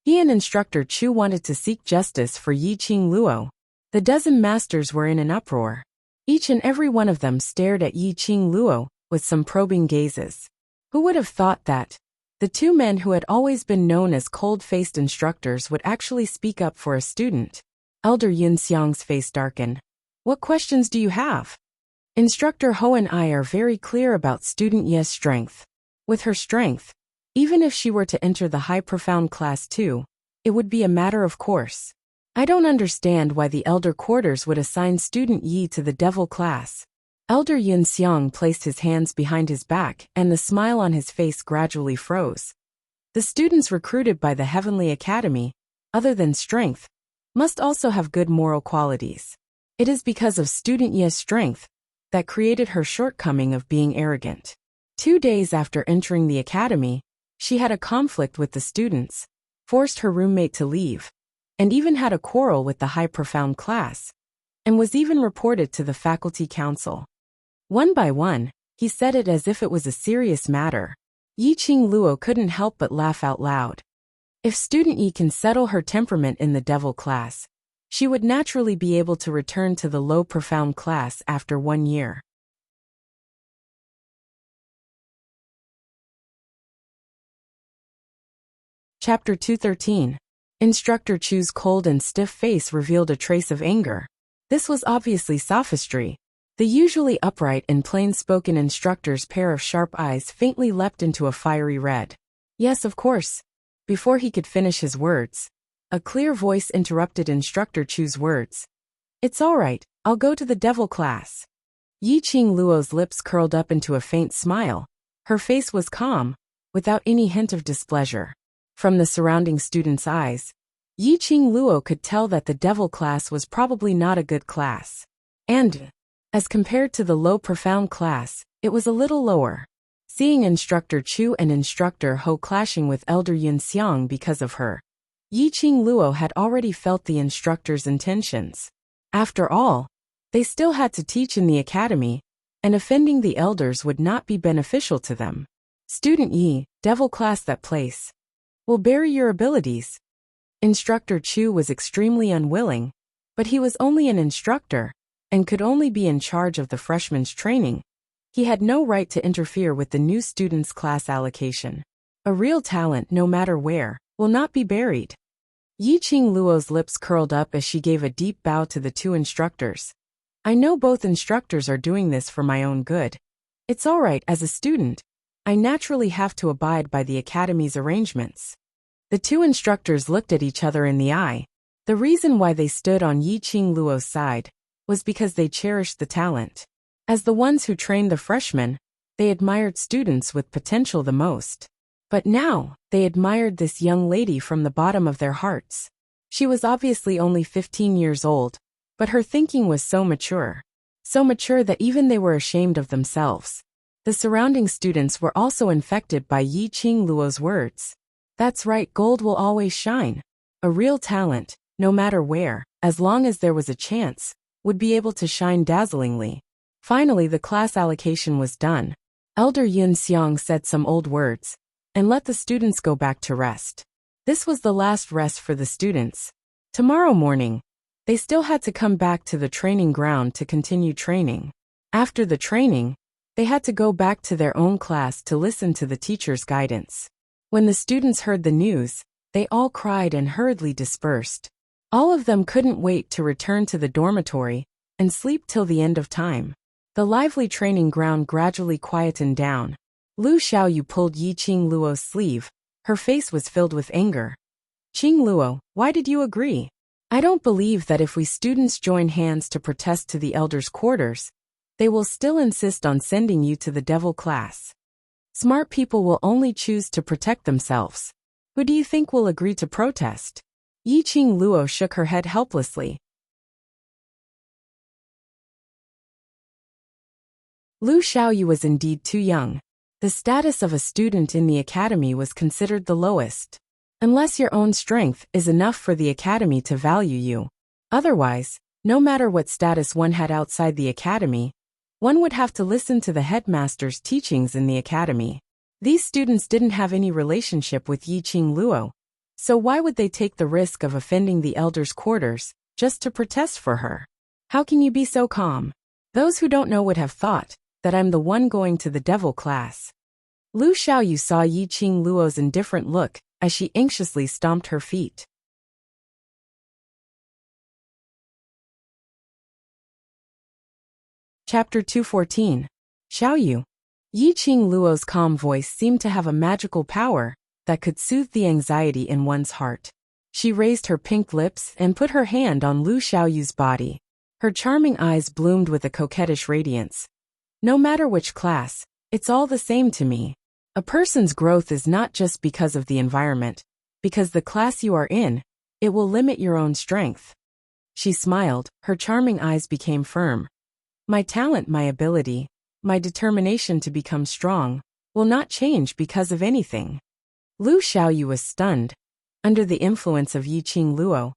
[SPEAKER 1] He and Instructor Chu wanted to seek justice for Yiqing Luo. The dozen masters were in an uproar. Each and every one of them stared at Yiqing Luo with some probing gazes. Who would have thought that the two men who had always been known as cold-faced instructors would actually speak up for a student? Elder Yunxiang's face darkened. What questions do you have? Instructor Ho and I are very clear about student Ye's strength. With her strength, even if she were to enter the high profound class too, it would be a matter of course. I don't understand why the elder quarters would assign student Yi to the devil class. Elder Yunxiang placed his hands behind his back and the smile on his face gradually froze. The students recruited by the Heavenly Academy, other than strength, must also have good moral qualities. It is because of student Ye's strength that created her shortcoming of being arrogant. 2 days after entering the academy, she had a conflict with the students, forced her roommate to leave, and even had a quarrel with the high profound class, and was even reported to the faculty council. One by one, he said it as if it was a serious matter. Yiqing Luo couldn't help but laugh out loud. If student Yi can settle her temperament in the devil class, she would naturally be able to return to the low profound class after 1 year. Chapter 213. Instructor Chu's cold and stiff face revealed a trace of anger. This was obviously sophistry. The usually upright and plain-spoken instructor's pair of sharp eyes faintly leapt into a fiery red. Yes, of course. Before he could finish his words, a clear voice interrupted Instructor Chu's words. It's all right, I'll go to the devil class. Yiqing Luo's lips curled up into a faint smile. Her face was calm, without any hint of displeasure. From the surrounding students' eyes, Yiqing Luo could tell that the devil class was probably not a good class. And, as compared to the low profound class, it was a little lower. Seeing Instructor Chu and Instructor Ho clashing with Elder Yunxiang because of her, Yiqing Luo had already felt the instructor's intentions. After all, they still had to teach in the academy, and offending the elders would not be beneficial to them. Student Yi, devil class that place. Will bury your abilities. Instructor Chu was extremely unwilling, but he was only an instructor, and could only be in charge of the freshmen's training. He had no right to interfere with the new students' class allocation. A real talent, no matter where, will not be buried. Yiqing Luo's lips curled up as she gave a deep bow to the two instructors. I know both instructors are doing this for my own good. It's all right as a student. I naturally have to abide by the academy's arrangements. The two instructors looked at each other in the eye. The reason why they stood on Yiqing Luo's side was because they cherished the talent. As the ones who trained the freshmen, they admired students with potential the most. But now, they admired this young lady from the bottom of their hearts. She was obviously only 15 years old, but her thinking was so mature. So mature that even they were ashamed of themselves. The surrounding students were also infected by Yiqing Luo's words. That's right, gold will always shine. A real talent, no matter where, as long as there was a chance, would be able to shine dazzlingly. Finally, the class allocation was done. Elder Yun Xiang said some old words, and let the students go back to rest. This was the last rest for the students. Tomorrow morning, they still had to come back to the training ground to continue training. After the training, they had to go back to their own class to listen to the teacher's guidance. When the students heard the news, they all cried and hurriedly dispersed. All of them couldn't wait to return to the dormitory and sleep till the end of time. The lively training ground gradually quietened down. Lu Xiaoyu pulled Yiqing Luo's sleeve. Her face was filled with anger. Qing Luo, why did you agree? I don't believe that if we students join hands to protest to the elders' quarters, they will still insist on sending you to the devil class. Smart people will only choose to protect themselves. Who do you think will agree to protest? Yiqing Luo shook her head helplessly. Lu Xiaoyu was indeed too young. The status of a student in the academy was considered the lowest. Unless your own strength is enough for the academy to value you. Otherwise, no matter what status one had outside the academy, one would have to listen to the headmaster's teachings in the academy. These students didn't have any relationship with Yiqing Luo, so why would they take the risk of offending the elders' quarters just to protest for her? How can you be so calm? Those who don't know would have thought that I'm the one going to the devil class. Lu Xiaoyu saw Yiqing Luo's indifferent look as she anxiously stomped her feet. Chapter 214. Xiaoyu. Yiqing Luo's calm voice seemed to have a magical power that could soothe the anxiety in one's heart. She raised her pink lips and put her hand on Lu Xiaoyu's body. Her charming eyes bloomed with a coquettish radiance. No matter which class, it's all the same to me. A person's growth is not just because of the environment. Because the class you are in, it will limit your own strength. She smiled, her charming eyes became firm. My talent, my ability, my determination to become strong, will not change because of anything. Lu Xiaoyu was stunned. Under the influence of Yiqing Luo,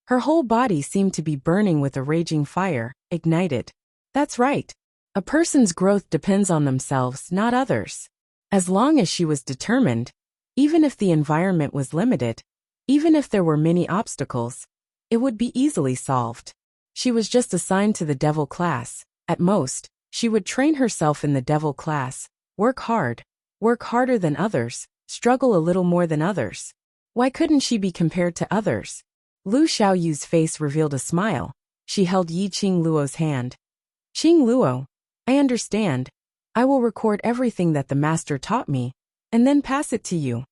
[SPEAKER 1] her whole body seemed to be burning with a raging fire, ignited. That's right. A person's growth depends on themselves, not others. As long as she was determined, even if the environment was limited, even if there were many obstacles, it would be easily solved. She was just assigned to the devil class. At most, she would train herself in the devil class, work hard, work harder than others, struggle a little more than others. Why couldn't she be compared to others? Lu Xiaoyu's face revealed a smile. She held Yiqing Luo's hand. Qing Luo, I understand. I will record everything that the master taught me, and then pass it to you.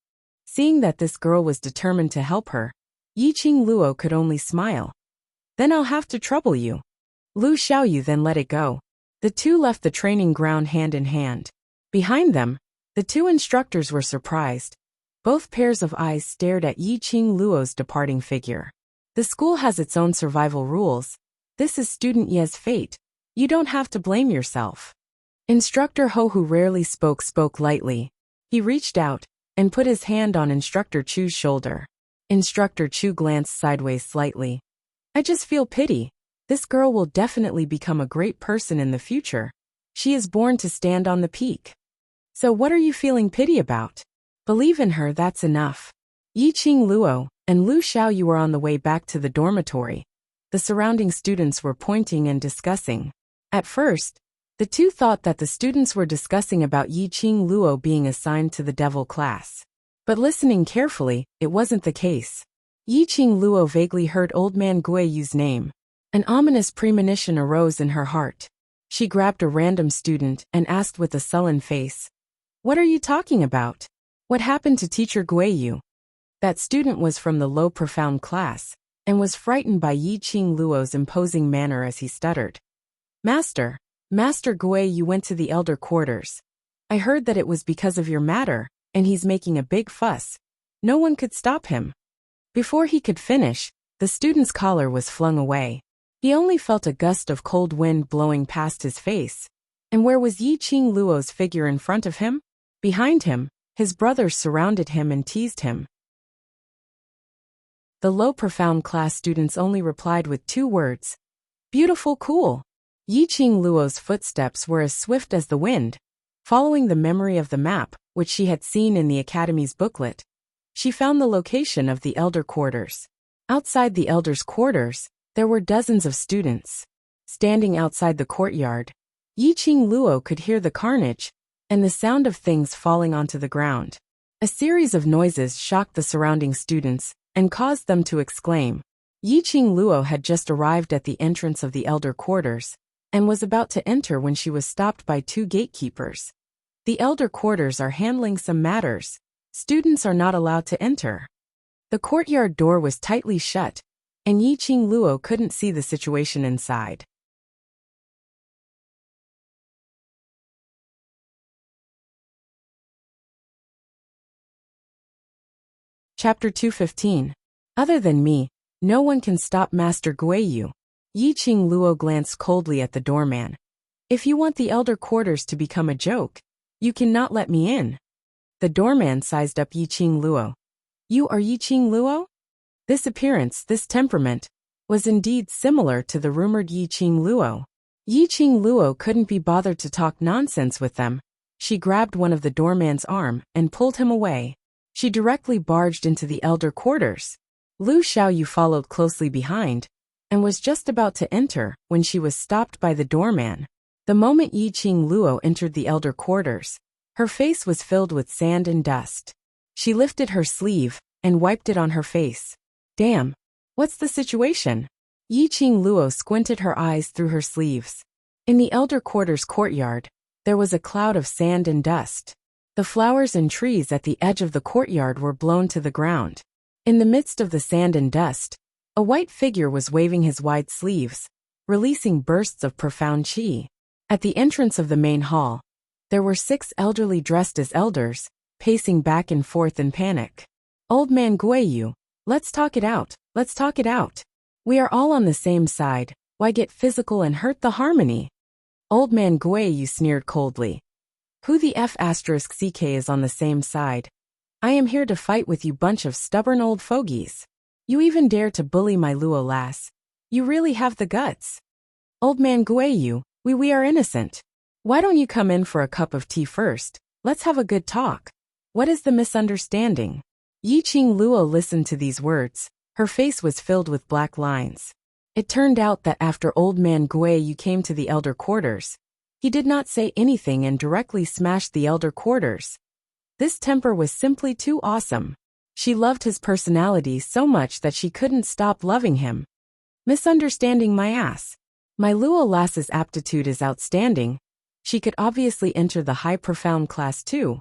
[SPEAKER 1] Seeing that this girl was determined to help her, Yiqing Luo could only smile. Then I'll have to trouble you. Lu Xiaoyu then let it go. The two left the training ground hand in hand. Behind them, the two instructors were surprised. Both pairs of eyes stared at Yiqing Luo's departing figure. The school has its own survival rules. This is student Ye's fate. You don't have to blame yourself. Instructor Ho, who rarely spoke lightly. He reached out and put his hand on Instructor Chu's shoulder. Instructor Chu glanced sideways slightly. I just feel pity. This girl will definitely become a great person in the future. She is born to stand on the peak. So what are you feeling pity about? Believe in her, that's enough. Yiqing Luo and Lu Xiaoyu were on the way back to the dormitory. The surrounding students were pointing and discussing. At first, the two thought that the students were discussing about Yiqing Luo being assigned to the devil class. But listening carefully, it wasn't the case. Yiqing Luo vaguely heard Old Man Guiyu's name. An ominous premonition arose in her heart. She grabbed a random student and asked with a sullen face, "What are you talking about? What happened to Teacher Guiyu?" That student was from the low profound class, and was frightened by Yiqing Luo's imposing manner as he stuttered. Master Guiyu went to the elder quarters. I heard that it was because of your matter, and he's making a big fuss. No one could stop him." Before he could finish, the student's collar was flung away. He only felt a gust of cold wind blowing past his face. And where was Yiqing Luo's figure in front of him? Behind him, his brothers surrounded him and teased him. The low profound class students only replied with 2 words. Beautiful cool. Yiqing Luo's footsteps were as swift as the wind. Following the memory of the map, which she had seen in the academy's booklet, she found the location of the elder quarters. Outside the elders' quarters, there were dozens of students. Standing outside the courtyard, Yiqing Luo could hear the carnage and the sound of things falling onto the ground. A series of noises shocked the surrounding students and caused them to exclaim. Yiqing Luo had just arrived at the entrance of the elder quarters and was about to enter when she was stopped by 2 gatekeepers. The elder quarters are handling some matters. Students are not allowed to enter. The courtyard door was tightly shut, and Yiqing Luo couldn't see the situation inside. Chapter 215. Other than me, no one can stop Master Guiyu. Yiqing Luo glanced coldly at the doorman. If you want the elder quarters to become a joke, you cannot let me in. The doorman sized up Yiqing Luo. You are Yiqing Luo? This appearance, this temperament, was indeed similar to the rumored Yiqing Luo. Yiqing Luo couldn't be bothered to talk nonsense with them. She grabbed one of the doorman's arm and pulled him away. She directly barged into the elder quarters. Lu Xiaoyu followed closely behind, and was just about to enter when she was stopped by the doorman. The moment Yiqing Luo entered the elder quarters, her face was filled with sand and dust. She lifted her sleeve and wiped it on her face. Damn, what's the situation? Yiqing Luo squinted her eyes through her sleeves. In the elder quarters courtyard, there was a cloud of sand and dust. The flowers and trees at the edge of the courtyard were blown to the ground. In the midst of the sand and dust, a white figure was waving his wide sleeves, releasing bursts of profound qi. At the entrance of the main hall, there were 6 elderly dressed as elders, pacing back and forth in panic. Old Man Guiyu, let's talk it out, let's talk it out. We are all on the same side, why get physical and hurt the harmony? Old Man Guiyu sneered coldly. Who the F***ck is on the same side? I am here to fight with you bunch of stubborn old fogies. You even dare to bully my Luo lass. You really have the guts. Old Man Guiyu, we are innocent. Why don't you come in for a cup of tea first? Let's have a good talk. What is the misunderstanding? Yiqing Luo listened to these words. Her face was filled with black lines. It turned out that after Old Man Guiyu came to the elder quarters, he did not say anything and directly smashed the elder quarters. This temper was simply too awesome. She loved his personality so much that she couldn't stop loving him. Misunderstanding my ass. My Luo lass's aptitude is outstanding. She could obviously enter the high profound class too.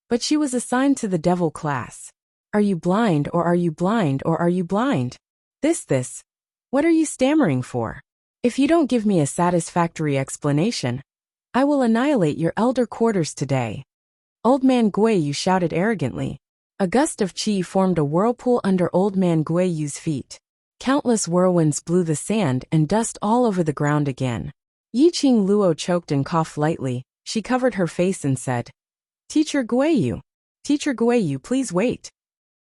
[SPEAKER 1] But she was assigned to the devil class. Are you blind or are you blind or are you blind? This. What are you stammering for? If you don't give me a satisfactory explanation, I will annihilate your elder quarters today. Old Man Guiyu shouted arrogantly. A gust of qi formed a whirlpool under Old Man Guiyu's feet. Countless whirlwinds blew the sand and dust all over the ground again. Yiqing Luo choked and coughed lightly. She covered her face and said, Teacher Guiyu, please wait.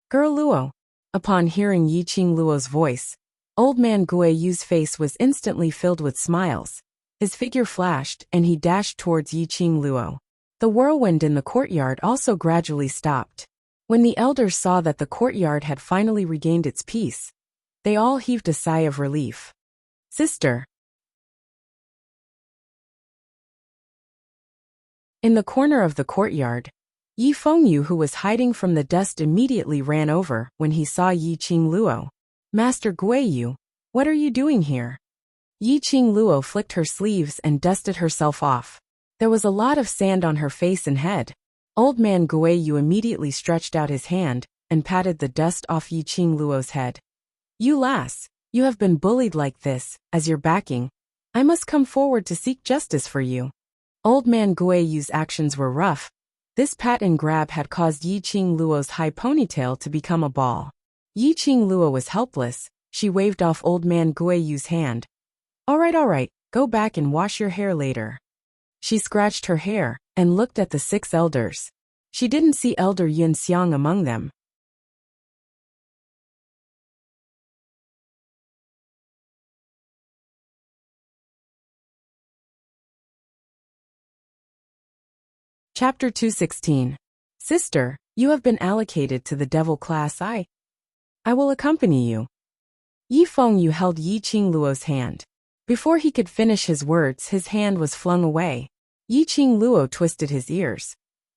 [SPEAKER 1] Girl Luo. Upon hearing Yiqing Luo's voice, Old Man Guiyu's face was instantly filled with smiles. His figure flashed and he dashed towards Yiqing Luo. The whirlwind in the courtyard also gradually stopped. When the elders saw that the courtyard had finally regained its peace, they all heaved a sigh of relief. Sister. In the corner of the courtyard, Yi Fengyu, who was hiding from the dust, immediately ran over when he saw Yi Qingluo. Master Guiyu, what are you doing here? Yi Qingluo flicked her sleeves and dusted herself off. There was a lot of sand on her face and head. Old man Guiyu immediately stretched out his hand and patted the dust off Yi Qingluo's head. You lass, you have been bullied like this, as you're backing. I must come forward to seek justice for you. Old man Guiyu's actions were rough. This pat and grab had caused Yi Qingluo's high ponytail to become a ball. Yi Qingluo was helpless. She waved off old man Guiyu's hand. All right, go back and wash your hair later. She scratched her hair and looked at the 6 elders. She didn't see Elder Yun Xiang among them. Chapter 216. Sister, you have been allocated to the devil class. I will accompany you. Yi Fengyu held Yi Qingluo's hand. Before he could finish his words, his hand was flung away. Yi Qingluo twisted his ears.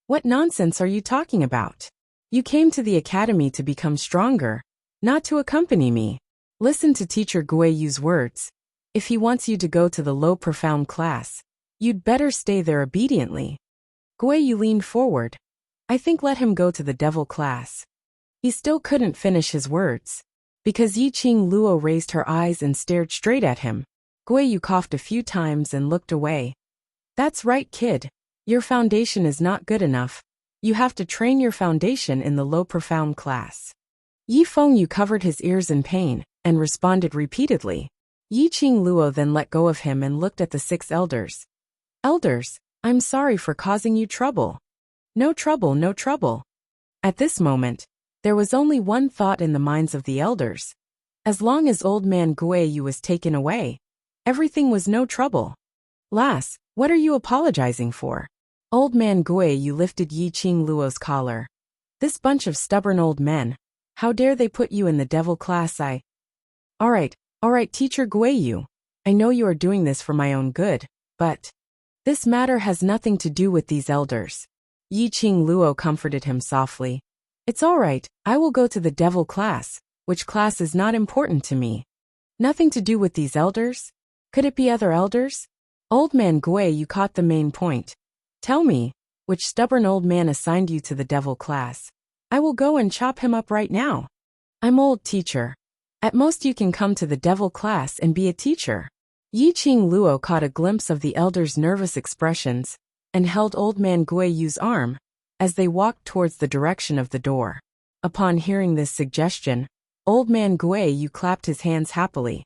[SPEAKER 1] What nonsense are you talking about? You came to the academy to become stronger, not to accompany me. Listen to Teacher Guiyu's words. If he wants you to go to the low profound class, you'd better stay there obediently. Guiyu leaned forward. I think let him go to the devil class. He still couldn't finish his words. Because Yi Qingluo raised her eyes and stared straight at him, Guiyu coughed a few times and looked away. That's right, kid. Your foundation is not good enough. You have to train your foundation in the low profound class. Yi Fengyu covered his ears in pain and responded repeatedly. Yi Qingluo then let go of him and looked at the 6 elders. Elders, I'm sorry for causing you trouble. No trouble, no trouble. At this moment, there was only one thought in the minds of the elders. As long as old man Guiyu was taken away, everything was no trouble. Lass, what are you apologizing for? Old man Guiyu lifted Yi Qingluo's collar. This bunch of stubborn old men. How dare they put you in the devil class? All right, Teacher Guiyu. I know you are doing this for my own good, but this matter has nothing to do with these elders. Yi Qingluo comforted him softly. It's all right, I will go to the devil class, which class is not important to me. Nothing to do with these elders? Could it be other elders? Old man Guiyu caught the main point. Tell me, which stubborn old man assigned you to the devil class? I will go and chop him up right now. I'm old, teacher. At most you can come to the devil class and be a teacher. Yi Qingluo caught a glimpse of the elder's nervous expressions and held old man Guiyu's arm as they walked towards the direction of the door. Upon hearing this suggestion, old man Guiyu clapped his hands happily.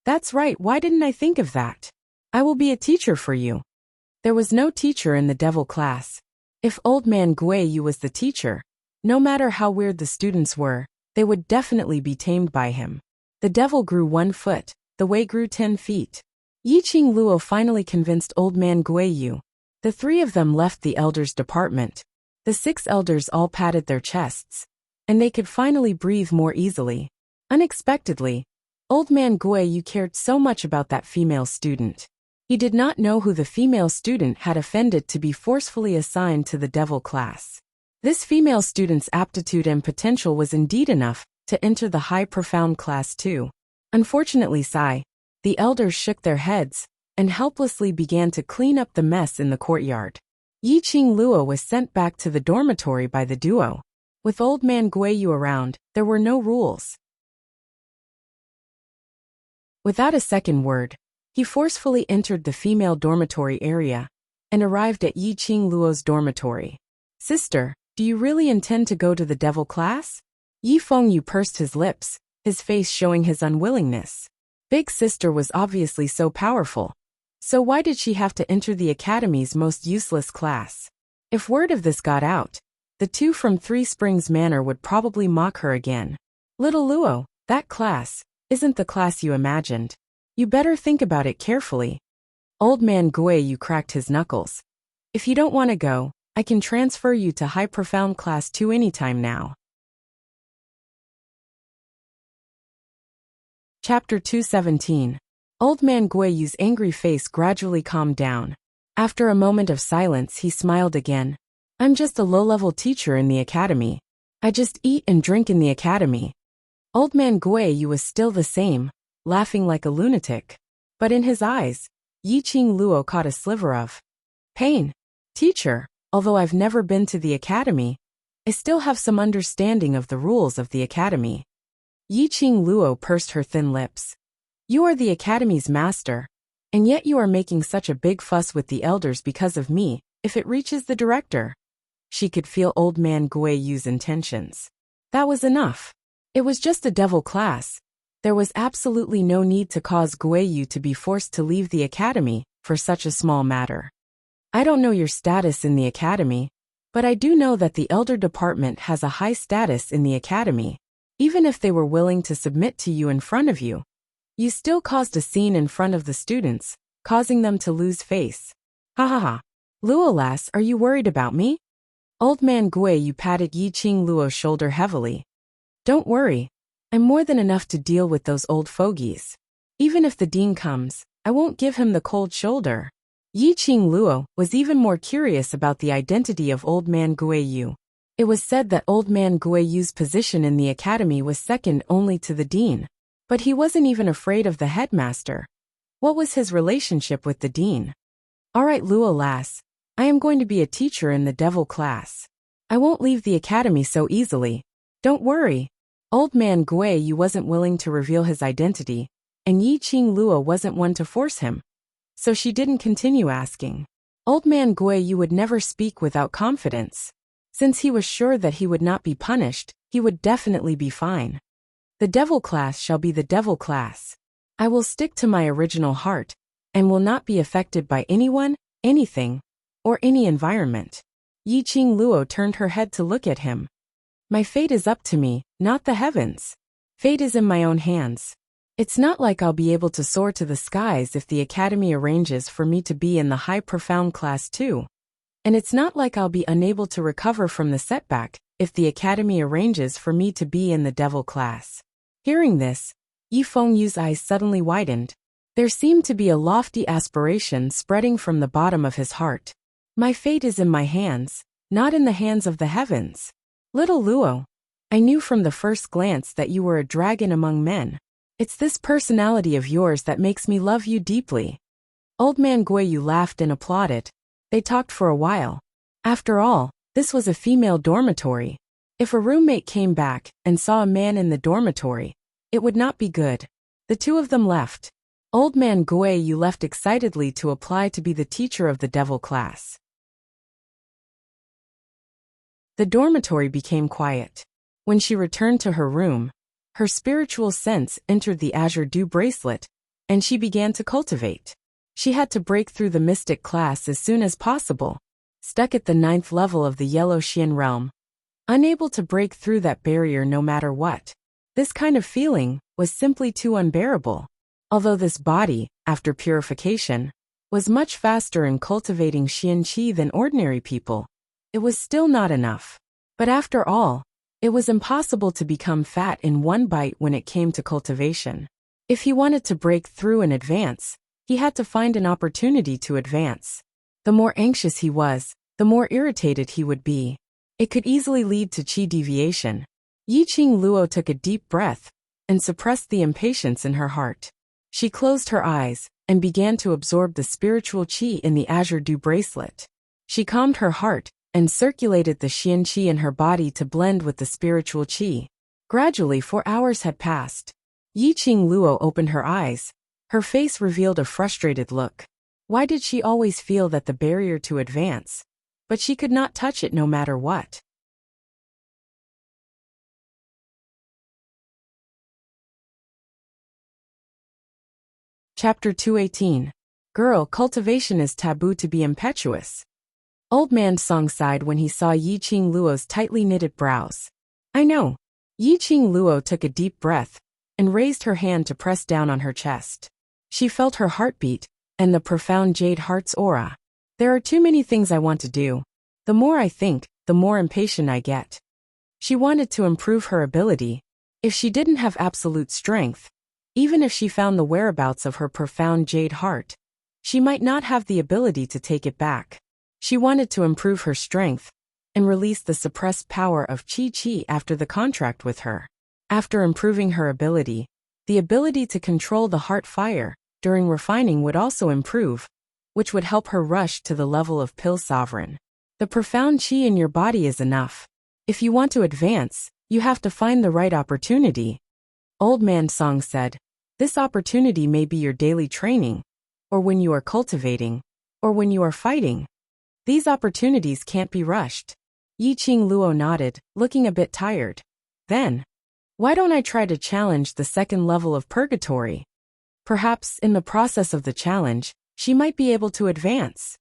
[SPEAKER 1] That's right, why didn't I think of that? I will be a teacher for you. There was no teacher in the devil class. If old man Guiyu was the teacher, no matter how weird the students were, they would definitely be tamed by him. The devil grew 1 foot, the way grew 10 feet. Yi Qingluo finally convinced old man Guiyu. The 3 of them left the elders' department. The 6 elders all patted their chests, and they could finally breathe more easily. Unexpectedly, old man Guiyu cared so much about that female student. He did not know who the female student had offended to be forcefully assigned to the devil class. This female student's aptitude and potential was indeed enough to enter the high profound class too. Unfortunately, the elders shook their heads and helplessly began to clean up the mess in the courtyard. Yi Qingluo was sent back to the dormitory by the duo. With old man Guiyu around, there were no rules. Without a second word, he forcefully entered the female dormitory area and arrived at Yi Qingluo's dormitory. Sister, do you really intend to go to the devil class? Yi Fengyu pursed his lips, his face showing his unwillingness. Big sister was obviously so powerful. So why did she have to enter the academy's most useless class? If word of this got out, the 2 from 3 Springs Manor would probably mock her again. Little Luo, that class isn't the class you imagined. You better think about it carefully. Old man Guiyu cracked his knuckles. If you don't want to go, I can transfer you to high profound class 2 anytime now. Chapter 217. Old man Guiyu's angry face gradually calmed down. After a moment of silence, he smiled again. I'm just a low-level teacher in the academy. I just eat and drink in the academy. Old man Guiyu was still the same, laughing like a lunatic. But in his eyes, Yiqing Luo caught a sliver of pain. Teacher, although I've never been to the academy, I still have some understanding of the rules of the academy. Yiqing Luo pursed her thin lips. You are the academy's master, and yet you are making such a big fuss with the elders because of me, if it reaches the director. She could feel old man Guiyu's intentions. That was enough. It was just a devil class. There was absolutely no need to cause Guiyu to be forced to leave the academy for such a small matter. I don't know your status in the academy, but I do know that the elder department has a high status in the academy. Even if they were willing to submit to you in front of you, you still caused a scene in front of the students, causing them to lose face. Ha ha ha. Luo lass, are you worried about me? Old man Guiyu patted Yiqing Luo's shoulder heavily. Don't worry. I'm more than enough to deal with those old fogies. Even if the dean comes, I won't give him the cold shoulder. Yiqing Luo was even more curious about the identity of old man Guiyu. It was said that old man Guiyu's position in the academy was second only to the dean. But he wasn't even afraid of the headmaster. What was his relationship with the dean? All right, Luo lass, I am going to be a teacher in the devil class. I won't leave the academy so easily. Don't worry. Old man Guiyu wasn't willing to reveal his identity, and Yiqing Luo wasn't one to force him. So she didn't continue asking. Old man Guiyu would never speak without confidence. Since he was sure that he would not be punished, he would definitely be fine. The devil class shall be the devil class. I will stick to my original heart, and will not be affected by anyone, anything, or any environment. Yiqing Luo turned her head to look at him. My fate is up to me, not the heavens. Fate is in my own hands. It's not like I'll be able to soar to the skies if the academy arranges for me to be in the high profound class too. And it's not like I'll be unable to recover from the setback if the academy arranges for me to be in the devil class. Hearing this, Yi Fengyu's eyes suddenly widened. There seemed to be a lofty aspiration spreading from the bottom of his heart. My fate is in my hands, not in the hands of the heavens. Little Luo, I knew from the first glance that you were a dragon among men. It's this personality of yours that makes me love you deeply. Old man Guiyu laughed and applauded. They talked for a while. After all, this was a female dormitory. If a roommate came back and saw a man in the dormitory, it would not be good. The two of them left. Old man Guiyu left excitedly to apply to be the teacher of the devil class. The dormitory became quiet. When she returned to her room, her spiritual sense entered the azure dew bracelet, and she began to cultivate. She had to break through the mystic class as soon as possible, stuck at the 9th level of the yellow Xian realm. Unable to break through that barrier no matter what. This kind of feeling was simply too unbearable. Although this body, after purification, was much faster in cultivating Xian Qi than ordinary people, it was still not enough. But after all, it was impossible to become fat in one bite when it came to cultivation. If he wanted to break through and advance, he had to find an opportunity to advance. The more anxious he was, the more irritated he would be. It could easily lead to qi deviation. Yiqing Luo took a deep breath and suppressed the impatience in her heart. She closed her eyes and began to absorb the spiritual qi in the azure dew bracelet. She calmed her heart and circulated the Xian qi in her body to blend with the spiritual qi. Gradually 4 hours had passed. Yiqing Luo opened her eyes. Her face revealed a frustrated look. Why did she always feel that the barrier to advance? But she could not touch it no matter what. Chapter 218. Girl, cultivation is taboo to be impetuous. Old man Song sighed when he saw Yiqing Luo's tightly knitted brows. I know. Yiqing Luo took a deep breath and raised her hand to press down on her chest. She felt her heartbeat and the profound jade heart's aura. There are too many things I want to do. The more I think, the more impatient I get. She wanted to improve her ability. If she didn't have absolute strength, even if she found the whereabouts of her profound jade heart, she might not have the ability to take it back. She wanted to improve her strength, and release the suppressed power of Qi after the contract with her. After improving her ability, the ability to control the heart fire during refining would also improve, which would help her rush to the level of Pill Sovereign. The profound Qi in your body is enough. If you want to advance, you have to find the right opportunity. Old Man Song said, this opportunity may be your daily training, or when you are cultivating, or when you are fighting. These opportunities can't be rushed. Yiqing Luo nodded, looking a bit tired. Then, why don't I try to challenge the second level of purgatory? Perhaps, in the process of the challenge, she might be able to advance.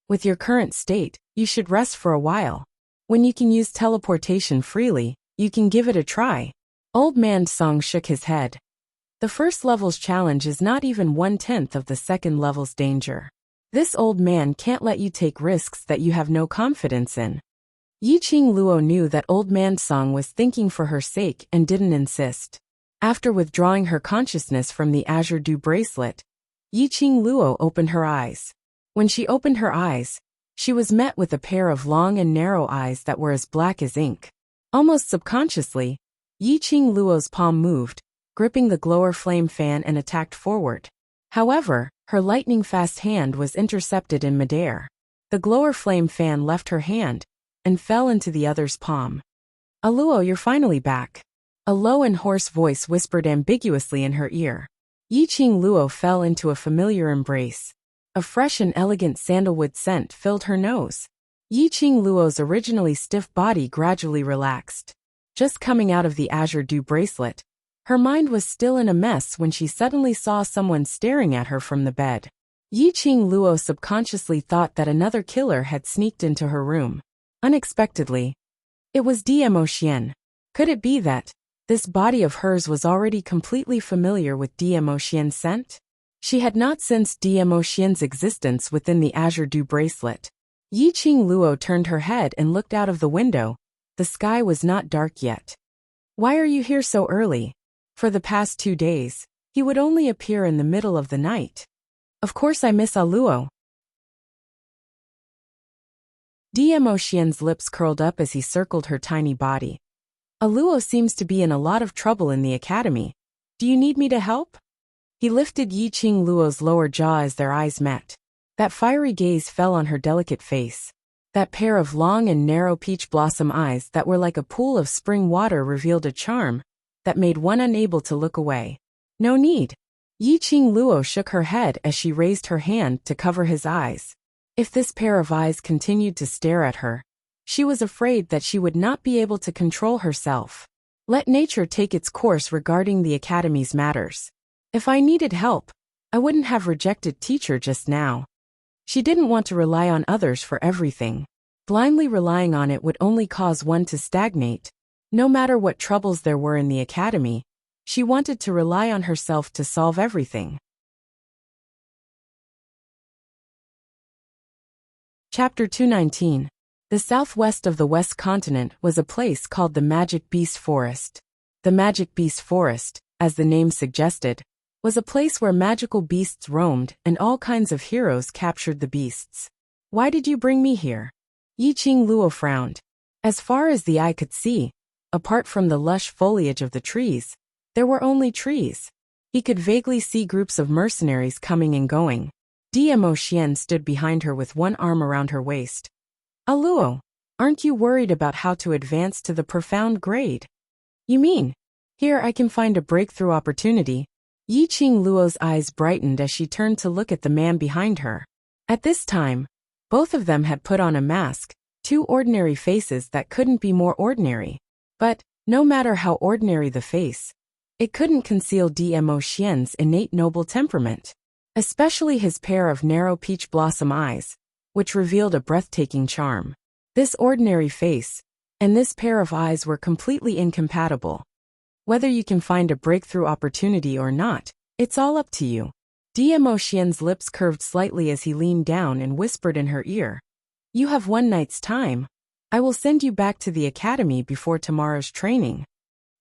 [SPEAKER 1] With your current state, you should rest for a while. When you can use teleportation freely, you can give it a try. Old Man Song shook his head. The first level's challenge is not even 1/10 of the second level's danger. This old man can't let you take risks that you have no confidence in. Yiqing Luo knew that Old Man Song was thinking for her sake and didn't insist. After withdrawing her consciousness from the Azure Dew bracelet, Yiqing Luo opened her eyes. When she opened her eyes, she was met with a pair of long and narrow eyes that were as black as ink. Almost subconsciously, Yiqing Luo's palm moved, gripping the glower flame fan and attacked forward. However, her lightning-fast hand was intercepted in midair. The glower flame fan left her hand and fell into the other's palm. Luo, you're finally back. A low and hoarse voice whispered ambiguously in her ear. Yiqing Luo fell into a familiar embrace. A fresh and elegant sandalwood scent filled her nose. Yiqing Luo's originally stiff body gradually relaxed. Just coming out of the Azure Dew bracelet, her mind was still in a mess when she suddenly saw someone staring at her from the bed. Yiqing Luo subconsciously thought that another killer had sneaked into her room. Unexpectedly, it was Dmo Xian. Could it be that this body of hers was already completely familiar with Dmo Xian's scent? She had not sensed Dmo Xian's existence within the Azure Dew bracelet. Yiqing Luo turned her head and looked out of the window. The sky was not dark yet. Why are you here so early? For the past 2 days, he would only appear in the middle of the night. Of course I miss Luo. Dmo Xian's lips curled up as he circled her tiny body. Luo seems to be in a lot of trouble in the academy. Do you need me to help? He lifted Yiqing Luo's lower jaw as their eyes met. That fiery gaze fell on her delicate face. That pair of long and narrow peach blossom eyes that were like a pool of spring water revealed a charm that made one unable to look away. No need. Yiqing Luo shook her head as she raised her hand to cover his eyes. If this pair of eyes continued to stare at her, she was afraid that she would not be able to control herself. Let nature take its course regarding the academy's matters. If I needed help, I wouldn't have rejected teacher just now. She didn't want to rely on others for everything. Blindly relying on it would only cause one to stagnate. No matter what troubles there were in the academy, she wanted to rely on herself to solve everything. Chapter 219. The southwest of the West Continent was a place called the Magic Beast Forest. The Magic Beast Forest, as the name suggested, was a place where magical beasts roamed and all kinds of heroes captured the beasts. Why did you bring me here? Yiqing Luo frowned. As far as the eye could see, apart from the lush foliage of the trees, there were only trees. He could vaguely see groups of mercenaries coming and going. Dmo Xian stood behind her with one arm around her waist. Luo, aren't you worried about how to advance to the profound grade? You mean, here I can find a breakthrough opportunity? Yiqing Luo's eyes brightened as she turned to look at the man behind her. At this time, both of them had put on a mask, two ordinary faces that couldn't be more ordinary. But, no matter how ordinary the face, it couldn't conceal Dmo Xian's innate noble temperament, especially his pair of narrow peach blossom eyes, which revealed a breathtaking charm. This ordinary face and this pair of eyes were completely incompatible. Whether you can find a breakthrough opportunity or not, it's all up to you. Dmo Xian's lips curved slightly as he leaned down and whispered in her ear. You have 1 night's time. I will send you back to the academy before tomorrow's training.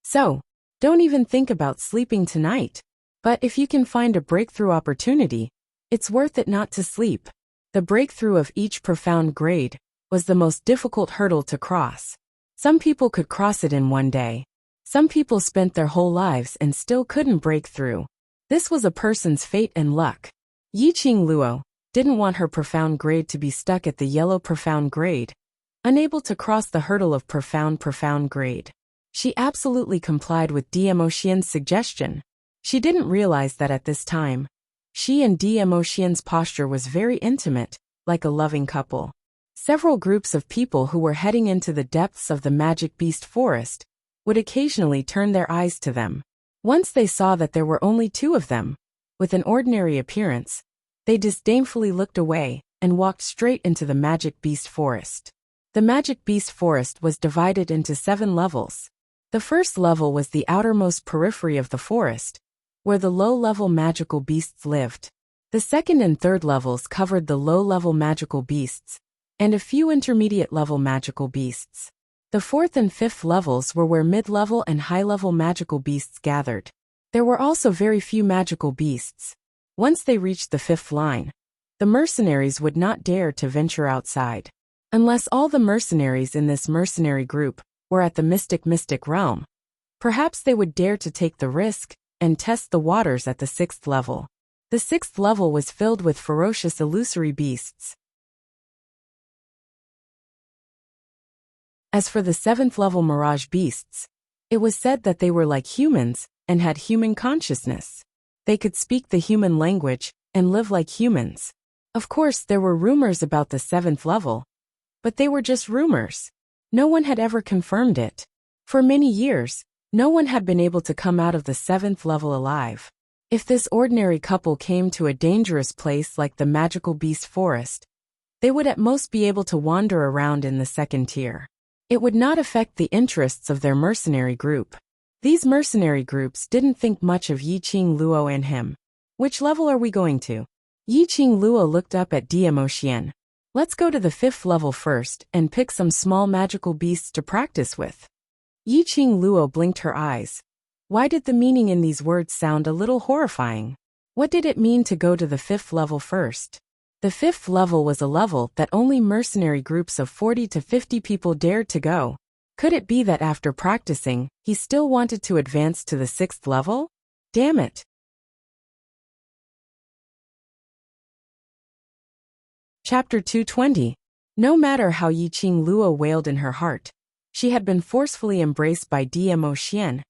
[SPEAKER 1] So, don't even think about sleeping tonight. But if you can find a breakthrough opportunity, it's worth it not to sleep. The breakthrough of each profound grade was the most difficult hurdle to cross. Some people could cross it in one day. Some people spent their whole lives and still couldn't break through. This was a person's fate and luck. Yiqing Luo didn't want her profound grade to be stuck at the yellow profound grade, unable to cross the hurdle of profound grade. She absolutely complied with Demo Xian's suggestion. She didn't realize that at this time, she and Demo Xian's posture was very intimate, like a loving couple. Several groups of people who were heading into the depths of the magic beast forest would occasionally turn their eyes to them. Once they saw that there were only two of them, with an ordinary appearance, they disdainfully looked away and walked straight into the magic beast forest. The magic beast forest was divided into 7 levels. The first level was the outermost periphery of the forest, where the low-level magical beasts lived. The second and third levels covered the low-level magical beasts, and a few intermediate-level magical beasts. The fourth and fifth levels were where mid-level and high-level magical beasts gathered. There were also very few magical beasts. Once they reached the fifth line, the mercenaries would not dare to venture outside. Unless all the mercenaries in this mercenary group were at the mystic realm, perhaps they would dare to take the risk and test the waters at the sixth level. The sixth level was filled with ferocious illusory beasts. As for the seventh level mirage beasts, it was said that they were like humans and had human consciousness. They could speak the human language and live like humans. Of course, there were rumors about the seventh level, but they were just rumors. No one had ever confirmed it. For many years, no one had been able to come out of the seventh level alive. If this ordinary couple came to a dangerous place like the magical beast forest, they would at most be able to wander around in the second tier. It would not affect the interests of their mercenary group. These mercenary groups didn't think much of Yiqing Luo and him. Which level are we going to? Yiqing Luo looked up at Demo Xian. Let's go to the fifth level first and pick some small magical beasts to practice with. Yiqing Luo blinked her eyes. Why did the meaning in these words sound a little horrifying? What did it mean to go to the fifth level first? The fifth level was a level that only mercenary groups of 40 to 50 people dared to go. Could it be that after practicing, he still wanted to advance to the sixth level? Damn it. Chapter 220. No matter how Yiqing Luo wailed in her heart, she had been forcefully embraced by Demo Xian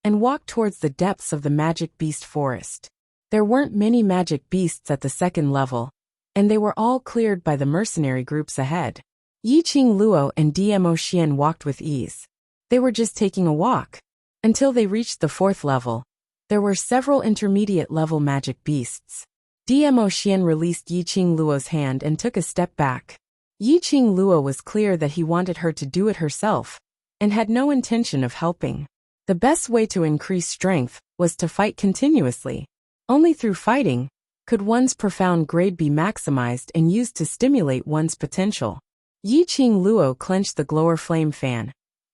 [SPEAKER 1] and walked towards the depths of the magic beast forest. There weren't many magic beasts at the second level, and they were all cleared by the mercenary groups ahead. Yiqing Luo and Demo Xian walked with ease. They were just taking a walk. Until they reached the fourth level, there were several intermediate-level magic beasts. Demo Xian released Yiqing Luo's hand and took a step back. Yiqing Luo was clear that he wanted her to do it herself, and had no intention of helping. The best way to increase strength was to fight continuously. Only through fighting could one's profound grade be maximized and used to stimulate one's potential. Yiqing Luo clenched the glower flame fan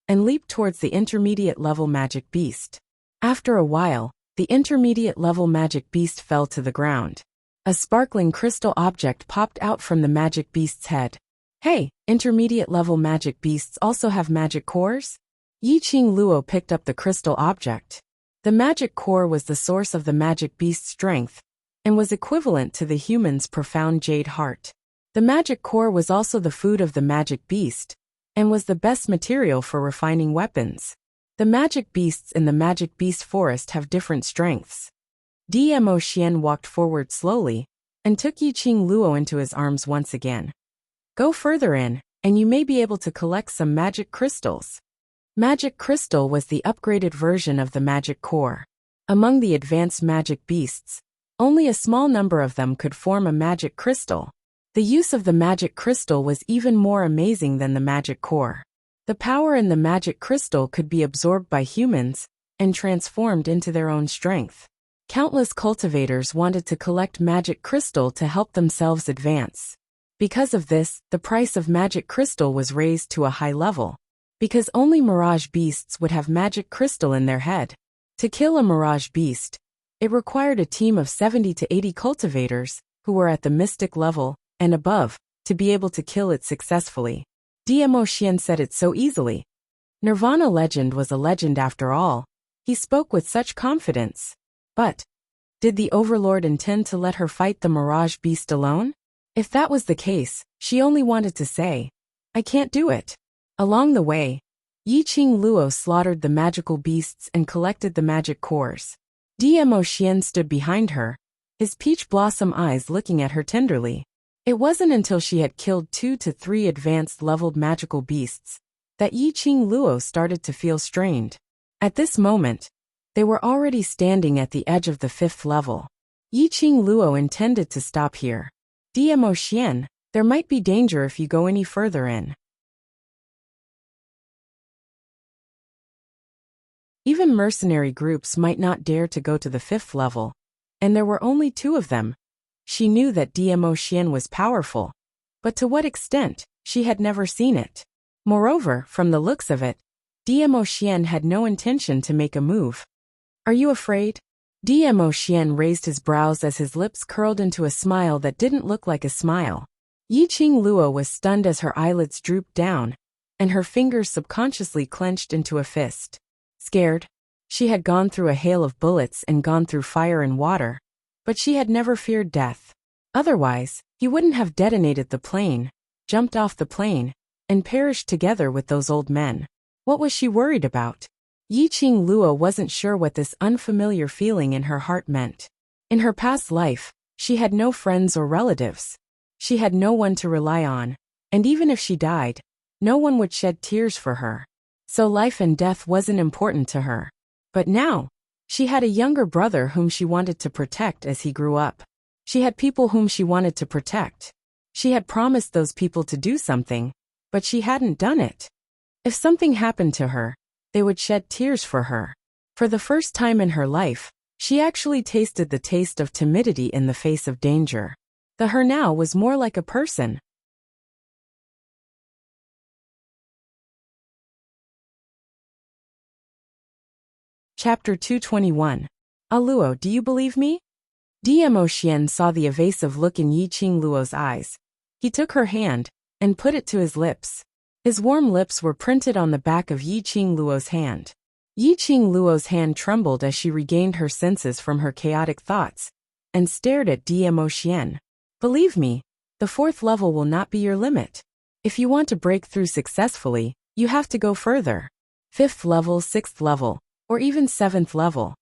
[SPEAKER 1] and leaped towards the intermediate-level magic beast. After a while, the intermediate-level magic beast fell to the ground. A sparkling crystal object popped out from the magic beast's head. Hey, intermediate-level magic beasts also have magic cores? Yiqing Luo picked up the crystal object. The magic core was the source of the magic beast's strength, and was equivalent to the human's profound jade heart. The magic core was also the food of the magic beast, and was the best material for refining weapons. The magic beasts in the magic beast forest have different strengths. Demo Xian walked forward slowly, and took Yiqing Luo into his arms once again. Go further in, and you may be able to collect some magic crystals. Magic crystal was the upgraded version of the magic core. Among the advanced magic beasts, only a small number of them could form a magic crystal. The use of the magic crystal was even more amazing than the magic core. The power in the magic crystal could be absorbed by humans and transformed into their own strength. Countless cultivators wanted to collect magic crystal to help themselves advance. Because of this, the price of magic crystal was raised to a high level. Because only mirage beasts would have magic crystal in their head. To kill a mirage beast, it required a team of 70 to 80 cultivators, who were at the mystic level and above, to be able to kill it successfully. Dmo Xian said it so easily. Nirvana legend was a legend after all. He spoke with such confidence. But did the Overlord intend to let her fight the Mirage Beast alone? If that was the case, she only wanted to say, I can't do it. Along the way, Yiqing Luo slaughtered the magical beasts and collected the magic cores. Dmo Xian stood behind her, his peach blossom eyes looking at her tenderly. It wasn't until she had killed 2 to 3 advanced leveled magical beasts that Yiqing Luo started to feel strained. At this moment, they were already standing at the edge of the 5th level. Yiqing Luo intended to stop here. Dmo Xian, there might be danger if you go any further in. Even mercenary groups might not dare to go to the 5th level, and there were only 2 of them. She knew that Dmo Xian was powerful, but to what extent, she had never seen it. Moreover, from the looks of it, Dmo Xian had no intention to make a move. Are you afraid? Dmo Xian raised his brows as his lips curled into a smile that didn't look like a smile. Yiqing Luo was stunned as her eyelids drooped down, and her fingers subconsciously clenched into a fist. Scared? She had gone through a hail of bullets and gone through fire and water, but she had never feared death. Otherwise, he wouldn't have detonated the plane, jumped off the plane, and perished together with those old men. What was she worried about? Yiqing Luo wasn't sure what this unfamiliar feeling in her heart meant. In her past life, she had no friends or relatives. She had no one to rely on, and even if she died, no one would shed tears for her. So life and death wasn't important to her. But now, she had a younger brother whom she wanted to protect as he grew up. She had people whom she wanted to protect. She had promised those people to do something, but she hadn't done it. If something happened to her, they would shed tears for her. For the first time in her life, she actually tasted the taste of timidity in the face of danger. The her now was more like a person. Chapter 221. Luo, do you believe me? Dmo Xian saw the evasive look in Yiqing Luo's eyes. He took her hand and put it to his lips. His warm lips were printed on the back of Yiqing Luo's hand. Yiqing Luo's hand trembled as she regained her senses from her chaotic thoughts and stared at Dmo Xian. Believe me, the 4th level will not be your limit. If you want to break through successfully, you have to go further. 5th level, 6th level, or even 7th level.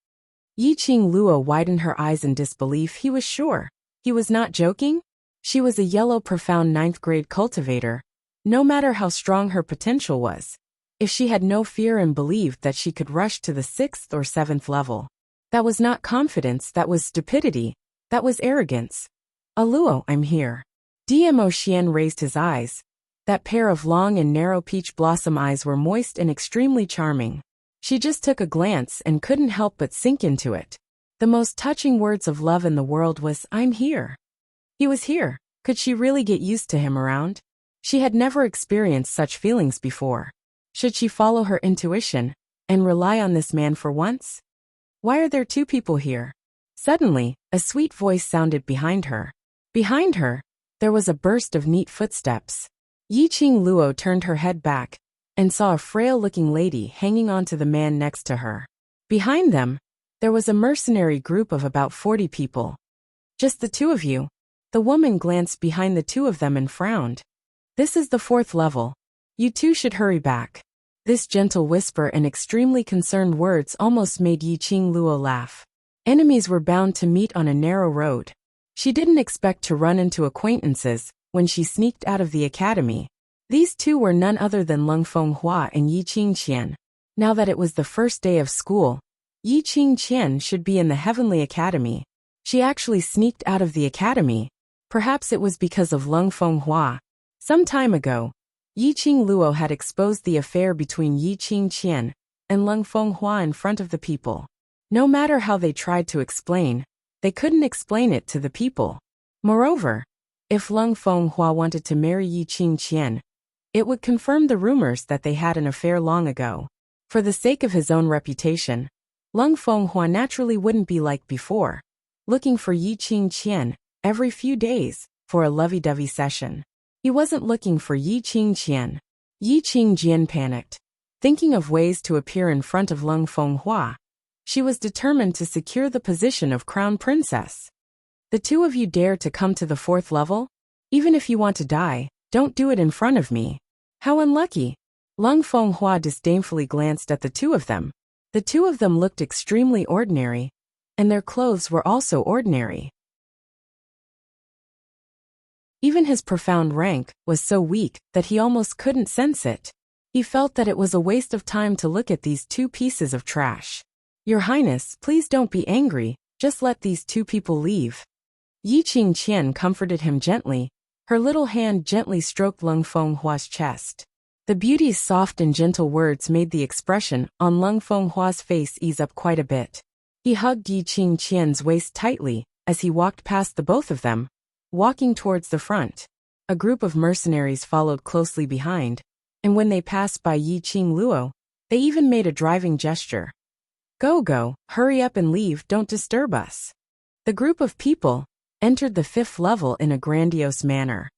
[SPEAKER 1] Yiqing Luo widened her eyes in disbelief. He was sure. He was not joking. She was a yellow profound 9th grade cultivator. No matter how strong her potential was, if she had no fear and believed that she could rush to the 6th or 7th level. That was not confidence, that was stupidity, that was arrogance. Luo, I'm here. Dmo Xian raised his eyes. That pair of long and narrow peach blossom eyes were moist and extremely charming. She just took a glance and couldn't help but sink into it. The most touching words of love in the world was, I'm here. He was here. Could she really get used to him around? She had never experienced such feelings before. Should she follow her intuition and rely on this man for once? Why are there 2 people here? Suddenly, a sweet voice sounded behind her. Behind her, there was a burst of neat footsteps. Yiqing Luo turned her head back and saw a frail-looking lady hanging on to the man next to her. Behind them, there was a mercenary group of about 40 people. Just the 2 of you? The woman glanced behind the 2 of them and frowned. This is the 4th level. You 2 should hurry back. This gentle whisper and extremely concerned words almost made Yiqing Luo laugh. Enemies were bound to meet on a narrow road. She didn't expect to run into acquaintances when she sneaked out of the academy. These 2 were none other than Leng Fenghua and Yiqing Qian. Now that it was the first day of school, Yiqing Qian should be in the Heavenly Academy. She actually sneaked out of the academy. Perhaps it was because of Leng Fenghua. Some time ago, Yiqing Luo had exposed the affair between Yiqing Qian and Leng Fenghua in front of the people. No matter how they tried to explain, they couldn't explain it to the people. Moreover, if Leng Fenghua wanted to marry Yiqing Qian, it would confirm the rumors that they had an affair long ago. For the sake of his own reputation, Leng Fenghua naturally wouldn't be like before, looking for Yiqing Qian every few days for a lovey-dovey session. He wasn't looking for Yiqing Qian, Yi Qingjian panicked, thinking of ways to appear in front of Leng Fenghua. She was determined to secure the position of crown princess. The two of you dare to come to the 4th level? Even if you want to die, don't do it in front of me. How unlucky. Leng Fenghua disdainfully glanced at the two of them. The two of them looked extremely ordinary, and their clothes were also ordinary. Even his profound rank was so weak that he almost couldn't sense it. He felt that it was a waste of time to look at these two pieces of trash. Your Highness, please don't be angry, just let these two people leave. Yi Qingqian comforted him gently. Her little hand gently stroked Leng Fenghua's chest. The beauty's soft and gentle words made the expression on Leng Fenghua's face ease up quite a bit. He hugged Yi Qingqian's waist tightly as he walked past the both of them, walking towards the front. A group of mercenaries followed closely behind, and when they passed by Yi Qingluo, they even made a driving gesture. Go, hurry up and leave, don't disturb us. The group of people entered the 5th level in a grandiose manner.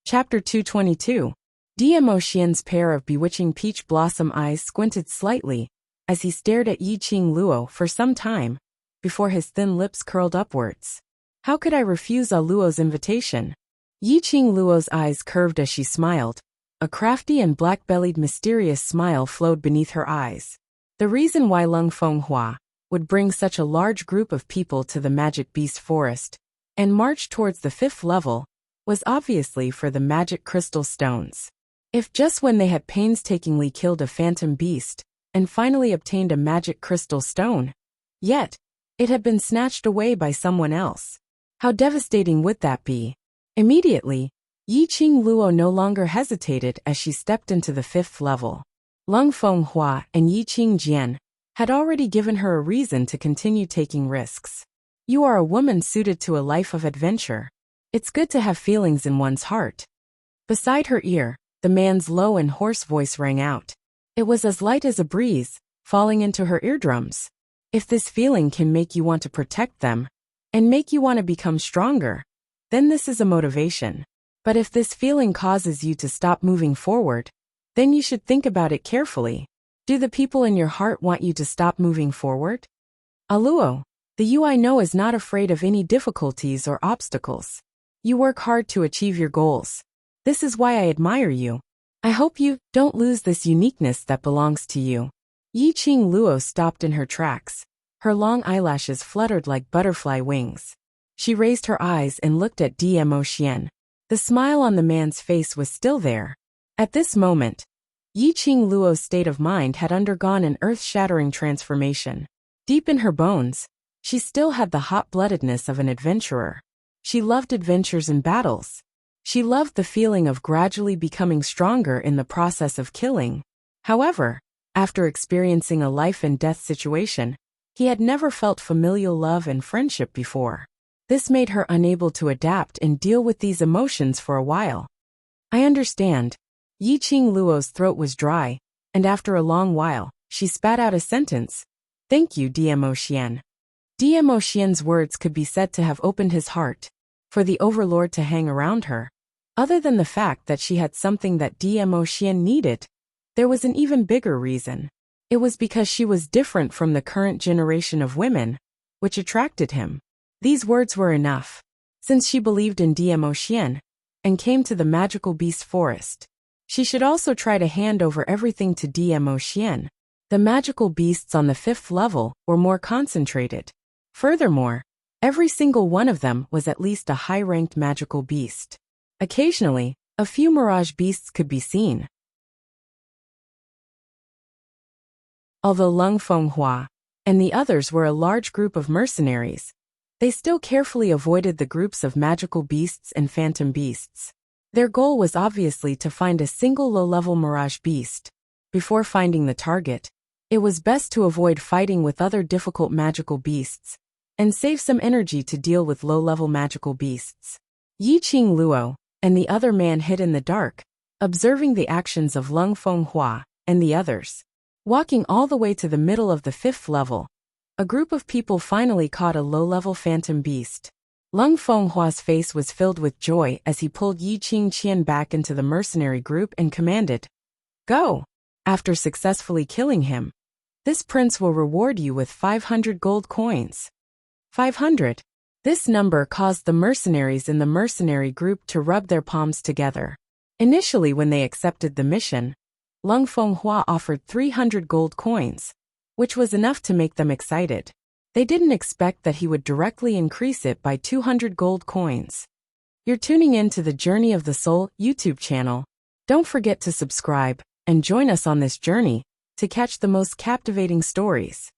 [SPEAKER 1] Chapter 222. Diemo Xian's pair of bewitching peach blossom eyes squinted slightly as he stared at Yi Qingluo for some time, before his thin lips curled upwards. How could I refuse Luo's invitation? Yi Qingluo's eyes curved as she smiled. A crafty and black-bellied mysterious smile flowed beneath her eyes. The reason why Leng Fenghua would bring such a large group of people to the Magic Beast Forest and march towards the 5th level was obviously for the magic crystal stones. If just when they had painstakingly killed a phantom beast and finally obtained a magic crystal stone, yet it had been snatched away by someone else, how devastating would that be? Immediately, Yi Qingluo no longer hesitated as she stepped into the 5th level. Leng Fenghua and Yi Qingjian had already given her a reason to continue taking risks. You are a woman suited to a life of adventure. It's good to have feelings in one's heart. Beside her ear, the man's low and hoarse voice rang out. It was as light as a breeze, falling into her eardrums. If this feeling can make you want to protect them, and make you want to become stronger, then this is a motivation. But if this feeling causes you to stop moving forward, then you should think about it carefully. Do the people in your heart want you to stop moving forward? Luo, the you I know is not afraid of any difficulties or obstacles. You work hard to achieve your goals. This is why I admire you. I hope you don't lose this uniqueness that belongs to you. Yi Qingluo stopped in her tracks. Her long eyelashes fluttered like butterfly wings. She raised her eyes and looked at Diemo Xian. The smile on the man's face was still there. At this moment, Yi Qingluo's state of mind had undergone an earth-shattering transformation. Deep in her bones, she still had the hot-bloodedness of an adventurer. She loved adventures and battles. She loved the feeling of gradually becoming stronger in the process of killing. However, after experiencing a life-and-death situation, he had never felt familial love and friendship before. This made her unable to adapt and deal with these emotions for a while. I understand. Yi Qingluo's throat was dry, and after a long while, she spat out a sentence. Thank you, Diemo Xian. Diemo Xian's words could be said to have opened his heart for the overlord to hang around her. Other than the fact that she had something that Diemo Xian needed, there was an even bigger reason. It was because she was different from the current generation of women, which attracted him. These words were enough. Since she believed in Diemo Xian and came to the magical beast forest, she should also try to hand over everything to Diemo Xian. The magical beasts on the 5th level were more concentrated. Furthermore, every single one of them was at least a high-ranked magical beast. Occasionally, a few mirage beasts could be seen. Although Leng Fenghua and the others were a large group of mercenaries, they still carefully avoided the groups of magical beasts and phantom beasts. Their goal was obviously to find a single low-level mirage beast. Before finding the target, it was best to avoid fighting with other difficult magical beasts and save some energy to deal with low-level magical beasts. Yi Qingluo and the other man hid in the dark, observing the actions of Leng Fenghua and the others. Walking all the way to the middle of the 5th level, A group of people finally caught a low-level phantom beast. Lung Fenghua's face was filled with joy as he pulled Yi Qingqian back into the mercenary group and commanded, "Go!" After successfully killing him, this prince will reward you with 500 gold coins. 500. This number caused the mercenaries in the mercenary group to rub their palms together. Initially, when they accepted the mission, Lung Fenghua offered 300 gold coins, which was enough to make them excited. They didn't expect that he would directly increase it by 200 gold coins. You're tuning in to the Journey of the Soul YouTube channel. Don't forget to subscribe and join us on this journey to catch the most captivating stories.